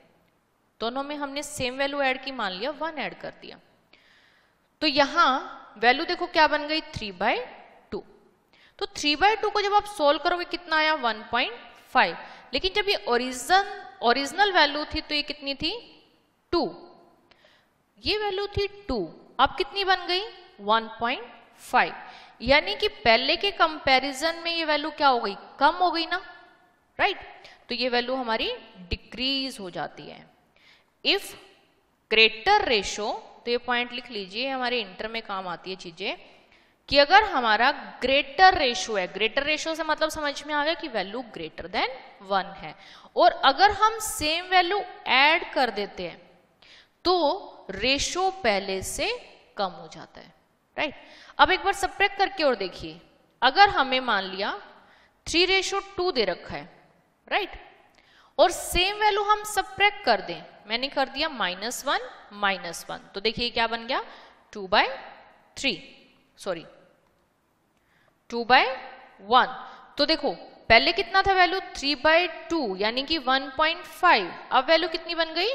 दोनों में हमने सेम वैल्यू ऐड की, मान लिया 1 ऐड कर दिया, तो यहां वैल्यू देखो क्या बन गई, 3/2. तो 3/2 को जब आप सोल्व करोगे कितना आया, 1.5. लेकिन जब ये ओरिजिनल वैल्यू थी तो ये कितनी थी, 2. ये वैल्यू थी 2, अब कितनी बन गई, 1.5. यानी कि पहले के कंपैरिजन में ये वैल्यू क्या हो गई, कम हो गई ना, राइट. तो ये वैल्यू हमारी डिक्रीज हो जाती है. इफ ग्रेटर रेशो, तो ये पॉइंट लिख लीजिए, हमारे इंटर में काम आती है चीजें, कि अगर हमारा ग्रेटर रेशो है, ग्रेटर रेशो से मतलब समझ में आ गया कि वैल्यू ग्रेटर देन 1 है, और अगर हम सेम वैल्यू ऐड कर देते हैं तो रेशो पहले से कम हो जाता है, राइट. अब एक बार सब्ट्रैक्ट करके और देखिए, अगर हमें मान लिया 3:2 दे रखा है, राइट, और सेम वैल्यू हम सब्ट्रैक्ट कर दें, मैंने कर दिया -1, तो देखिए क्या बन गया, 2/1. तो देखो पहले कितना था वैल्यू, 3/2 यानी कि 1.5. अब वैल्यू कितनी बन गई,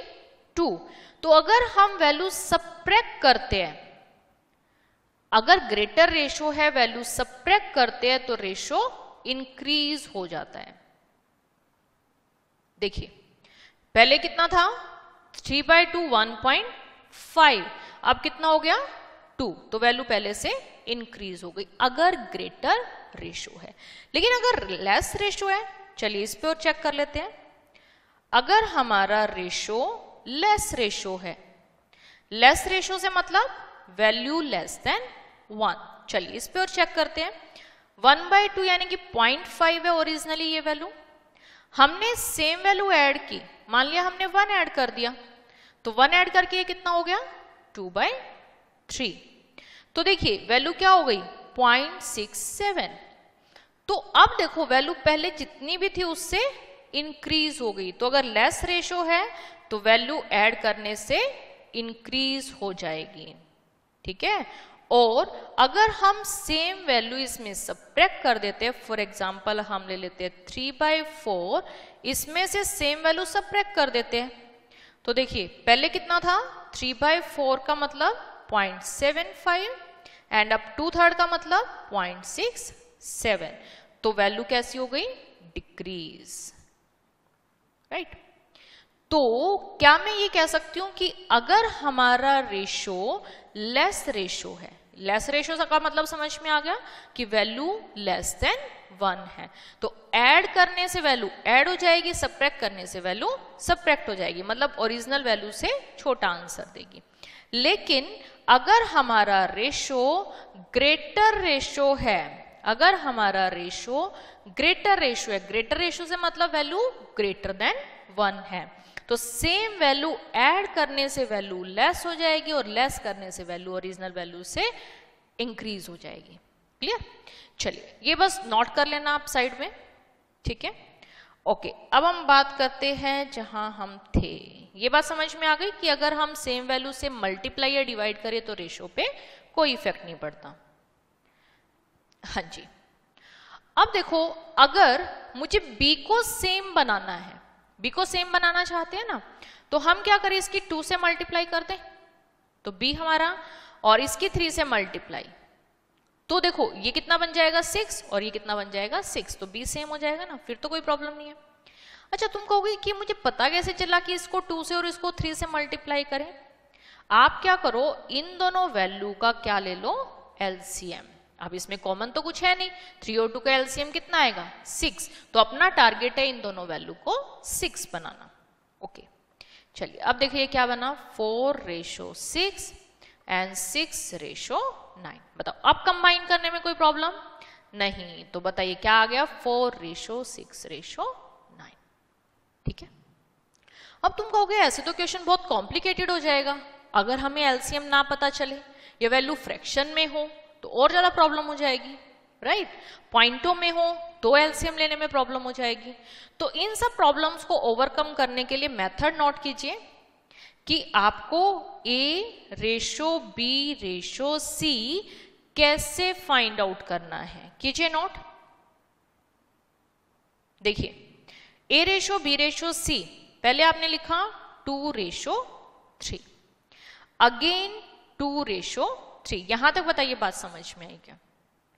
2. तो अगर हम वैल्यू सब्ट्रैक्ट करते हैं, अगर ग्रेटर रेशो है, वैल्यू सब्ट्रैक्ट करते हैं तो रेशो इंक्रीज हो जाता है. देखिए पहले कितना था, 3/2 1.5, अब कितना हो गया, 2. तो वैल्यू पहले से इंक्रीज हो गई अगर ग्रेटर रेशो है. लेकिन अगर लेस रेशो है, चलिए इस पे और चेक कर लेते हैं. अगर हमारा रेशो लेस रेशो है, लेस रेशो से मतलब वैल्यू लेस देन 1, चलिए इस पे और चेक करते हैं. 1/2 यानी कि 0.5 है ओरिजिनली ये वैल्यू, हमने सेम वैल्यू ऐड की, मान लिया हमने 1 ऐड कर दिया, तो 1 ऐड करके ये कितना हो गया, 2/3. तो देखिए वैल्यू क्या हो गई, 0.67. तो अब देखो वैल्यू पहले जितनी भी थी उससे इंक्रीज हो गई. तो अगर लेस रेशो है तो वैल्यू ऐड करने से इंक्रीज हो जाएगी, ठीक है. और अगर हम सेम वैल्यू इसमें सब्ट्रैक्ट कर देते हैं, फॉर एग्जांपल हम ले लेते हैं 3/4, इसमें से सेम वैल्यू सब्ट्रैक्ट कर देते हैं, तो देखिए पहले कितना था, 3/4 का मतलब 0.75 एंड अब 2/3 का मतलब 0.67. तो वैल्यू कैसी हो गई, डिक्रीज, राइट. तो क्या मैं ये कह सकती हूं कि अगर हमारा रेशो लेस रेशो है, लेस रेशो का मतलब समझ में आ गया कि वैल्यू लेस देन 1 है, तो ऐड करने से वैल्यू ऐड हो जाएगी, सब्ट्रैक्ट करने से वैल्यू सब्ट्रैक्ट हो जाएगी, मतलब ओरिजिनल वैल्यू से छोटा आंसर देगी. लेकिन अगर हमारा रेशो ग्रेटर रेशो है, अगर हमारा रेशो ग्रेटर रेशो है, ग्रेटर रेशो से मतलब वैल्यू ग्रेटर देन 1 है, तो सेम वैल्यू ऐड करने से वैल्यू लेस हो जाएगी और लेस करने से वैल्यू ओरिजिनल वैल्यू से इंक्रीज हो जाएगी। क्लियर? चलिए ये बस नोट कर लेना आप साइड में, ठीक है। ओके, अब हम बात करते हैं जहां हम थे। ये बात समझ में आ गई कि अगर हम सेम वैल्यू से मल्टीप्लाई या डिवाइड करें तो रेशो पे कोई इफेक्ट नहीं पड़ता। हाँ जी, अब देखो अगर मुझे b को सेम बनाना है, b को सेम बनाना चाहते हैं ना, तो हम क्या करें, इसकी 2 से मल्टीप्लाई कर दें तो b हमारा, और इसकी 3 से मल्टीप्लाई, तो देखो ये कितना बन जाएगा 6 और ये कितना बन जाएगा 6, तो b सेम हो जाएगा ना, फिर तो कोई प्रॉब्लम नहीं है। अच्छा तुम कहोगे कि मुझे पता कैसे चला कि इसको 2 से और इसको 3 से मल्टीप्लाई करें? आप क्या करो, इन दोनों वैल्यू का क्या ले लो, एलसीएम। अब इसमें कॉमन तो कुछ है नहीं, 3 और 2 का एलसीएम कितना आएगा 6, तो अपना टारगेट है इन दोनों वैल्यू को 6 बनाना। ओके चलिए अब देखिए क्या बना, 4:6 एंड 6:9। बताओ अब कंबाइन करने में कोई प्रॉब्लम नहीं, तो बताइए क्या आ गया, 4:6:9। ठीक है। अब तुम कहोगे ऐसे तो क्वेश्चन बहुत कॉम्प्लिकेटेड हो जाएगा, अगर हमें एलसीएम ना पता चले, ये वैल्यू फ्रैक्शन में हो तो और ज्यादा प्रॉब्लम हो जाएगी, राइट। पॉइंटों में हो तो एलसीएम लेने में प्रॉब्लम हो जाएगी। तो इन सब प्रॉब्लम्स को ओवरकम करने के लिए मेथड नोट कीजिए कि आपको A:B:C कैसे फाइंड आउट करना है। कीजिए नोट, देखिए A:B:C, पहले आपने लिखा 2:3, अगेन 2:3। यहां तक बताइए बात समझ में आई क्या?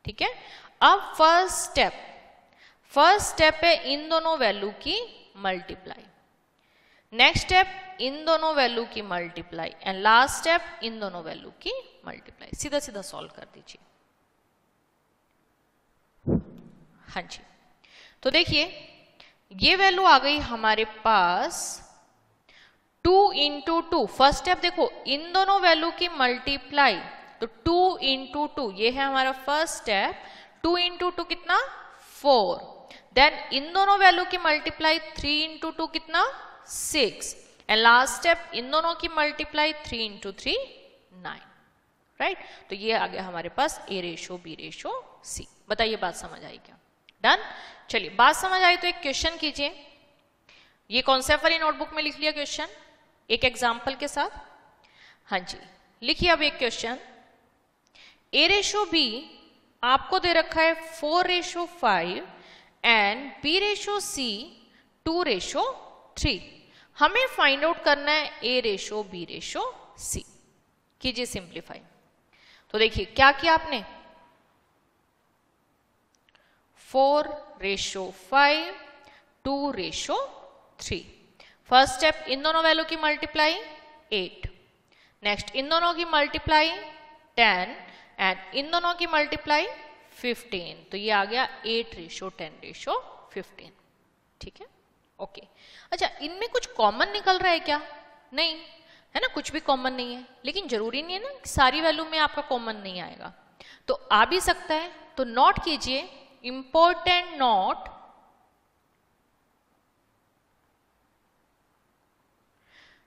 ठीक है। अब फर्स्ट स्टेप है इन दोनों वैल्यू की मल्टीप्लाई, नेक्स्ट स्टेप इन दोनों वैल्यू की multiply, and last step in दोनों वैल्यू की मल्टीप्लाई। सीधा सीधा सॉल्व कर दीजिए। हाँ जी, तो देखिए ये वैल्यू आ गई हमारे पास 2 × 2। फर्स्ट स्टेप देखो, इन दोनों वैल्यू की मल्टीप्लाई, तो 2 × 2 ये है हमारा फर्स्ट स्टेप। 2 × 2 कितना 4, देन इन दोनों वैल्यू की मल्टीप्लाई 3 × 2 कितना 6, एंड लास्ट स्टेप इन दोनों की मल्टीप्लाई 3 × 3 9, राइट। तो ये आ गया हमारे पास A:B:C। बताइए बात समझ आई क्या? डन। चलिए बात समझ आई तो एक क्वेश्चन कीजिए, ये कॉन्सेप्ट वाली नोटबुक में लिख लिया क्वेश्चन एक एग्जाम्पल के साथ। हाँ जी लिखिए अब एक क्वेश्चन, A:B आपको दे रखा है 4:5 एंड B:C 2:3। हमें फाइंड आउट करना है A:B:C। कीजिए सिंप्लीफाई। तो देखिए क्या किया आपने, 4:5 2:3। फर्स्ट स्टेप इन दोनों वैल्यू की मल्टीप्लाई 8, नेक्स्ट इन दोनों की मल्टीप्लाई 10 एंड इन दोनों की मल्टीप्लाई 15। तो ये आ गया 8:10:15। ठीक है, ओके। अच्छा इनमें कुछ कॉमन निकल रहा है क्या? नहीं है ना, कुछ भी कॉमन नहीं है, लेकिन जरूरी नहीं है ना कि सारी वैल्यू में आपका कॉमन नहीं आएगा, तो आ भी सकता है। तो नोट कीजिए, इंपॉर्टेंट नोट,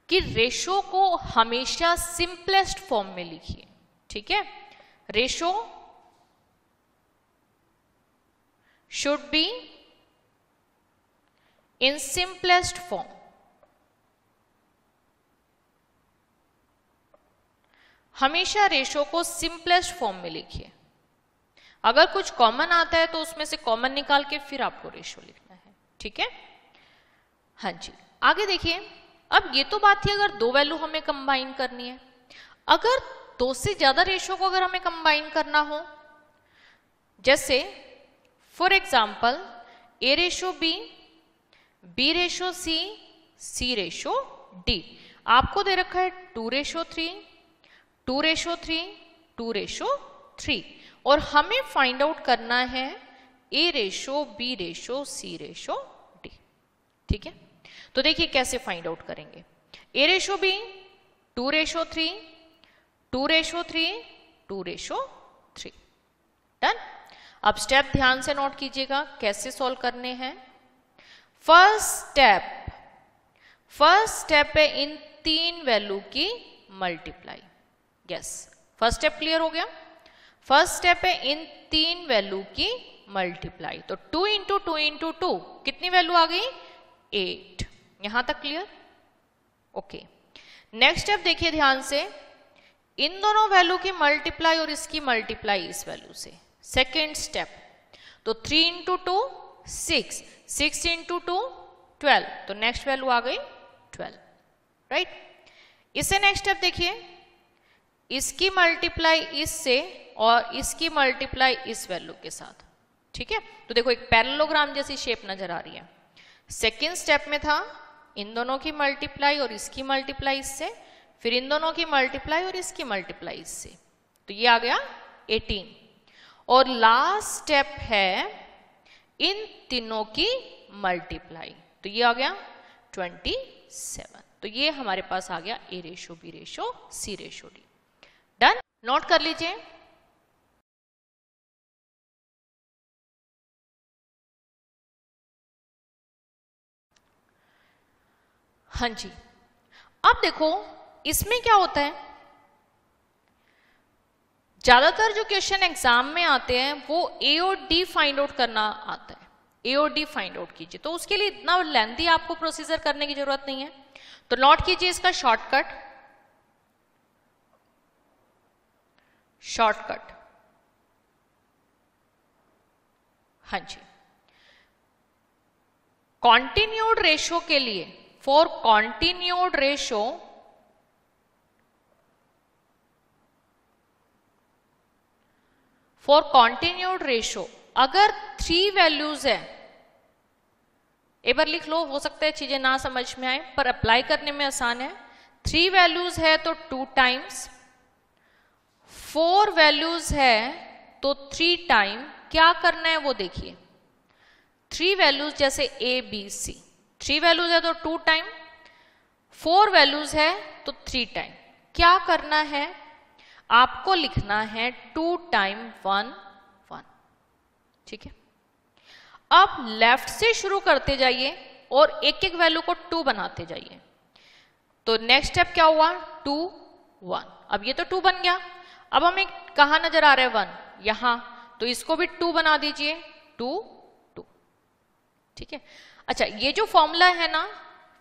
कि रेशो को हमेशा सिंपलेस्ट फॉर्म में लिखिए। ठीक है, ratio should be in simplest form. हमेशा रेशो को सिंपलेस्ट फॉर्म में लिखिए। अगर कुछ कॉमन आता है तो उसमें से कॉमन निकाल के फिर आपको रेशो लिखना है। ठीक है, हाँ जी। आगे देखिए, अब ये तो बात थी अगर दो वैल्यू हमें कंबाइन करनी है। अगर दो से ज्यादा रेशो को अगर हमें कंबाइन करना हो, जैसे for example A:B, B:C, C:D, आपको दे रखा है 2:3, 2:3, 2:3, और हमें फाइंड आउट करना है A:B:C:D। ठीक है, तो देखिए कैसे फाइंड आउट करेंगे। A:B 2:3, 2:3, 2:3। डन। अब स्टेप ध्यान से नोट कीजिएगा कैसे सॉल्व करने हैं। फर्स्ट फर्स्ट स्टेप है इन 3 वैल्यू की multiply. Yes, first step clear हो गया। फर्स्ट स्टेप है इन 3 वैल्यू की मल्टीप्लाई। तो 2 इंटू 2 इंटू 2 कितनी वैल्यू आ गई? 8। यहां तक क्लियर? ओके। नेक्स्ट स्टेप देखिए ध्यान से, इन दोनों वैल्यू की मल्टीप्लाई और इसकी मल्टीप्लाई इस वैल्यू से। सेकेंड स्टेप, तो 3 इंटू 2 6, 6 इंटू 2 12, तो नेक्स्ट वैल्यू आ गई 12, राइट। इससे नेक्स्ट स्टेप देखिए, इसकी मल्टीप्लाई इससे और इसकी मल्टीप्लाई इस वैल्यू के साथ, ठीक है। तो देखो एक पैरेललोग्राम जैसी शेप नजर आ रही है। सेकेंड स्टेप में था इन दोनों की मल्टीप्लाई और इसकी मल्टीप्लाई इससे, फिर इन दोनों की मल्टीप्लाई और इसकी मल्टीप्लाई इससे, तो ये आ गया 18। और लास्ट स्टेप है इन तीनों की मल्टीप्लाई, तो ये आ गया 27। तो ये हमारे पास आ गया A ratio B ratio C ratio D। Done, note कर लीजिए। हाँ जी, अब देखो इसमें क्या होता है, ज्यादातर जो क्वेश्चन एग्जाम में आते हैं वो A और D फाइंड आउट करना आता है। A और D फाइंड आउट कीजिए, तो उसके लिए इतना लेंथी आपको प्रोसीजर करने की जरूरत नहीं है। तो नोट कीजिए इसका शॉर्टकट। हाँ जी, कॉन्टिन्यूड रेशो के लिए, फॉर कॉन्टिन्यूड रेशो अगर 3 वैल्यूज है, एक बार लिख लो, हो सकता है चीजें ना समझ में आए पर अप्लाई करने में आसान है। 3 वैल्यूज है तो 2 टाइम्स, 4 वैल्यूज है तो 3 टाइम। क्या करना है वो देखिए। 3 वैल्यूज जैसे A B C, 3 वैल्यूज है तो 2 टाइम, 4 वैल्यूज है तो 3 टाइम। क्या करना है, आपको लिखना है 2 टाइम 1 1, ठीक है। अब लेफ्ट से शुरू करते जाइए और एक एक वैल्यू को 2 बनाते जाइए। तो नेक्स्ट स्टेप क्या हुआ, 2 1। अब ये तो 2 बन गया। अब हमें कहां नजर आ रहा है 1, यहां, तो इसको भी 2 बना दीजिए, 2 2, ठीक है। अच्छा, ये जो फॉर्मूला है ना,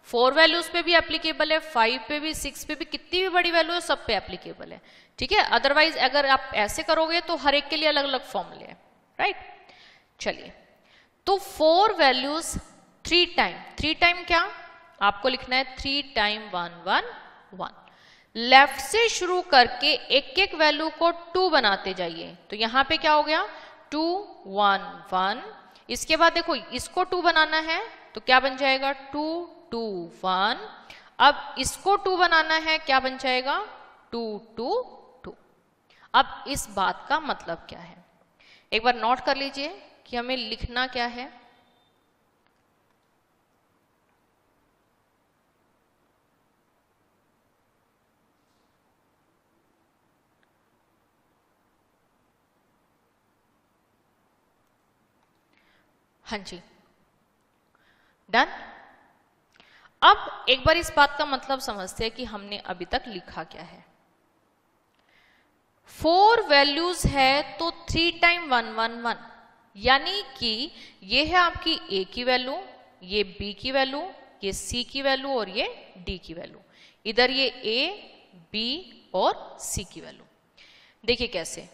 4 वैल्यूज पे भी एप्लीकेबल है, 5 पे भी, 6 पे भी, कितनी भी बड़ी वैल्यू है सब पे एप्लीकेबल है, ठीक है। अदरवाइज अगर आप ऐसे करोगे तो हर एक के लिए अलग अलग फॉर्मूले हैं, राइट। चलिए, तो 4 वैल्यूज 3 टाइम, 3 टाइम क्या आपको लिखना है, 3 टाइम 1 1 1। लेफ्ट से शुरू करके एक एक वैल्यू को 2 बनाते जाइए। तो यहां पे क्या हो गया, 2 1 1। इसके बाद देखो इसको 2 बनाना है तो क्या बन जाएगा, 2 2 1। अब इसको 2 बनाना है, क्या बन जाएगा, 2 2 2। अब इस बात का मतलब क्या है, एक बार नोट कर लीजिए कि हमें लिखना क्या है। हाँ जी, डन। अब एक बार इस बात का मतलब समझते हैं कि हमने अभी तक लिखा क्या है। 4 वैल्यूज है तो 3 टाइम 1 1 1, यानी कि ये है आपकी A की वैल्यू, ये B की वैल्यू, ये C की वैल्यू और ये D की वैल्यू। इधर ये A B और C की वैल्यू। देखिए कैसे,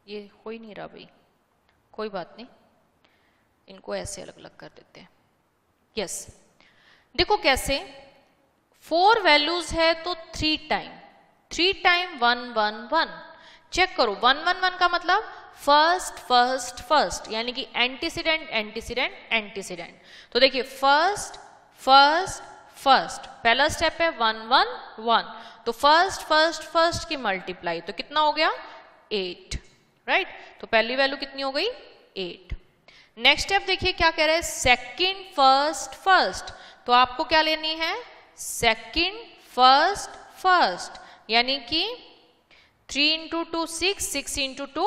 ये हो ही नहीं रहा भाई, कोई बात नहीं, इनको ऐसे अलग अलग कर देते हैं। यस, देखो कैसे, 4 वैल्यूज है तो 3 टाइम 1 1 1। चेक करो, 1 1 1 का मतलब फर्स्ट फर्स्ट फर्स्ट, यानी कि एंटीसीडेंट एंटीसीडेंट एंटीसीडेंट। तो देखिए फर्स्ट फर्स्ट फर्स्ट, पहला स्टेप है 1 1 1, तो फर्स्ट फर्स्ट फर्स्ट की मल्टीप्लाई, तो कितना हो गया 8, राइट। तो पहली वैल्यू कितनी हो गई 8। नेक्स्ट स्टेप देखिए क्या कह रहा है, सेकंड फर्स्ट फर्स्ट, तो आपको क्या लेनी है, सेकंड फर्स्ट फर्स्ट, यानी कि 3 इंटू 2 6, 6 इंटू 2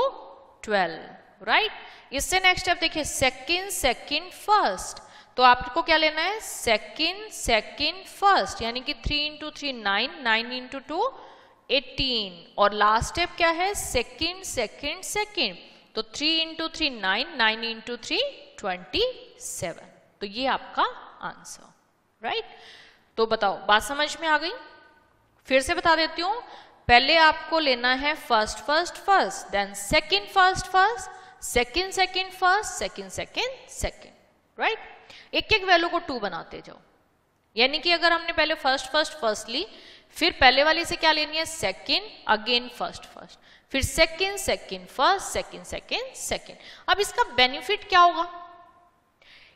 12, राइट। इससे नेक्स्ट स्टेप देखिए, सेकंड सेकंड फर्स्ट, तो आपको क्या लेना है, सेकंड सेकंड फर्स्ट, यानी कि 3 इंटू 3 9, 9 इंटू 2 18, और लास्ट स्टेप क्या है, सेकंड सेकंड सेकंड, तो 3 इंटू 3 9, 9 इंटू 3 27, तो ये आपका आंसर, राइट। तो बताओ बात समझ में आ गई? फिर से बता देती हूं, पहले आपको लेना है first first first, then second first first, second second first, second second second, right. एक एक वैल्यू को 2 बनाते जाओ, यानी कि अगर हमने पहले फर्स्ट फर्स्ट फर्स्ट ली, फिर पहले वाली से क्या लेनी है, सेकंड, अगेन फर्स्ट फर्स्ट, फिर second second first, second second second. अब इसका बेनिफिट क्या होगा,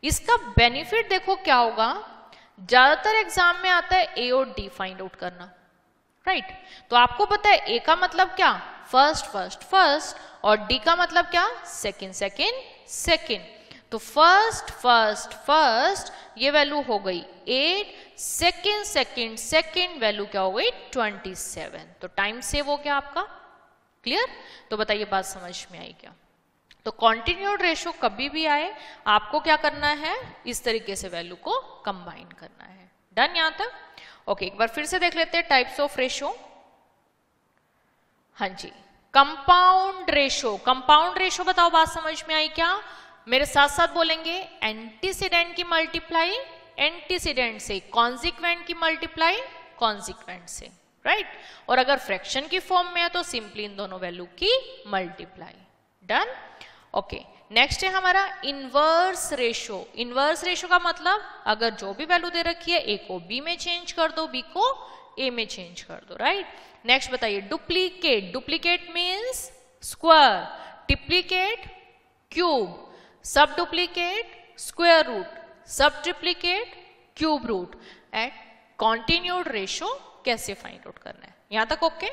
इसका बेनिफिट देखो क्या होगा, ज्यादातर एग्जाम में आता है ए और डी फाइंड आउट करना, राइट। तो आपको पता है ए का मतलब क्या, फर्स्ट फर्स्ट फर्स्ट, और डी का मतलब क्या, सेकंड सेकंड सेकंड। तो फर्स्ट फर्स्ट फर्स्ट ये वैल्यू हो गई 8, सेकंड सेकंड सेकंड वैल्यू क्या हो गई 27, तो टाइम सेव हो गया आपका, क्लियर। तो बताइए बात समझ में आई क्या? तो कॉन्टिन्यूड रेशो कभी भी आए आपको क्या करना है, इस तरीके से वैल्यू को कंबाइन करना है। डन यहां तक? ओके, एक बार फिर से देख लेते हैं टाइप्स ऑफ रेशो। हाँ जी, कंपाउंड रेशो, कंपाउंड रेशो बताओ बात समझ में आई क्या? मेरे साथ साथ बोलेंगे, एंटीसीडेंट की मल्टीप्लाई एंटीसीडेंट से, कॉन्सिक्वेंट की मल्टीप्लाई कॉन्सिक्वेंट से, राइट। और अगर फ्रैक्शन की फॉर्म में है तो सिंपली इन दोनों वैल्यू की मल्टीप्लाई। डन। ओके, नेक्स्ट है हमारा इनवर्स रेशो। इनवर्स रेशो का मतलब अगर जो भी वैल्यू दे रखी है, ए को बी में चेंज कर दो, बी को ए में चेंज कर दो, राइट। नेक्स्ट बताइए duplicate. Duplicate means square, triplicate cube, सब डुप्लीकेट स्क्वायर रूट, सब triplicate cube root. And continued ratio कैसे फाइंड आउट करना है, यहां तक ओके?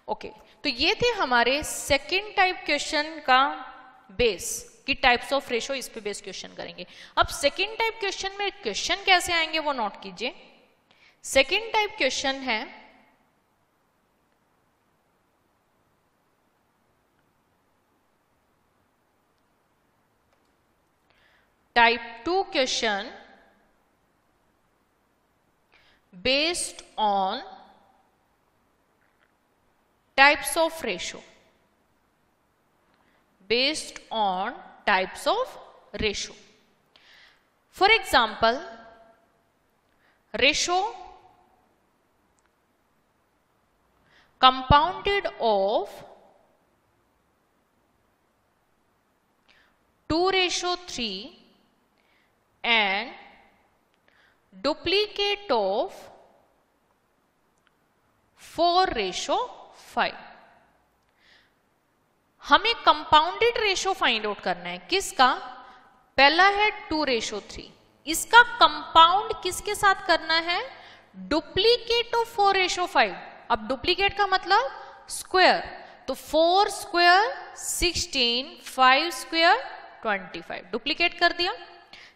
ओके, तो ये थे हमारे सेकंड टाइप क्वेश्चन का बेस कि टाइप्स ऑफ रेशो, इस पे बेस क्वेश्चन करेंगे। अब सेकंड टाइप क्वेश्चन में क्वेश्चन कैसे आएंगे वो नोट कीजिए। सेकंड टाइप क्वेश्चन है type 2 question based on types of ratio, based on types of ratio. For example, ratio compounded of 2:3 and duplicate of 4:5। हमें कंपाउंडेड रेशो फाइंड आउट करना है, किसका? पहला है 2:3, इसका कंपाउंड किसके साथ करना है? Duplicate of 4:5। अब डुप्लीकेट का मतलब स्क्वायर, तो 4 स्क्वायर 16, 5 स्क्वायर 25, डुप्लीकेट कर दिया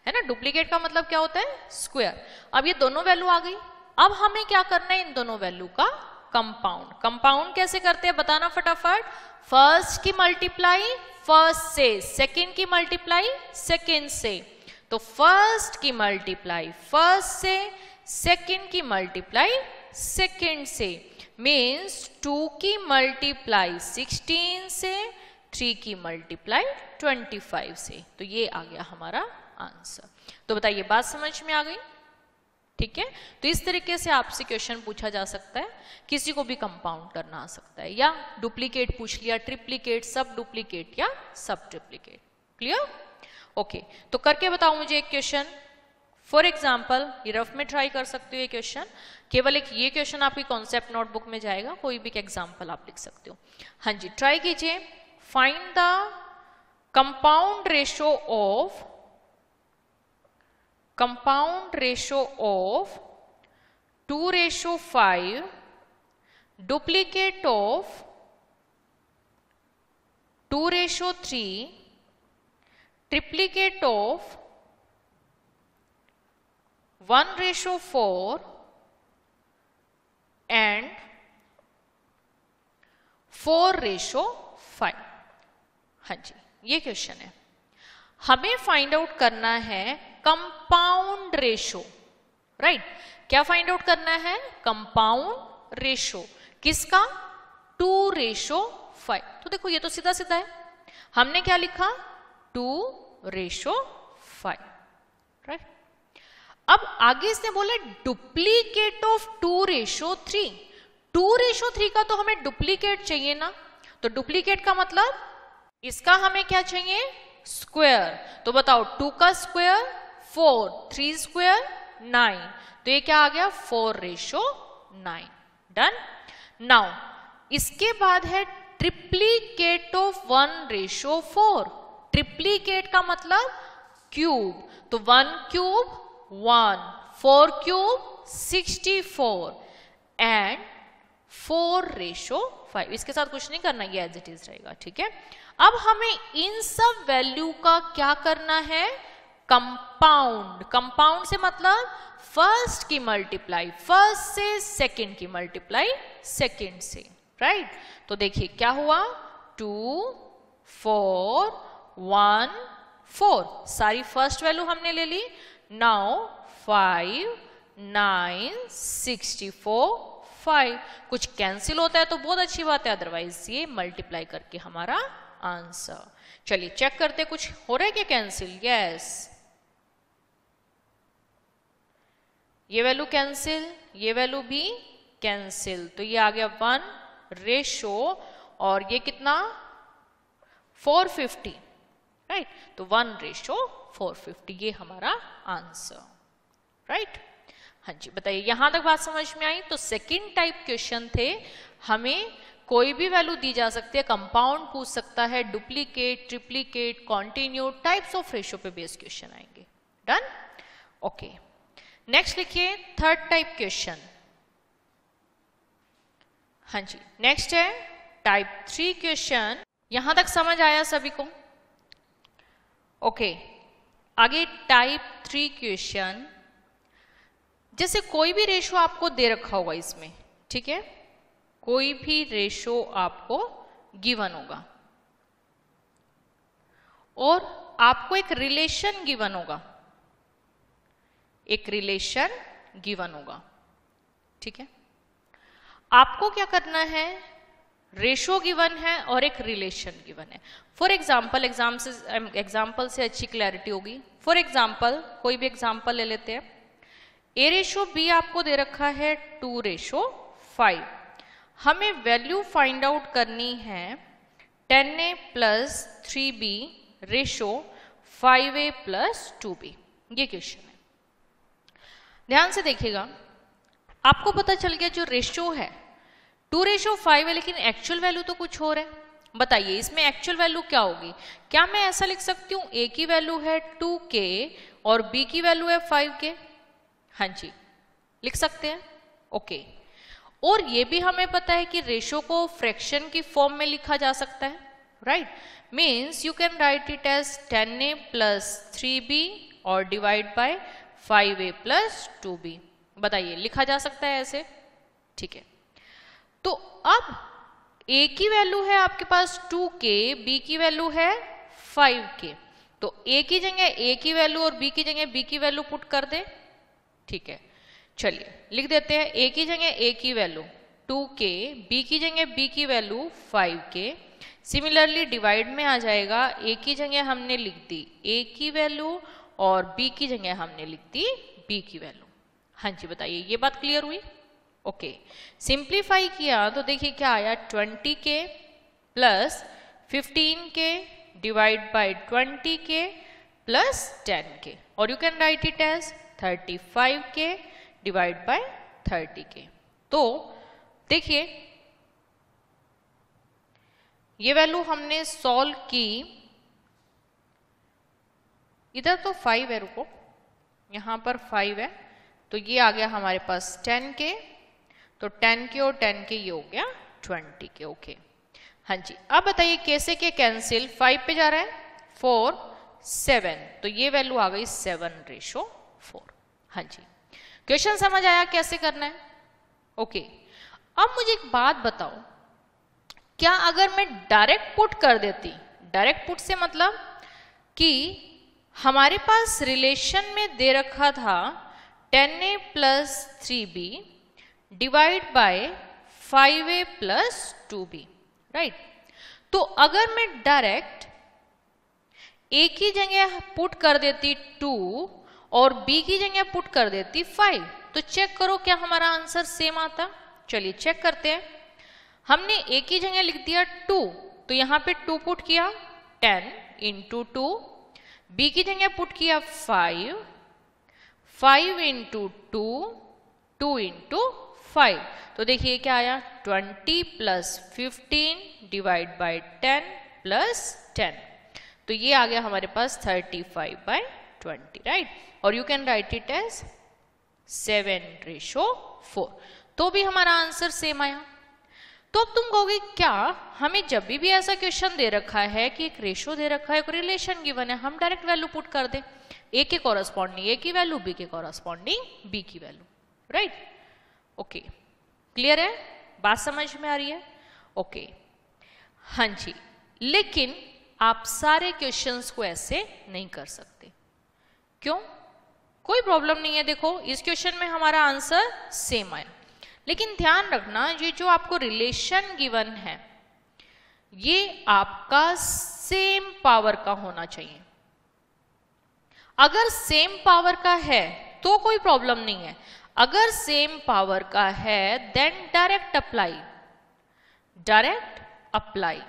है ना। डुप्लीकेट का मतलब क्या होता है? स्क्वायर। अब ये दोनों वैल्यू आ गई, अब हमें क्या करना है, इन दोनों वैल्यू का कंपाउंड। कंपाउंड कैसे करते हैं बताना फटाफट। फर्स्ट की मल्टीप्लाई फर्स्ट से, सेकंड की मल्टीप्लाई सेकंड से, तो फर्स्ट की मल्टीप्लाई फर्स्ट से, सेकंड की मल्टीप्लाई सेकंड से, मीन्स 2 की मल्टीप्लाई 16 से, 3 की मल्टीप्लाई 25 से। तो ये आ गया हमारा आंसर। तो बताइए बात समझ में आ गई? ठीक है, तो इस तरीके से आपसे क्वेश्चन पूछा जा सकता है, किसी को भी कंपाउंड करना आ सकता है, या डुप्लीकेट पूछ लिया, ट्रिप्लीकेट, सब डुप्लीकेट या सब ट्रिप्लीकेट। क्लियर? ओके, तो करके बताओ मुझे एक क्वेश्चन। फॉर एग्जाम्पल ये रफ में ट्राई कर सकते हो ये क्वेश्चन, केवल एक ये क्वेश्चन आपकी कॉन्सेप्ट नोटबुक में जाएगा, कोई भी एग्जाम्पल आप लिख सकते हो। हाँ जी, ट्राई कीजिए। Find the compound ratio of compound ratio of 2:5, duplicate of 2:3, triplicate of 1:4 and 4:5। हाँ जी, ये क्वेश्चन है, हमें फाइंड आउट करना है कंपाउंड रेशो, राइट। क्या फाइंड आउट करना है? Compound ratio. किसका? 2:5। तो देखो ये तो सीधा सीधा है, हमने क्या लिखा? 2:5, राइट। अब आगे इसने बोला डुप्लीकेट ऑफ 2:3। 2:3 का तो हमें डुप्लीकेट चाहिए ना, तो डुप्लीकेट का मतलब इसका हमें क्या चाहिए? स्क्वायर। तो बताओ 2 का स्क्वायर 4, 3 स्क्वायर 9, तो ये क्या आ गया? 4:9। डन। नाउ इसके बाद है ट्रिप्लीकेट ऑफ 1:4। ट्रिप्लीकेट का मतलब क्यूब, तो 1 क्यूब 1, 4 क्यूब 64 एंड 4:5। इसके साथ कुछ नहीं करना, ये एज इट इज रहेगा, ठीक है। अब हमें इन सब वैल्यू का क्या करना है? कंपाउंड। कंपाउंड से मतलब फर्स्ट की मल्टीप्लाई फर्स्ट से, सेकंड की मल्टीप्लाई सेकंड से, राइट। तो देखिए क्या हुआ? 2, 4, 1, 4, सारी फर्स्ट वैल्यू हमने ले ली। नाउ 5, 9, 64, 5। कुछ कैंसिल होता है तो बहुत अच्छी बात है, अदरवाइज ये मल्टीप्लाई करके हमारा आंसर। चलिए चेक करते, कुछ हो रहा है क्या कैंसिल? यस, ये वैल्यू कैंसिल, ये वैल्यू भी कैंसिल, तो ये आ गया 1:, और ये कितना? 450, राइट। तो 1:450 ये हमारा आंसर, राइट। हाँ जी, बताइए यहां तक बात समझ में आई? तो सेकंड टाइप क्वेश्चन थे, हमें कोई भी वैल्यू दी जा सकती है, कंपाउंड पूछ सकता है, duplicate, triplicate, continued, types of ratio पे बेस्ड क्वेश्चन आएंगे। डन। ओके, नेक्स्ट लिखिए थर्ड टाइप क्वेश्चन। हाँ जी, नेक्स्ट है टाइप 3 क्वेश्चन। यहां तक समझ आया सभी को? ओके, आगे टाइप 3 क्वेश्चन, जैसे कोई भी रेशो आपको दे रखा होगा इसमें, ठीक है, कोई भी रेशो आपको गिवन होगा और आपको एक रिलेशन गिवन होगा, एक रिलेशन गिवन होगा, ठीक है। आपको क्या करना है? रेशो गिवन है और एक रिलेशन गिवन है। फॉर एग्जाम्पल से अच्छी क्लैरिटी होगी। फॉर एग्जाम्पल कोई भी एग्जाम्पल ले लेते हैं। A:B आपको दे रखा है 2:5। हमें वैल्यू फाइंड आउट करनी है 10A + 3B ratio 5A + 2B। ये क्वेश्चन है, ध्यान से देखिएगा। आपको पता चल गया जो रेशो है 2:5 है, लेकिन एक्चुअल वैल्यू तो कुछ और है। बताइए इसमें एक्चुअल वैल्यू क्या होगी? क्या मैं ऐसा लिख सकती हूँ A की वैल्यू है 2K और B की वैल्यू है 5K? हाँ जी, लिख सकते हैं। ओके, और ये भी हमें पता है कि रेशो को फ्रैक्शन की फॉर्म में लिखा जा सकता है, right. Means you can write it as 10A + 3B और डिवाइड बाय 5A + 2B। बताइए लिखा जा सकता है ऐसे, ठीक है। तो अब A की वैल्यू है आपके पास 2K, B की वैल्यू है 5K, तो A की जगह A की वैल्यू और B की जगह B की वैल्यू पुट कर दे, ठीक है। चलिए लिख देते हैं A की जगह A की वैल्यू 2K, B की जगह B की वैल्यू 5K। सिमिलरली डिवाइड में आ जाएगा, A की जगह हमने लिख दी A की वैल्यू और B की जगह हमने लिख दी B की वैल्यू। हाँ जी, बताइए ये बात क्लियर हुई? ओके, सिंप्लीफाई किया तो देखिए क्या आया, 20K + 15K divide by 20K + 10K, और you can write it as 35K divide by 30K। तो देखिए ये वैल्यू हमने सॉल्व की, इधर तो 5 है, रुको यहां पर 5 है, तो ये आ गया हमारे पास 10K, तो 10K और 10K ये हो गया 20K। ओके, हाँ जी, अब बताइए कैसे के कैंसिल, 5 पे जा रहा है 4, 7, तो ये वैल्यू आ गई 7:4। हाँ जी, क्वेश्चन समझ आया कैसे करना है? ओके, अब मुझे एक बात बताओ, क्या अगर मैं डायरेक्ट पुट कर देती, डायरेक्ट पुट से मतलब कि हमारे पास रिलेशन में दे रखा था 10a plus 3b divide by 5a plus 2b, right. तो अगर मैं डायरेक्ट a की जगह पुट कर देती 2 और b की जगह पुट कर देती 5, तो चेक करो क्या हमारा आंसर सेम आता। चलिए चेक करते हैं। हमने a की जगह लिख दिया 2, तो यहां पे 2 पुट किया 10 इंटू 2, b की जगह पुट किया 5 इंटू 2, 2 इंटू 5, तो देखिए क्या आया 20 प्लस 15 डिवाइड बाय 10 प्लस 10, तो ये आ गया हमारे पास 35/20, राइट। और you can write it as 7:4, तो भी हमारा आंसर सेम आया। तो अब तुम कहोगे क्या हमें जब भी ऐसा क्वेश्चन दे रखा है कि एक रेशो दे रखा है, एक रिलेशन गिवन है, हम डायरेक्ट वैल्यू पुट कर दें, ए के कॉरस्पॉन्डिंग ए की वैल्यू, बी के कॉरस्पॉन्डिंग बी की वैल्यू, राइट। ओके, क्लियर है, बात समझ में आ रही है? ओके, हाँ जी। लेकिन आप सारे क्वेश्चंस को ऐसे नहीं कर सकते। क्यों? कोई प्रॉब्लम नहीं है। देखो इस क्वेश्चन में हमारा आंसर सेम आया, लेकिन ध्यान रखना ये जो आपको रिलेशन गिवन है ये आपका सेम पावर का होना चाहिए। अगर सेम पावर का है तो कोई प्रॉब्लम नहीं है, अगर सेम पावर का है then direct apply.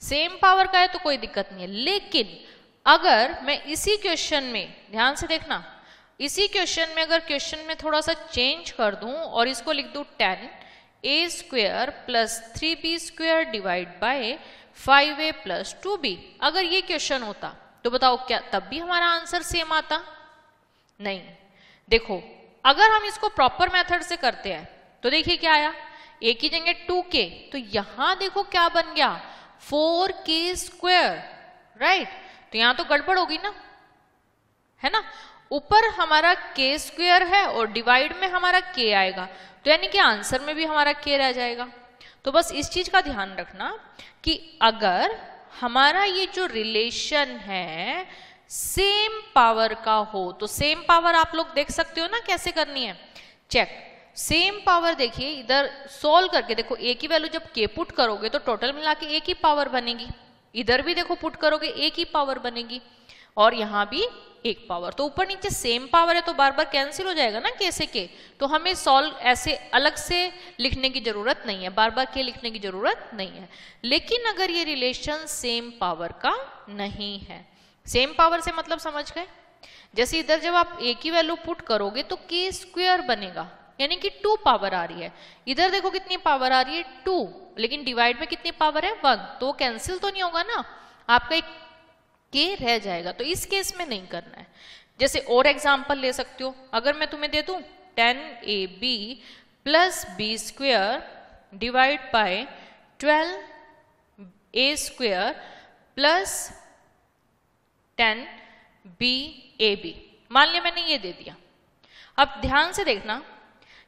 Same power का है तो कोई दिक्कत नहीं है। लेकिन अगर मैं इसी क्वेश्चन में, ध्यान से देखना, इसी क्वेश्चन में अगर क्वेश्चन में थोड़ा सा चेंज कर दूं और इसको लिख दूं 10a² plus 3b² divide by 5a plus 2b, अगर ये क्वेश्चन होता तो बताओ क्या तब भी हमारा आंसर सेम आता? नहीं। देखो अगर हम इसको प्रॉपर मेथड से करते हैं तो देखिए क्या आया, a की जगह 2k, तो यहां देखो क्या बन गया 4k², राइट। तो यहां तो गड़बड़ होगी ना, है ना। ऊपर हमारा k² है और डिवाइड में हमारा k आएगा, तो यानी कि आंसर में भी हमारा k रह जाएगा। तो बस इस चीज का ध्यान रखना कि अगर हमारा ये जो रिलेशन है सेम पावर का हो, तो सेम पावर आप लोग देख सकते हो ना कैसे करनी है, चेक। सेम पावर देखिए इधर सोल्व करके देखो, a की वैल्यू जब k पुट करोगे तो टोटल मिला के a की पावर बनेगी, इधर भी देखो पुट करोगे a की पावर बनेगी, और यहां भी एक पावर। तो ऊपर नीचे सेम पावर है तो बार बार कैंसिल हो जाएगा ना k से k, तो हमें सॉल्व ऐसे अलग से लिखने की जरूरत नहीं है, बार बार k लिखने की जरूरत नहीं है। लेकिन अगर ये रिलेशन सेम पावर का नहीं है, सेम पावर से मतलब समझ गए, जैसे इधर जब आप a की वैल्यू पुट करोगे तो k² बनेगा, यानी कि 2 पावर आ रही है। इधर देखो कितनी पावर आ रही है 2, लेकिन डिवाइड में कितनी पावर है 1, तो कैंसिल तो नहीं होगा ना, आपका एक k रह जाएगा। तो इस केस में नहीं करना है। जैसे और एग्जांपल ले सकते हो, अगर मैं तुम्हें दे दूं 10ab plus b² divide by 12a² plus 10b मान लिया मैंने ये दे दिया। अब ध्यान से देखना,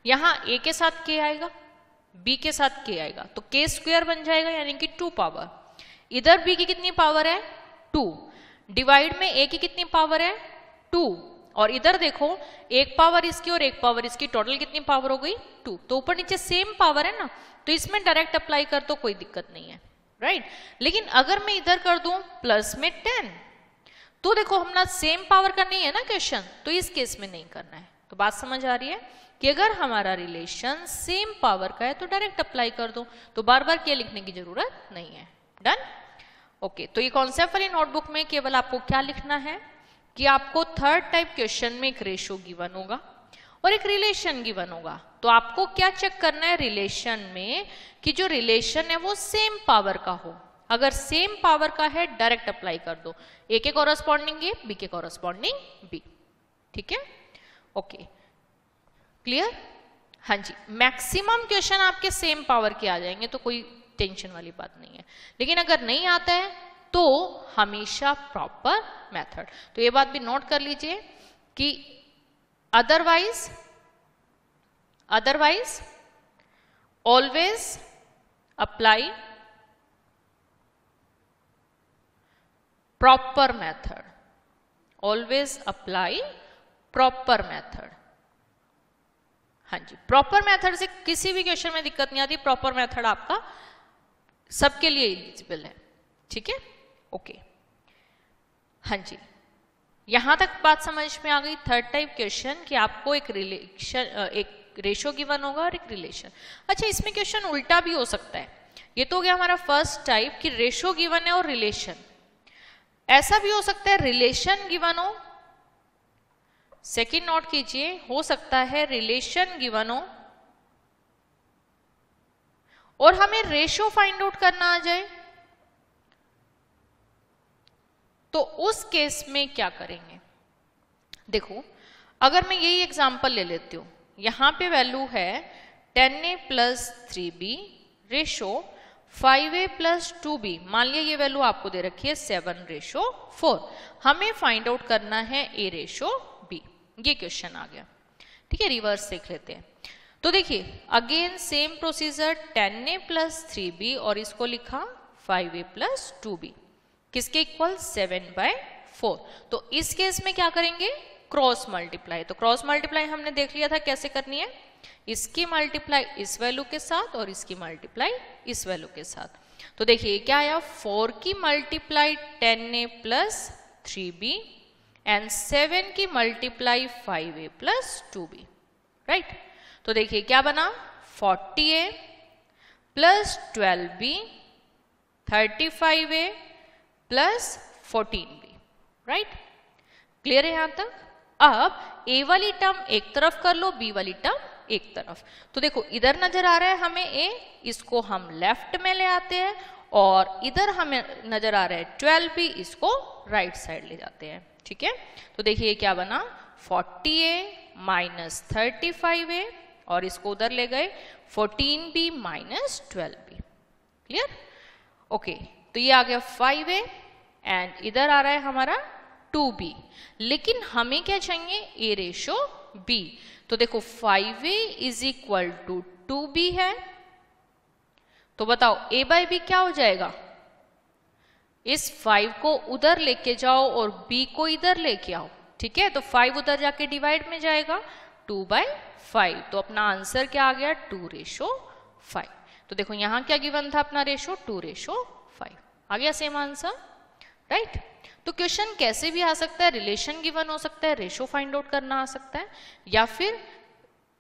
यहां a के साथ k आएगा, b के साथ k आएगा, तो k² बन जाएगा, यानी कि 2 पावर। इधर b की कितनी पावर है 2, डिवाइड में a की कितनी पावर है 2, और इधर देखो एक पावर इसकी और एक पावर इसकी, टोटल कितनी पावर हो गई 2, तो ऊपर नीचे सेम पावर है ना, तो इसमें डायरेक्ट अप्लाई कर तो कोई दिक्कत नहीं है, राइट। लेकिन अगर मैं इधर कर दूं प्लस में 10, तो देखो हमारा सेम पावर का नहीं है ना क्वेश्चन, तो इस केस में नहीं करना है। तो बात समझ आ रही है कि अगर हमारा रिलेशन सेम पावर का है तो डायरेक्ट अप्लाई कर दो, तो बार बार क्या लिखने की जरूरत नहीं है। डन। ओके, तो ये कॉन्सेप्ट वाली नोटबुक में केवल आपको क्या लिखना है कि आपको थर्ड टाइप क्वेश्चन में एक रेशो गिवन होगा और एक रिलेशन गिवन होगा, तो आपको क्या चेक करना है रिलेशन में कि जो रिलेशन है वो सेम पावर का हो। अगर सेम पावर का है डायरेक्ट अप्लाई कर दो, ए के कॉरस्पॉन्डिंग ए, बी के कॉरस्पॉन्डिंग बी, ठीक है। Okay, clear? हाँ जी, मैक्सिमम क्वेश्चन आपके सेम पावर के आ जाएंगे तो कोई टेंशन वाली बात नहीं है, लेकिन अगर नहीं आता है तो हमेशा प्रॉपर मेथड। तो ये बात भी नोट कर लीजिए कि otherwise always apply proper method, always apply proper method. हाँ जी, प्रॉपर मेथड से किसी भी क्वेश्चन में दिक्कत नहीं आती, प्रॉपर मेथड आपका सबके लिए एलिजिबल है, ठीक है, ओके। हाँ जी, यहां तक बात समझ में आ गई। थर्ड टाइप क्वेश्चन कि आपको एक रिलेशन, एक रेशो गिवन होगा और एक रिलेशन। अच्छा, इसमें क्वेश्चन उल्टा भी हो सकता है। ये तो हो गया हमारा फर्स्ट टाइप कि रेशो गिवन है और रिलेशन। ऐसा भी हो सकता है रिलेशन गिवन हो, सेकंड नोट कीजिए, हो सकता है रिलेशन गिवन हो और हमें रेशो फाइंड आउट करना आ जाए, तो उस केस में क्या करेंगे? देखो, अगर मैं यही एग्जांपल ले लेती हूं, यहां पे वैल्यू है 10a + 3b ratio 5a + 2b। मान लिया ये वैल्यू आपको दे रखी है 7:4। हमें फाइंड आउट करना है a/b। ये क्वेश्चन आ गया, ठीक है। रिवर्स देख लेते हैं। तो देखिए, again same procedure, 10a + 3b और इसको लिखा 5a + 2b, किसके इक्वल? 7/4। तो इस केस में क्या करेंगे? Cross multiply. तो क्रॉस मल्टीप्लाई हमने देख लिया था कैसे करनी है, इसकी मल्टीप्लाई इस वैल्यू के साथ और इसकी मल्टीप्लाई इस वैल्यू के साथ। तो देखिए क्या आया, 4 की मल्टीप्लाई 10a + 3b एंड 7 की मल्टीप्लाई 5a + 2b, राइट। तो देखिए क्या बना, 40a + 12b 35a + 14b, right. Clear है यहां तक? अब a वाली टर्म एक तरफ कर लो, b वाली टर्म एक तरफ। तो देखो इधर नजर आ रहा है हमें a, इसको हम लेफ्ट में ले आते हैं, और इधर हमें नजर आ रहा है 12b, इसको राइट साइड ले जाते हैं, ठीक है। तो देखिए क्या बना, 40a - 35a और इसको उधर ले गए 14b - 12b। क्लियर? ओके, तो ये आ गया 5a एंड इधर आ रहा है हमारा 2b, लेकिन हमें क्या चाहिए? a/b। तो देखो 5a = 2b है, तो बताओ a/b क्या हो जाएगा? इस 5 को उधर लेके जाओ और b को इधर लेके आओ, ठीक है। तो 5 उधर जाके डिवाइड में जाएगा, 2/5। तो अपना आंसर क्या आ गया? 2/5। तो देखो यहां क्या गिवन था अपना रेशो? 2/5 आ गया, सेम आंसर, राइट। तो क्वेश्चन कैसे भी आ सकता है, रिलेशन गिवन हो सकता है, रेशो फाइंड आउट करना आ सकता है, या फिर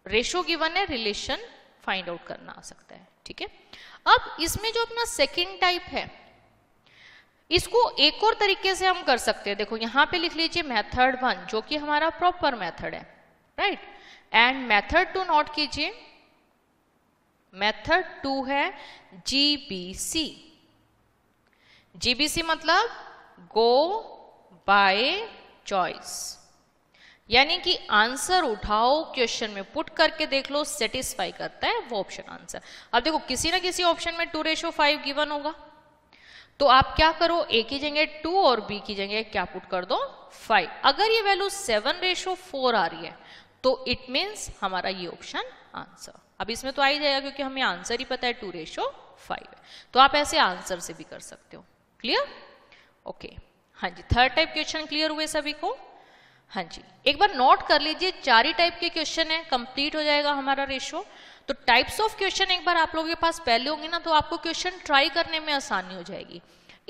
रेशो गिवन है, रिलेशन फाइंड आउट करना आ सकता है, ठीक है। अब इसमें जो अपना सेकंड टाइप है, इसको एक और तरीके से हम कर सकते हैं। देखो यहां पे लिख लीजिए मेथड 1, जो कि हमारा प्रॉपर मेथड है, राइट। एंड मेथड 2 नोट कीजिए, मेथड 2 है GBC। GBC मतलब गो बाय चॉइस, यानी कि आंसर उठाओ, क्वेश्चन में पुट करके देख लो, सेटिस्फाई करता है वो ऑप्शन आंसर। अब देखो किसी ना किसी ऑप्शन में 2/5 गिवन होगा, तो आप क्या करो, a की जगह 2 और b की जगह क्या पुट कर दो? 5। अगर ये वैल्यू 7/4 आ रही है, तो इट मीन्स हमारा ये ऑप्शन आंसर। अब इसमें तो आ ही जाएगा क्योंकि हमें आंसर ही पता है 2/5 है। तो आप ऐसे आंसर से भी कर सकते हो। क्लियर? ओके, हाँ जी, थर्ड टाइप क्वेश्चन क्लियर हुए सभी को? हाँ जी, एक बार नोट कर लीजिए, 4 ही टाइप के क्वेश्चन है, कंप्लीट हो जाएगा हमारा रेशो। तो टाइप्स ऑफ क्वेश्चन एक बार आप लोगों के पास पहले होंगे ना, तो आपको क्वेश्चन ट्राई करने में आसानी हो जाएगी।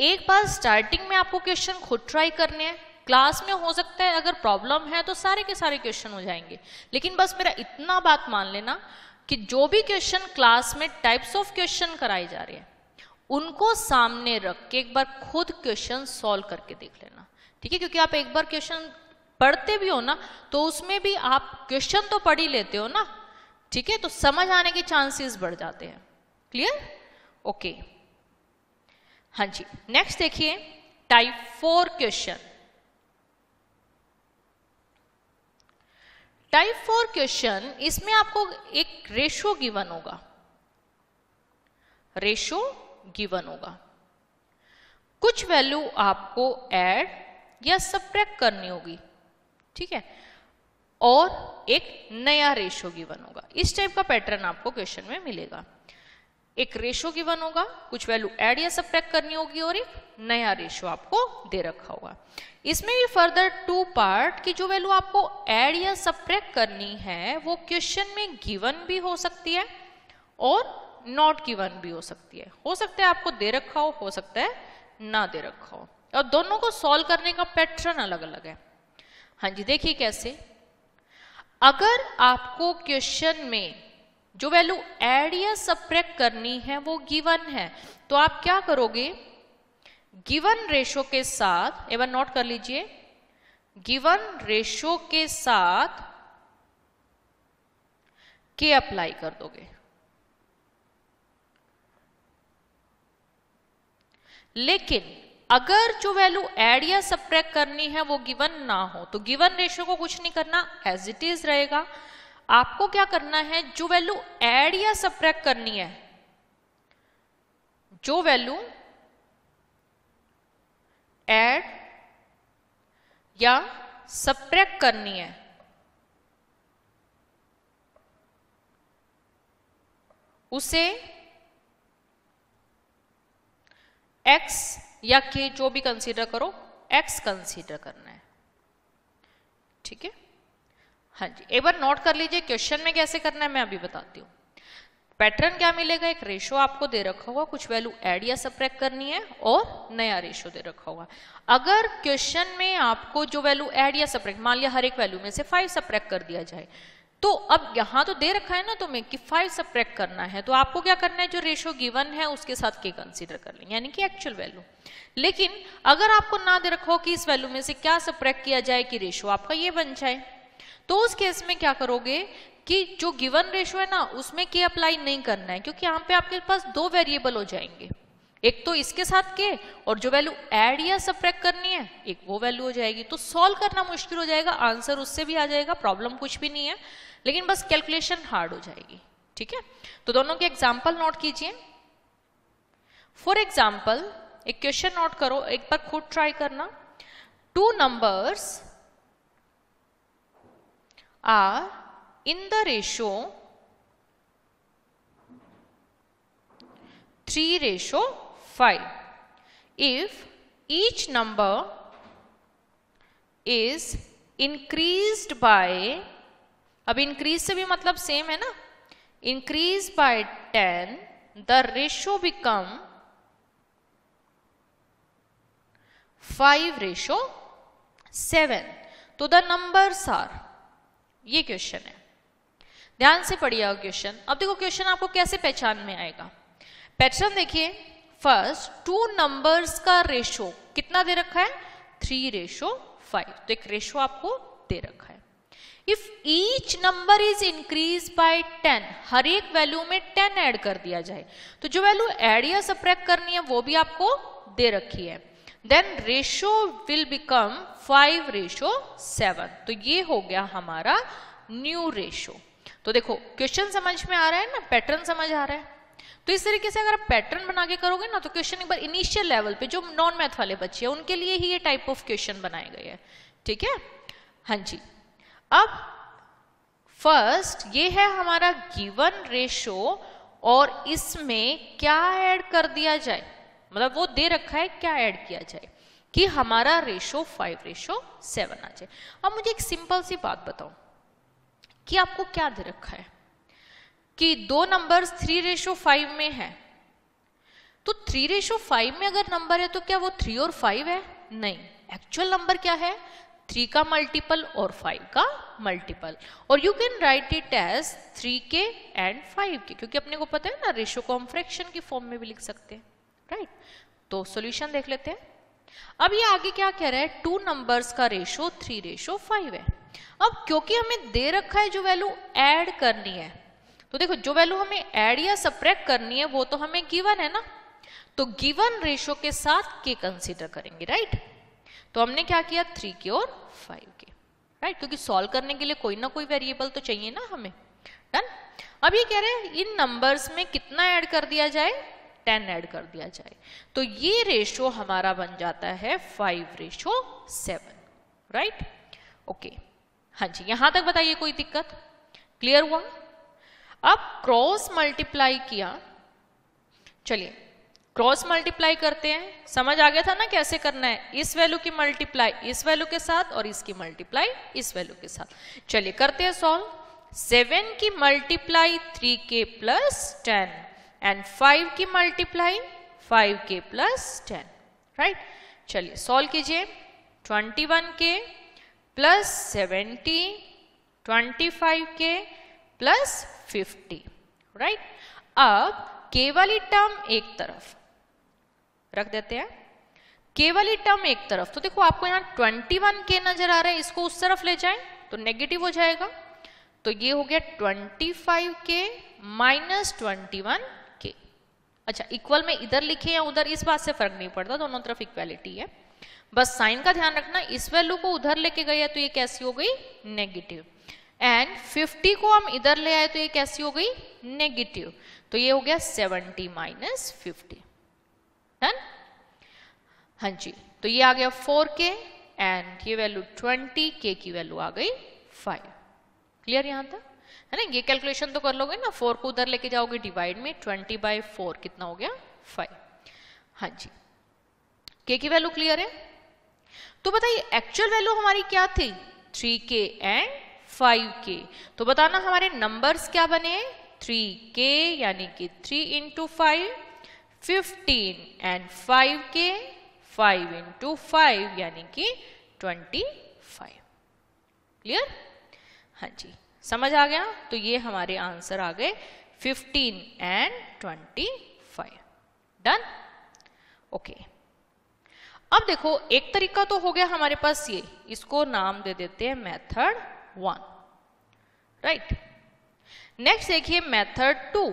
एक बार स्टार्टिंग में आपको क्वेश्चन खुद ट्राई करने हैं, क्लास में हो सकता है अगर प्रॉब्लम है तो सारे के सारे क्वेश्चन हो जाएंगे, लेकिन बस मेरा इतना बात मान लेना कि जो भी क्वेश्चन क्लास में टाइप्स ऑफ क्वेश्चन कराए जा रहे हैं, उनको सामने रख के एक बार खुद क्वेश्चन सॉल्व करके देख लेना, ठीक है। क्योंकि आप एक बार क्वेश्चन पढ़ते भी हो ना, तो उसमें भी आप क्वेश्चन तो पढ़ ही लेते हो ना, ठीक है, तो समझ आने के चांसेस बढ़ जाते हैं। क्लियर? ओके, हाँ जी, नेक्स्ट देखिए टाइप 4 क्वेश्चन। टाइप 4 क्वेश्चन, इसमें आपको एक रेशो गिवन होगा, रेशो गिवन होगा, कुछ वैल्यू आपको ऐड या सब्ट्रैक्ट करनी होगी, ठीक है, और एक नया रेशो गिवन होगा। इस टाइप का पैटर्न आपको क्वेश्चन में मिलेगा। एक रेशो गिवन होगा, कुछ वैल्यू ऐड या सब्ट्रैक्ट करनी होगी और एक नया रेशो आपको दे रखा होगा। इसमें भी फर्दर टू पार्ट की जो वैल्यू आपको ऐड या सब्ट्रैक्ट करनी है वो क्वेश्चन में गिवन भी हो सकती है और नॉट गिवन भी हो सकती है। हो सकता है आपको दे रखा हो सकता है ना दे रखा हो, और दोनों को सॉल्व करने का पैटर्न अलग अलग है। हाँ जी, देखिए कैसे। अगर आपको क्वेश्चन में जो वैल्यू ऐड या सब्ट्रैक्ट करनी है वो गिवन है, तो आप क्या करोगे, गिवन रेशो के साथ, एक बार नोट कर लीजिए, गिवन रेशो के साथ के अप्लाई कर दोगे। लेकिन अगर जो वैल्यू ऐड या सब्ट्रैक्ट करनी है वो गिवन ना हो, तो गिवन रेशो को कुछ नहीं करना, एज इट इज रहेगा। आपको क्या करना है, जो वैल्यू ऐड या सब्ट्रैक्ट करनी है, जो वैल्यू ऐड या सब्ट्रैक्ट करनी है उसे x या k जो भी कंसीडर करो, x कंसीडर करना है। ठीक है, हाँ जी, एक बार नोट कर लीजिए क्वेश्चन में कैसे करना है, मैं अभी बताती हूँ। पैटर्न क्या मिलेगा, एक रेशो आपको दे रखा होगा, कुछ वैल्यू ऐड या सब्ट्रैक्ट करनी है और नया रेशो दे रखा होगा। अगर क्वेश्चन में आपको जो वैल्यू ऐड या सब्ट्रैक्ट, मान लिया हर एक वैल्यू में से 5 सब्ट्रैक्ट कर दिया जाए, तो अब यहां तो दे रखा है ना तुम्हें कि 5 सब्ट्रैक्ट करना है, तो आपको क्या करना है, जो रेशो गिवन है उसके साथ के कंसीडर कर लेंगे, यानी कि एक्चुअल वैल्यू। लेकिन अगर आपको ना दे रखा हो कि इस वैल्यू में से क्या सब्ट्रैक्ट किया जाए कि रेशो आपका ये बन जाए, तो उस केस में क्या करोगे कि जो गिवन रेशो है ना उसमें के अप्लाई नहीं करना है, क्योंकि यहाँ पे आपके पास दो वेरिएबल हो जाएंगे, एक तो इसके साथ के और जो वैल्यू ऐड या सब्ट्रैक्ट करनी है एक वो वैल्यू हो जाएगी। तो सॉल्व करना मुश्किल हो जाएगा, आंसर उससे भी आ जाएगा, प्रॉब्लम कुछ भी नहीं है, लेकिन बस कैलकुलेशन हार्ड हो जाएगी। ठीक है, तो दोनों के एग्जाम्पल नोट कीजिए। फॉर एग्जाम्पल एक क्वेश्चन नोट करो, एक बार खुद ट्राई करना। 2 numbers are in the ratio 3:5 if each number is increased by, अब इंक्रीज से भी मतलब सेम है ना, increase by 10 the ratio become 5:7। तो द नंबर्स आर, ये क्वेश्चन है, ध्यान से पढ़िएगा क्वेश्चन। अब देखो क्वेश्चन आपको कैसे पहचान में आएगा, पैटर्न देखिए। फर्स्ट 2 नंबर्स का रेशो कितना दे रखा है, 3:5, तो एक रेशो आपको दे रखा है। If each number is increase by 10, हर एक वैल्यू में 10 ऐड कर दिया जाए, तो जो वैल्यू ऐड या सब्ट्रैक्ट करनी है वो भी आपको दे रखी है, देन रेशो विल बिकम 5:7। तो ये हो गया हमारा न्यू रेशो। तो देखो क्वेश्चन समझ में आ रहा है ना, पैटर्न समझ आ रहा है। तो इस तरीके से अगर आप पैटर्न बना के करोगे ना, तो क्वेश्चन एक बार इनिशियल लेवल पे जो नॉन मैथ वाले बच्चे हैं उनके लिए ही ये टाइप ऑफ क्वेश्चन बनाए गए हैं। ठीक है, हाँ जी। अब फर्स्ट ये है हमारा गिवन रेशो और इसमें क्या ऐड कर दिया जाए, मतलब वो दे रखा है क्या ऐड किया जाए कि हमारा रेशो 5:7 आ जाए। अब मुझे एक सिंपल सी बात बताओ कि आपको क्या दे रखा है कि 2 नंबर्स 3:5 में है, तो 3:5 में अगर नंबर है तो क्या वो 3 और 5 है? नहीं, एक्चुअल नंबर क्या है, 3 का मल्टीपल और 5 का मल्टीपल, और you can write it as 3k and 5k, क्योंकि अपने को पता है ना रेशो को हम फ्रैक्शन की फॉर्म में भी लिख सकते हैं, राइट। तो सॉल्यूशन देख लेते हैं। अब ये आगे क्या कह रहा है, 2 नंबर्स का रेशो 3:5 है। अब क्योंकि हमें दे रखा है जो वैल्यू ऐड करनी है, तो देखो जो वैल्यू हमें ऐड या सब्ट्रैक्ट करनी है वो तो हमें गिवन है ना, तो गिवन रेशो के साथ के कंसीडर करेंगे, राइट। तो हमने क्या किया, 3k और 5k, राइट, क्योंकि सॉल्व करने के लिए कोई ना कोई वेरिएबल तो चाहिए ना हमें। डन। अब ये कह रहे हैं इन नंबर्स में कितना ऐड कर दिया जाए, 10 ऐड कर दिया जाए, तो ये रेशो हमारा बन जाता है 5:7, राइट। ओके, हाँ जी, यहां तक बताइए कोई दिक्कत, क्लियर हुआ। अब क्रॉस मल्टीप्लाई किया चलिए क्रॉस मल्टीप्लाई करते हैं, समझ आ गया था ना कैसे करना है, इस वैल्यू की मल्टीप्लाई इस वैल्यू के साथ और इसकी मल्टीप्लाई इस वैल्यू के साथ। चलिए करते हैं सॉल्व। 7 की मल्टीप्लाई 3k प्लस 10 एंड 5 की मल्टीप्लाई 5k प्लस 10, राइट। चलिए सॉल्व कीजिए। 21k plus 70, 25k plus 50, right. अब k वाली टर्म एक तरफ रख देते हैं, k वाली टर्म एक तरफ। तो देखो आपको यहाँ 21k नजर आ रहा है, इसको उस तरफ ले जाएं तो नेगेटिव हो जाएगा, तो ये हो गया 25k माइनस 21k। अच्छा इक्वल में इधर लिखे या उधर इस बात से फर्क नहीं पड़ता, दोनों तरफ इक्वालिटी है, बस साइन का ध्यान रखना। इस वैल्यू को उधर लेके गए तो ये कैसी हो गई, नेगेटिव, एंड 50 को हम इधर ले आए तो ये कैसी हो गई, नेगेटिव, तो ये हो गया 70 माइनस 50, डन। हाँ जी, तो ये आ गया 4k एंड ये वैल्यू 20k की वैल्यू आ गई 5। क्लियर यहाँ तक है ना। ये कैलकुलेशन तो कर लोगे ना, 4 को उधर लेके जाओगे डिवाइड में, 20/4 कितना हो गया 5। हाँ जी, k की वैल्यू क्लियर है। तो बताइए एक्चुअल वैल्यू हमारी क्या थी, 3k एंड 5k। तो बताना हमारे नंबर्स क्या बने, 3k यानी कि 3 इंटू 5, 15 एंड 5k 5 इंटू 5 यानी कि 25। क्लियर। हाँ जी, समझ आ गया। तो ये हमारे आंसर आ गए 15 एंड 25, डन। ओके, अब देखो एक तरीका तो हो गया हमारे पास, ये इसको नाम दे देते हैं मेथड 1, राइट। नेक्स्ट देखिए मेथड 2।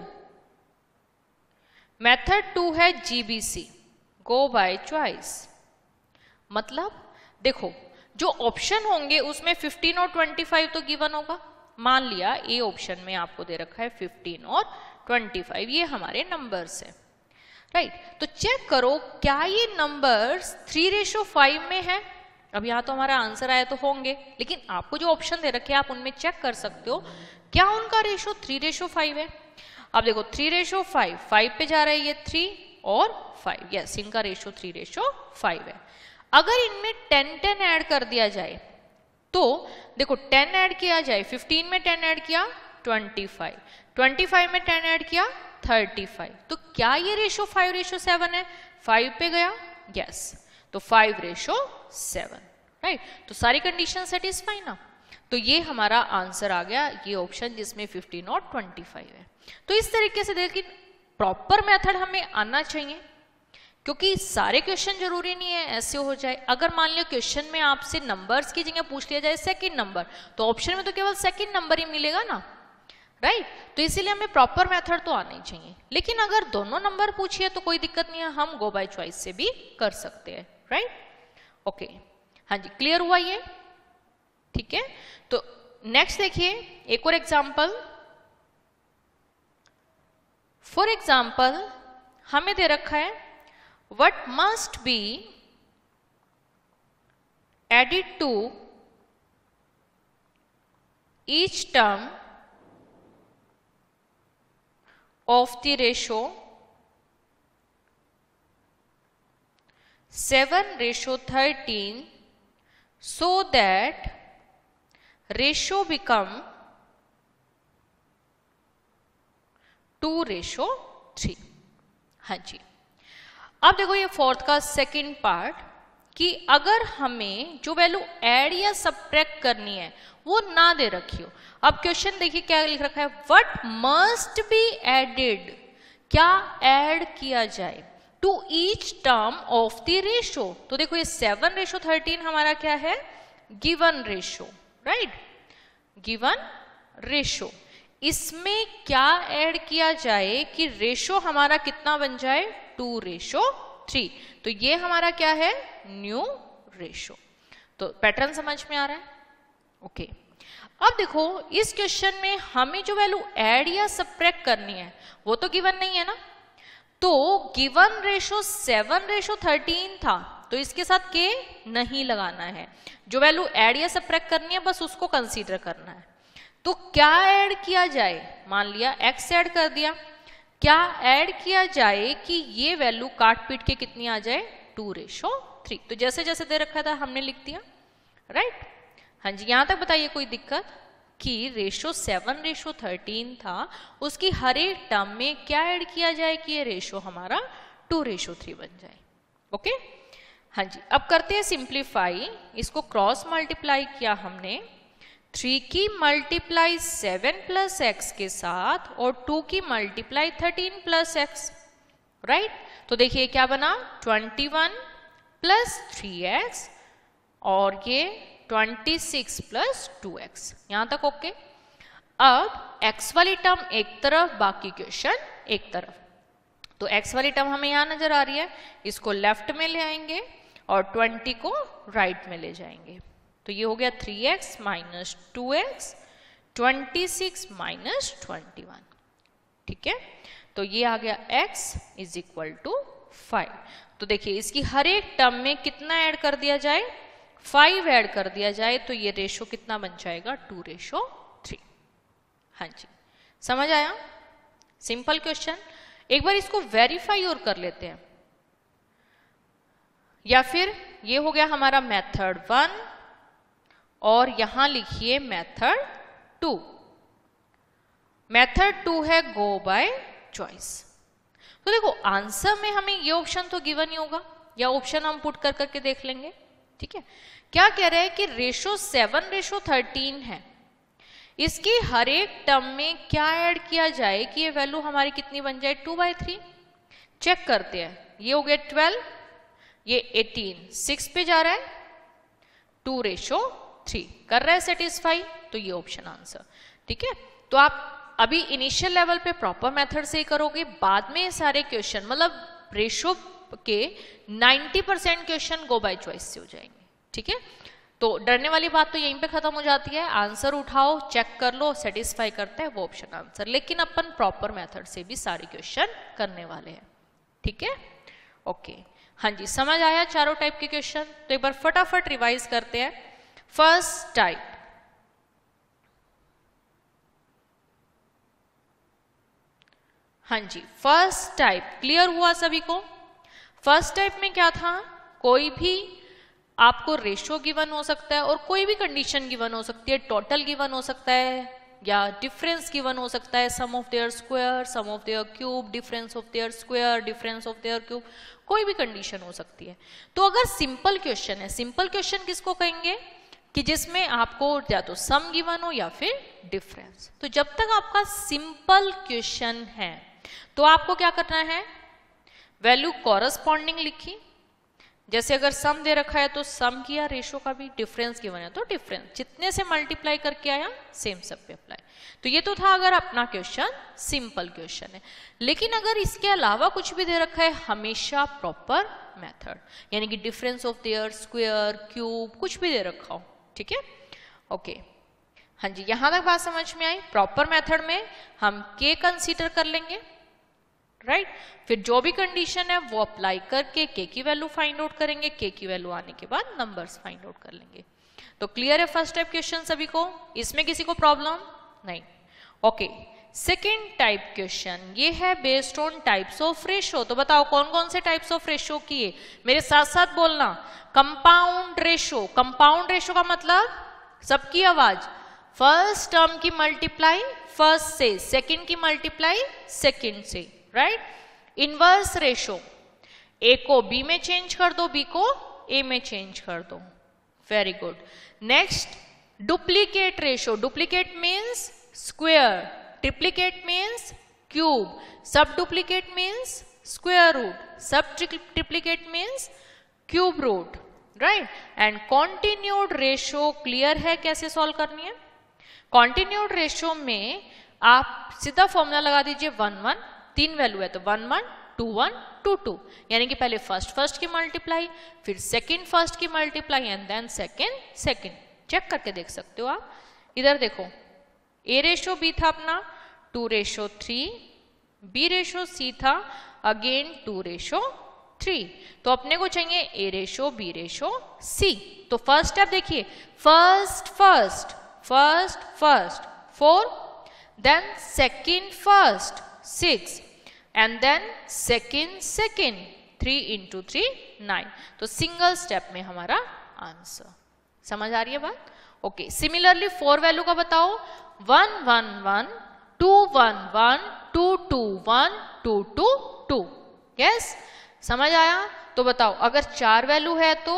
मेथड 2 है GBC, गो बाय चॉइस। मतलब देखो जो ऑप्शन होंगे उसमें 15 और 25 तो गिवन होगा। मान लिया ए ऑप्शन में आपको दे रखा है 15 और 25, ये हमारे नंबर्स हैं, राइट। तो चेक करो क्या ये नंबर्स 3:5 में है। अब यहाँ तो हमारा आंसर आया तो होंगे, लेकिन आपको जो ऑप्शन दे रखे हैं आप उनमें चेक कर सकते हो क्या उनका रेशो 3:5 है। अब देखो 3:5, 5 पे जा रहा है ये 3 और 5, यस इनका रेशो 3:5 है। अगर इनमें 10 ऐड कर दिया जाए तो देखो 10 ऐड किया जाए, 15 में 10 ऐड किया 25, 25 में 10 ऐड किया 35, तो क्या ये रेशो 5:7 है। 5 पे गया, यस, तो 5:7, राइट। तो सारी कंडीशन सेटिस्फाई ना, तो ये हमारा आंसर आ गया, ये ऑप्शन जिसमें 15 और 25 है। तो इस तरीके से देखिए प्रॉपर मेथड हमें आना चाहिए, क्योंकि सारे क्वेश्चन जरूरी नहीं है ऐसे हो जाए। अगर मान लिया क्वेश्चन में आपसे नंबर्स की जगह पूछ लिया जाए सेकंड नंबर, तो ऑप्शन में तो केवल सेकंड नंबर ही मिलेगा ना, राइट। तो इसीलिए हमें प्रॉपर मेथड तो आना ही चाहिए। लेकिन अगर दोनों नंबर पूछिए तो कोई दिक्कत नहीं है, हम गो बाय चॉइस से भी कर सकते हैं, राइट। ओके, हाँ जी, क्लियर हुआ ये, ठीक है। तो नेक्स्ट देखिए एक और एग्जाम्पल। फॉर एग्जाम्पल हमें दे रखा है what must be added to each term of the ratio 7:13 so that ratio become 2:3। हाँ जी, अब देखो ये फोर्थ का सेकंड पार्ट, कि अगर हमें जो वैल्यू ऐड या सब्ट्रैक्ट करनी है वो ना दे रखी हो। अब क्वेश्चन देखिए क्या लिख रखा है, व्हाट मस्ट बी एडेड, क्या ऐड किया जाए to each term of the ratio. तो देखो ये 7:13 हमारा क्या है, given ratio, right, given ratio. इसमें क्या ऐड किया जाए कि रेशो हमारा कितना बन जाए, 2:3। तो ये हमारा क्या है, न्यू रेशो। तो पैटर्न समझ में आ रहा है, ओके। अब देखो इस क्वेश्चन में हमें जो वैल्यू ऐड या सब्ट्रैक्ट करनी है वो तो गिवन नहीं है ना, तो गिवन रेशो 7:13 था, तो इसके साथ के नहीं लगाना है। जो वैल्यू ऐड या सब्ट्रैक्ट करनी है बस उसको कंसीडर करना है। तो क्या ऐड किया जाए, मान लिया x ऐड कर दिया, क्या ऐड किया जाए कि ये वैल्यू काट पीट के कितनी आ जाए 2:3। तो जैसे जैसे दे रखा था हमने लिख दिया, राइट। हाँ जी, यहां तक बताइए कोई दिक्कत कि रेशो 7:13 था, उसकी हर एक टर्म में क्या ऐड किया जाए कि ये रेशो हमारा 2:3 बन जाए। ओके, हाँ जी। अब करते हैं सिंप्लीफाई। इसको क्रॉस मल्टीप्लाई किया हमने 3 की मल्टीप्लाई 7 + x के साथ और 2 की मल्टीप्लाई 13 + x, राइट। तो देखिए क्या बना 21 + 3x और ये 26 + 2x। यहां तक ओके। अब x वाली टर्म एक तरफ, बाकी क्वेश्चन एक तरफ। तो x वाली टर्म हमें यहां नजर आ रही है, इसको लेफ्ट में ले आएंगे और 20 को राइट में ले जाएंगे। तो ये हो गया 3x - 2x, 26 - 21। ठीक है, तो ये आ गया x = 5। तो देखिए इसकी हर एक टर्म में कितना ऐड कर दिया जाए, 5 ऐड कर दिया जाए, तो ये रेशो कितना बन जाएगा 2:3। हाँ जी, समझ आया? Simple question. एक बार इसको वेरीफाई और कर लेते हैं, या फिर ये हो गया हमारा मेथड 1 और यहां लिखिए मेथड 2। मेथड 2 है गो बाय चॉइस। तो देखो आंसर में हमें ये ऑप्शन तो गिवन ही होगा, या ऑप्शन हम पुट कर करके देख लेंगे। ठीक है, क्या कह रहे हैं कि रेशो 7:13 है, इसकी हर एक टर्म में क्या ऐड किया जाए कि ये वैल्यू हमारी कितनी बन जाए 2/3। चेक करते हैं, ये हो गया 12, ये 18 6 पे जा रहा है, 2:3 कर रहा है सेटिस्फाई, तो ये ऑप्शन आंसर। ठीक है, तो आप अभी इनिशियल लेवल पे प्रॉपर मेथड से ही करोगे, बाद में सारे क्वेश्चन मतलब रेशो के 90% क्वेश्चन गो बाय चॉइस से हो जाएंगे। ठीक है, तो डरने वाली बात तो यहीं पे खत्म हो जाती है। आंसर उठाओ, चेक कर लो, सेटिस्फाई करता है वो ऑप्शन आंसर, लेकिन अपन प्रॉपर मेथड से भी सारे क्वेश्चन करने वाले हैं। ठीक है, ओके। हाँ जी, समझ आया चारों टाइप के क्वेश्चन? तो एक बार फटाफट रिवाइज करते हैं। फर्स्ट टाइप, हाँ जी, फर्स्ट टाइप क्लियर हुआ सभी को? फर्स्ट टाइप में क्या था, कोई भी आपको रेशो गिवन हो सकता है और कोई भी कंडीशन गिवन हो सकती है, टोटल गिवन हो सकता है या डिफरेंस गिवन हो सकता है, sum of their square, sum of their cube, difference of their square, difference of their cube, कोई भी कंडीशन हो सकती है। तो अगर सिंपल क्वेश्चन है, सिंपल क्वेश्चन किसको कहेंगे कि जिसमें आपको या तो सम गिवन हो या फिर डिफरेंस। तो जब तक आपका सिंपल क्वेश्चन है तो आपको क्या करना है, वैल्यू कॉरस्पॉन्डिंग लिखी। जैसे अगर सम दे रखा है तो सम किया, रेशो का भी, डिफरेंस गिवन है तो डिफरेंस, जितने से मल्टीप्लाई करके आया सेम सब पे अप्लाई। तो ये तो था अगर अपना क्वेश्चन सिंपल क्वेश्चन है। लेकिन अगर इसके अलावा कुछ भी दे रखा है, हमेशा प्रॉपर मेथड, यानी कि difference of their square, cube, कुछ भी दे रखा हो। ठीक है, ओके। हाँ जी, यहां तक बात समझ में आई? प्रॉपर मेथड में हम के कंसीडर कर लेंगे, राइट। फिर जो भी कंडीशन है वो अप्लाई करके के की वैल्यू फाइंड आउट करेंगे, के की वैल्यू आने के बाद नंबर्स फाइंड आउट कर लेंगे। तो क्लियर है फर्स्ट टाइप क्वेश्चन सभी को? इसमें किसी को प्रॉब्लम नहीं? ओके। सेकेंड टाइप क्वेश्चन ये है based on types of ratio. तो बताओ कौन कौन से टाइप्स ऑफ रेशो किए, मेरे साथ साथ बोलना। कंपाउंड रेशो, कंपाउंड रेशो का मतलब, सबकी आवाज, फर्स्ट टर्म की मल्टीप्लाई फर्स्ट से, सेकेंड की मल्टीप्लाई सेकेंड से, राइट। इनवर्स रेशो, ए को बी में चेंज कर दो, बी को ए में चेंज कर दो, very good. Next duplicate ratio, duplicate means square, triplicate means cube, सब डुप्लीकेट मीन्स स्क्वायर रूट, सब triplicate means cube root, right. And continued ratio clear है कैसे सॉल्व करनी है? कॉन्टिन्यूड रेशो में आप सीधा फॉर्मूला लगा दीजिए 1 1, 3 वैल्यू है तो 1 1 2 1 2 2, यानी कि पहले फर्स्ट की मल्टीप्लाई, फिर सेकंड फर्स्ट की multiply and then second. Check करके देख सकते हो आप। इधर देखो, ए रेशो बी था अपना 2:3, बी रेशो सी था अगेन 2:3, तो अपने को चाहिए A ratio B ratio C. तो फर्स्ट स्टेप देखिए, first 4, then second first 6, and then second 3 into 3 9। तो सिंगल स्टेप में हमारा आंसर। समझ आ रही है बात? ओके। सिमिलरली 4 वैल्यू का बताओ, 1 1 1 2 1 1 2 2 1 2 2 2। यस, समझ आया? तो बताओ अगर 4 वैल्यू है तो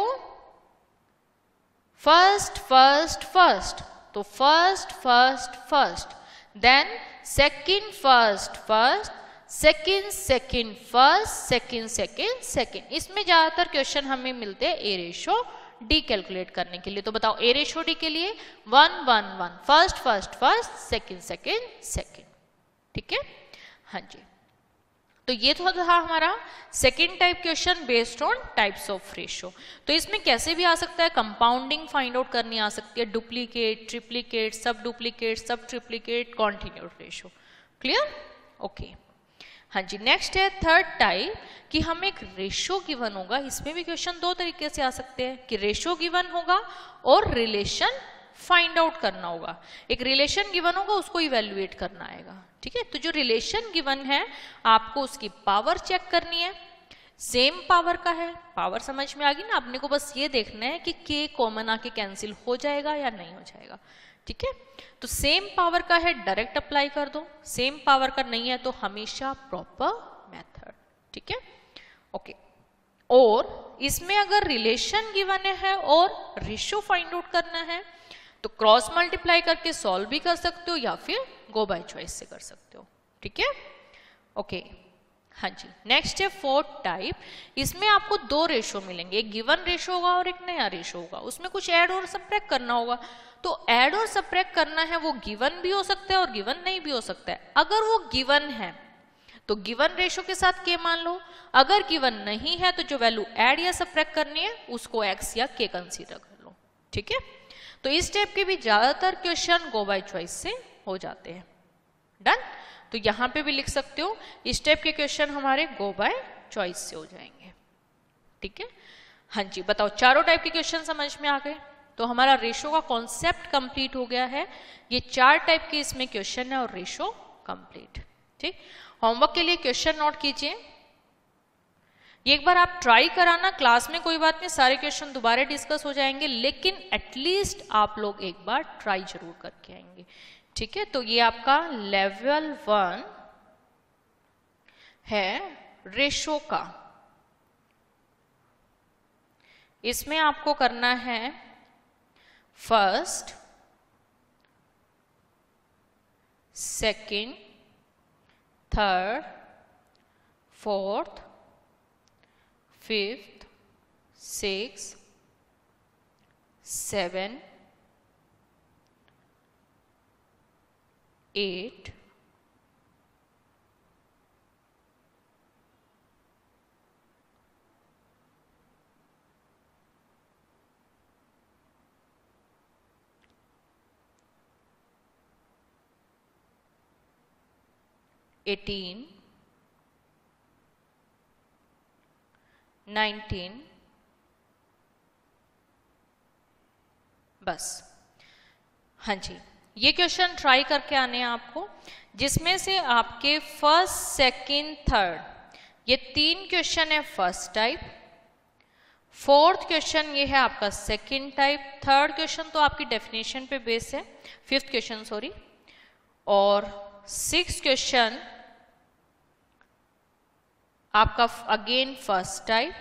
फर्स्ट फर्स्ट फर्स्ट, तो first first first, then second first first, second second first, second second second. इसमें ज्यादातर क्वेश्चन हमें मिलते हैं ए रेशो डी कैलकुलेट करने के लिए। तो बताओ ए रेशो डी के लिए 1 1 1 first first first, second second second. ठीक है, हाँ जी। तो ये तो था हमारा second type question based on types of ratio. तो इसमें कैसे भी आ सकता है, कंपाउंडिंग फाइंड आउट करनी आ सकती है, डुप्लीकेट, ट्रिप्लीकेट, सब डुप्लीकेट, सब triplicate, continued ratio. Clear? Okay, हाँ जी। नेक्स्ट है थर्ड टाइप कि हम एक रेशो गिवन होगा। इसमें भी क्वेश्चन दो तरीके से आ सकते हैं कि रेशो गिवन होगा और रिलेशन फाइंड आउट करना होगा। एक रिलेशन गिवन होगा, उसको इवेल्युएट करना आएगा। ठीक है, तो जो रिलेशन गिवन है आपको उसकी पावर चेक करनी है, सेम पावर का है, पावर समझ में आ गई ना? आपने को बस ये देखना है कि के कॉमन आके कैंसिल हो जाएगा या नहीं हो जाएगा। ठीक है, तो सेम पावर का है डायरेक्ट अप्लाई कर दो, सेम पावर का नहीं है तो हमेशा प्रॉपर मेथड। ठीक है, ओके। और इसमें अगर रिलेशन गिवन है और रेशो फाइंड आउट करना है तो क्रॉस मल्टीप्लाई करके सॉल्व भी कर सकते हो या फिर गो बाय चॉइस से कर सकते हो। ठीक है, ओके, हाँ जी। नेक्स्ट है फोर्थ टाइप। इसमें आपको दो रेशो मिलेंगे, एक गिवन रेशो होगा और एक नया रेशो होगा। उसमें कुछ ऐड और सब्ट्रैक्ट करना होगा। तो ऐड और सब्ट्रैक्ट करना है, वो गिवन भी हो सकता है और गिवन नहीं भी हो सकता है। अगर वो गिवन है तो गिवन रेशो के साथ के मान लो, अगर गिवन नहीं है तो जो वैल्यू ऐड या सब्ट्रैक्ट करनी है उसको एक्स या के कंसीडर कर लो। ठीक है, तो इस टाइप के भी ज्यादातर क्वेश्चन गो बाय चॉइस से हो जाते हैं। डन? तो यहां पे भी लिख सकते हो इस टाइप के क्वेश्चन हमारे गो बाय चॉइस से हो जाएंगे। ठीक है, हाँ जी। बताओ चारों टाइप के क्वेश्चन समझ में आ गए? तो हमारा रेशो का कॉन्सेप्ट कंप्लीट हो गया है। ये 4 टाइप के इसमें क्वेश्चन है और रेशो कंप्लीट। ठीक, होमवर्क के लिए क्वेश्चन नोट कीजिए। ये एक बार आप ट्राई कराना, क्लास में कोई बात नहीं, सारे क्वेश्चन दोबारा डिस्कस हो जाएंगे, लेकिन एटलीस्ट आप लोग एक बार ट्राई जरूर करके आएंगे। ठीक है, तो ये आपका लेवल 1 है रेशो का। इसमें आपको करना है first, second, third, fourth, fifth, 6, 7, 8, 18, 19, बस। हाँ जी, ये क्वेश्चन ट्राई करके आने हैं आपको, जिसमें से आपके फर्स्ट, सेकंड, थर्ड ये 3 क्वेश्चन है फर्स्ट टाइप, फोर्थ क्वेश्चन ये है आपका सेकंड टाइप, थर्ड क्वेश्चन तो आपकी डेफिनेशन पे बेस है, फिफ्थ क्वेश्चन सॉरी, और 6th क्वेश्चन आपका अगेन फर्स्ट टाइप,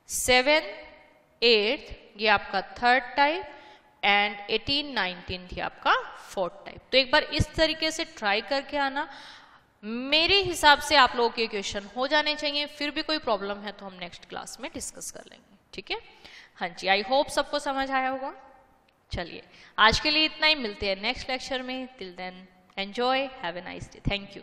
7, 8 ये आपका थर्ड टाइप, एंड 18, 19 थी आपका फोर्थ टाइप। तो एक बार इस तरीके से ट्राई करके आना। मेरे हिसाब से आप लोगों के क्वेश्चन हो जाने चाहिए। फिर भी कोई प्रॉब्लम है तो हम नेक्स्ट क्लास में डिस्कस कर लेंगे। ठीक है, हाँ जी। आई होप सबको समझ आया होगा। चलिए आज के लिए इतना ही, मिलते हैं नेक्स्ट लेक्चर में। Till then enjoy, have a nice day, thank you.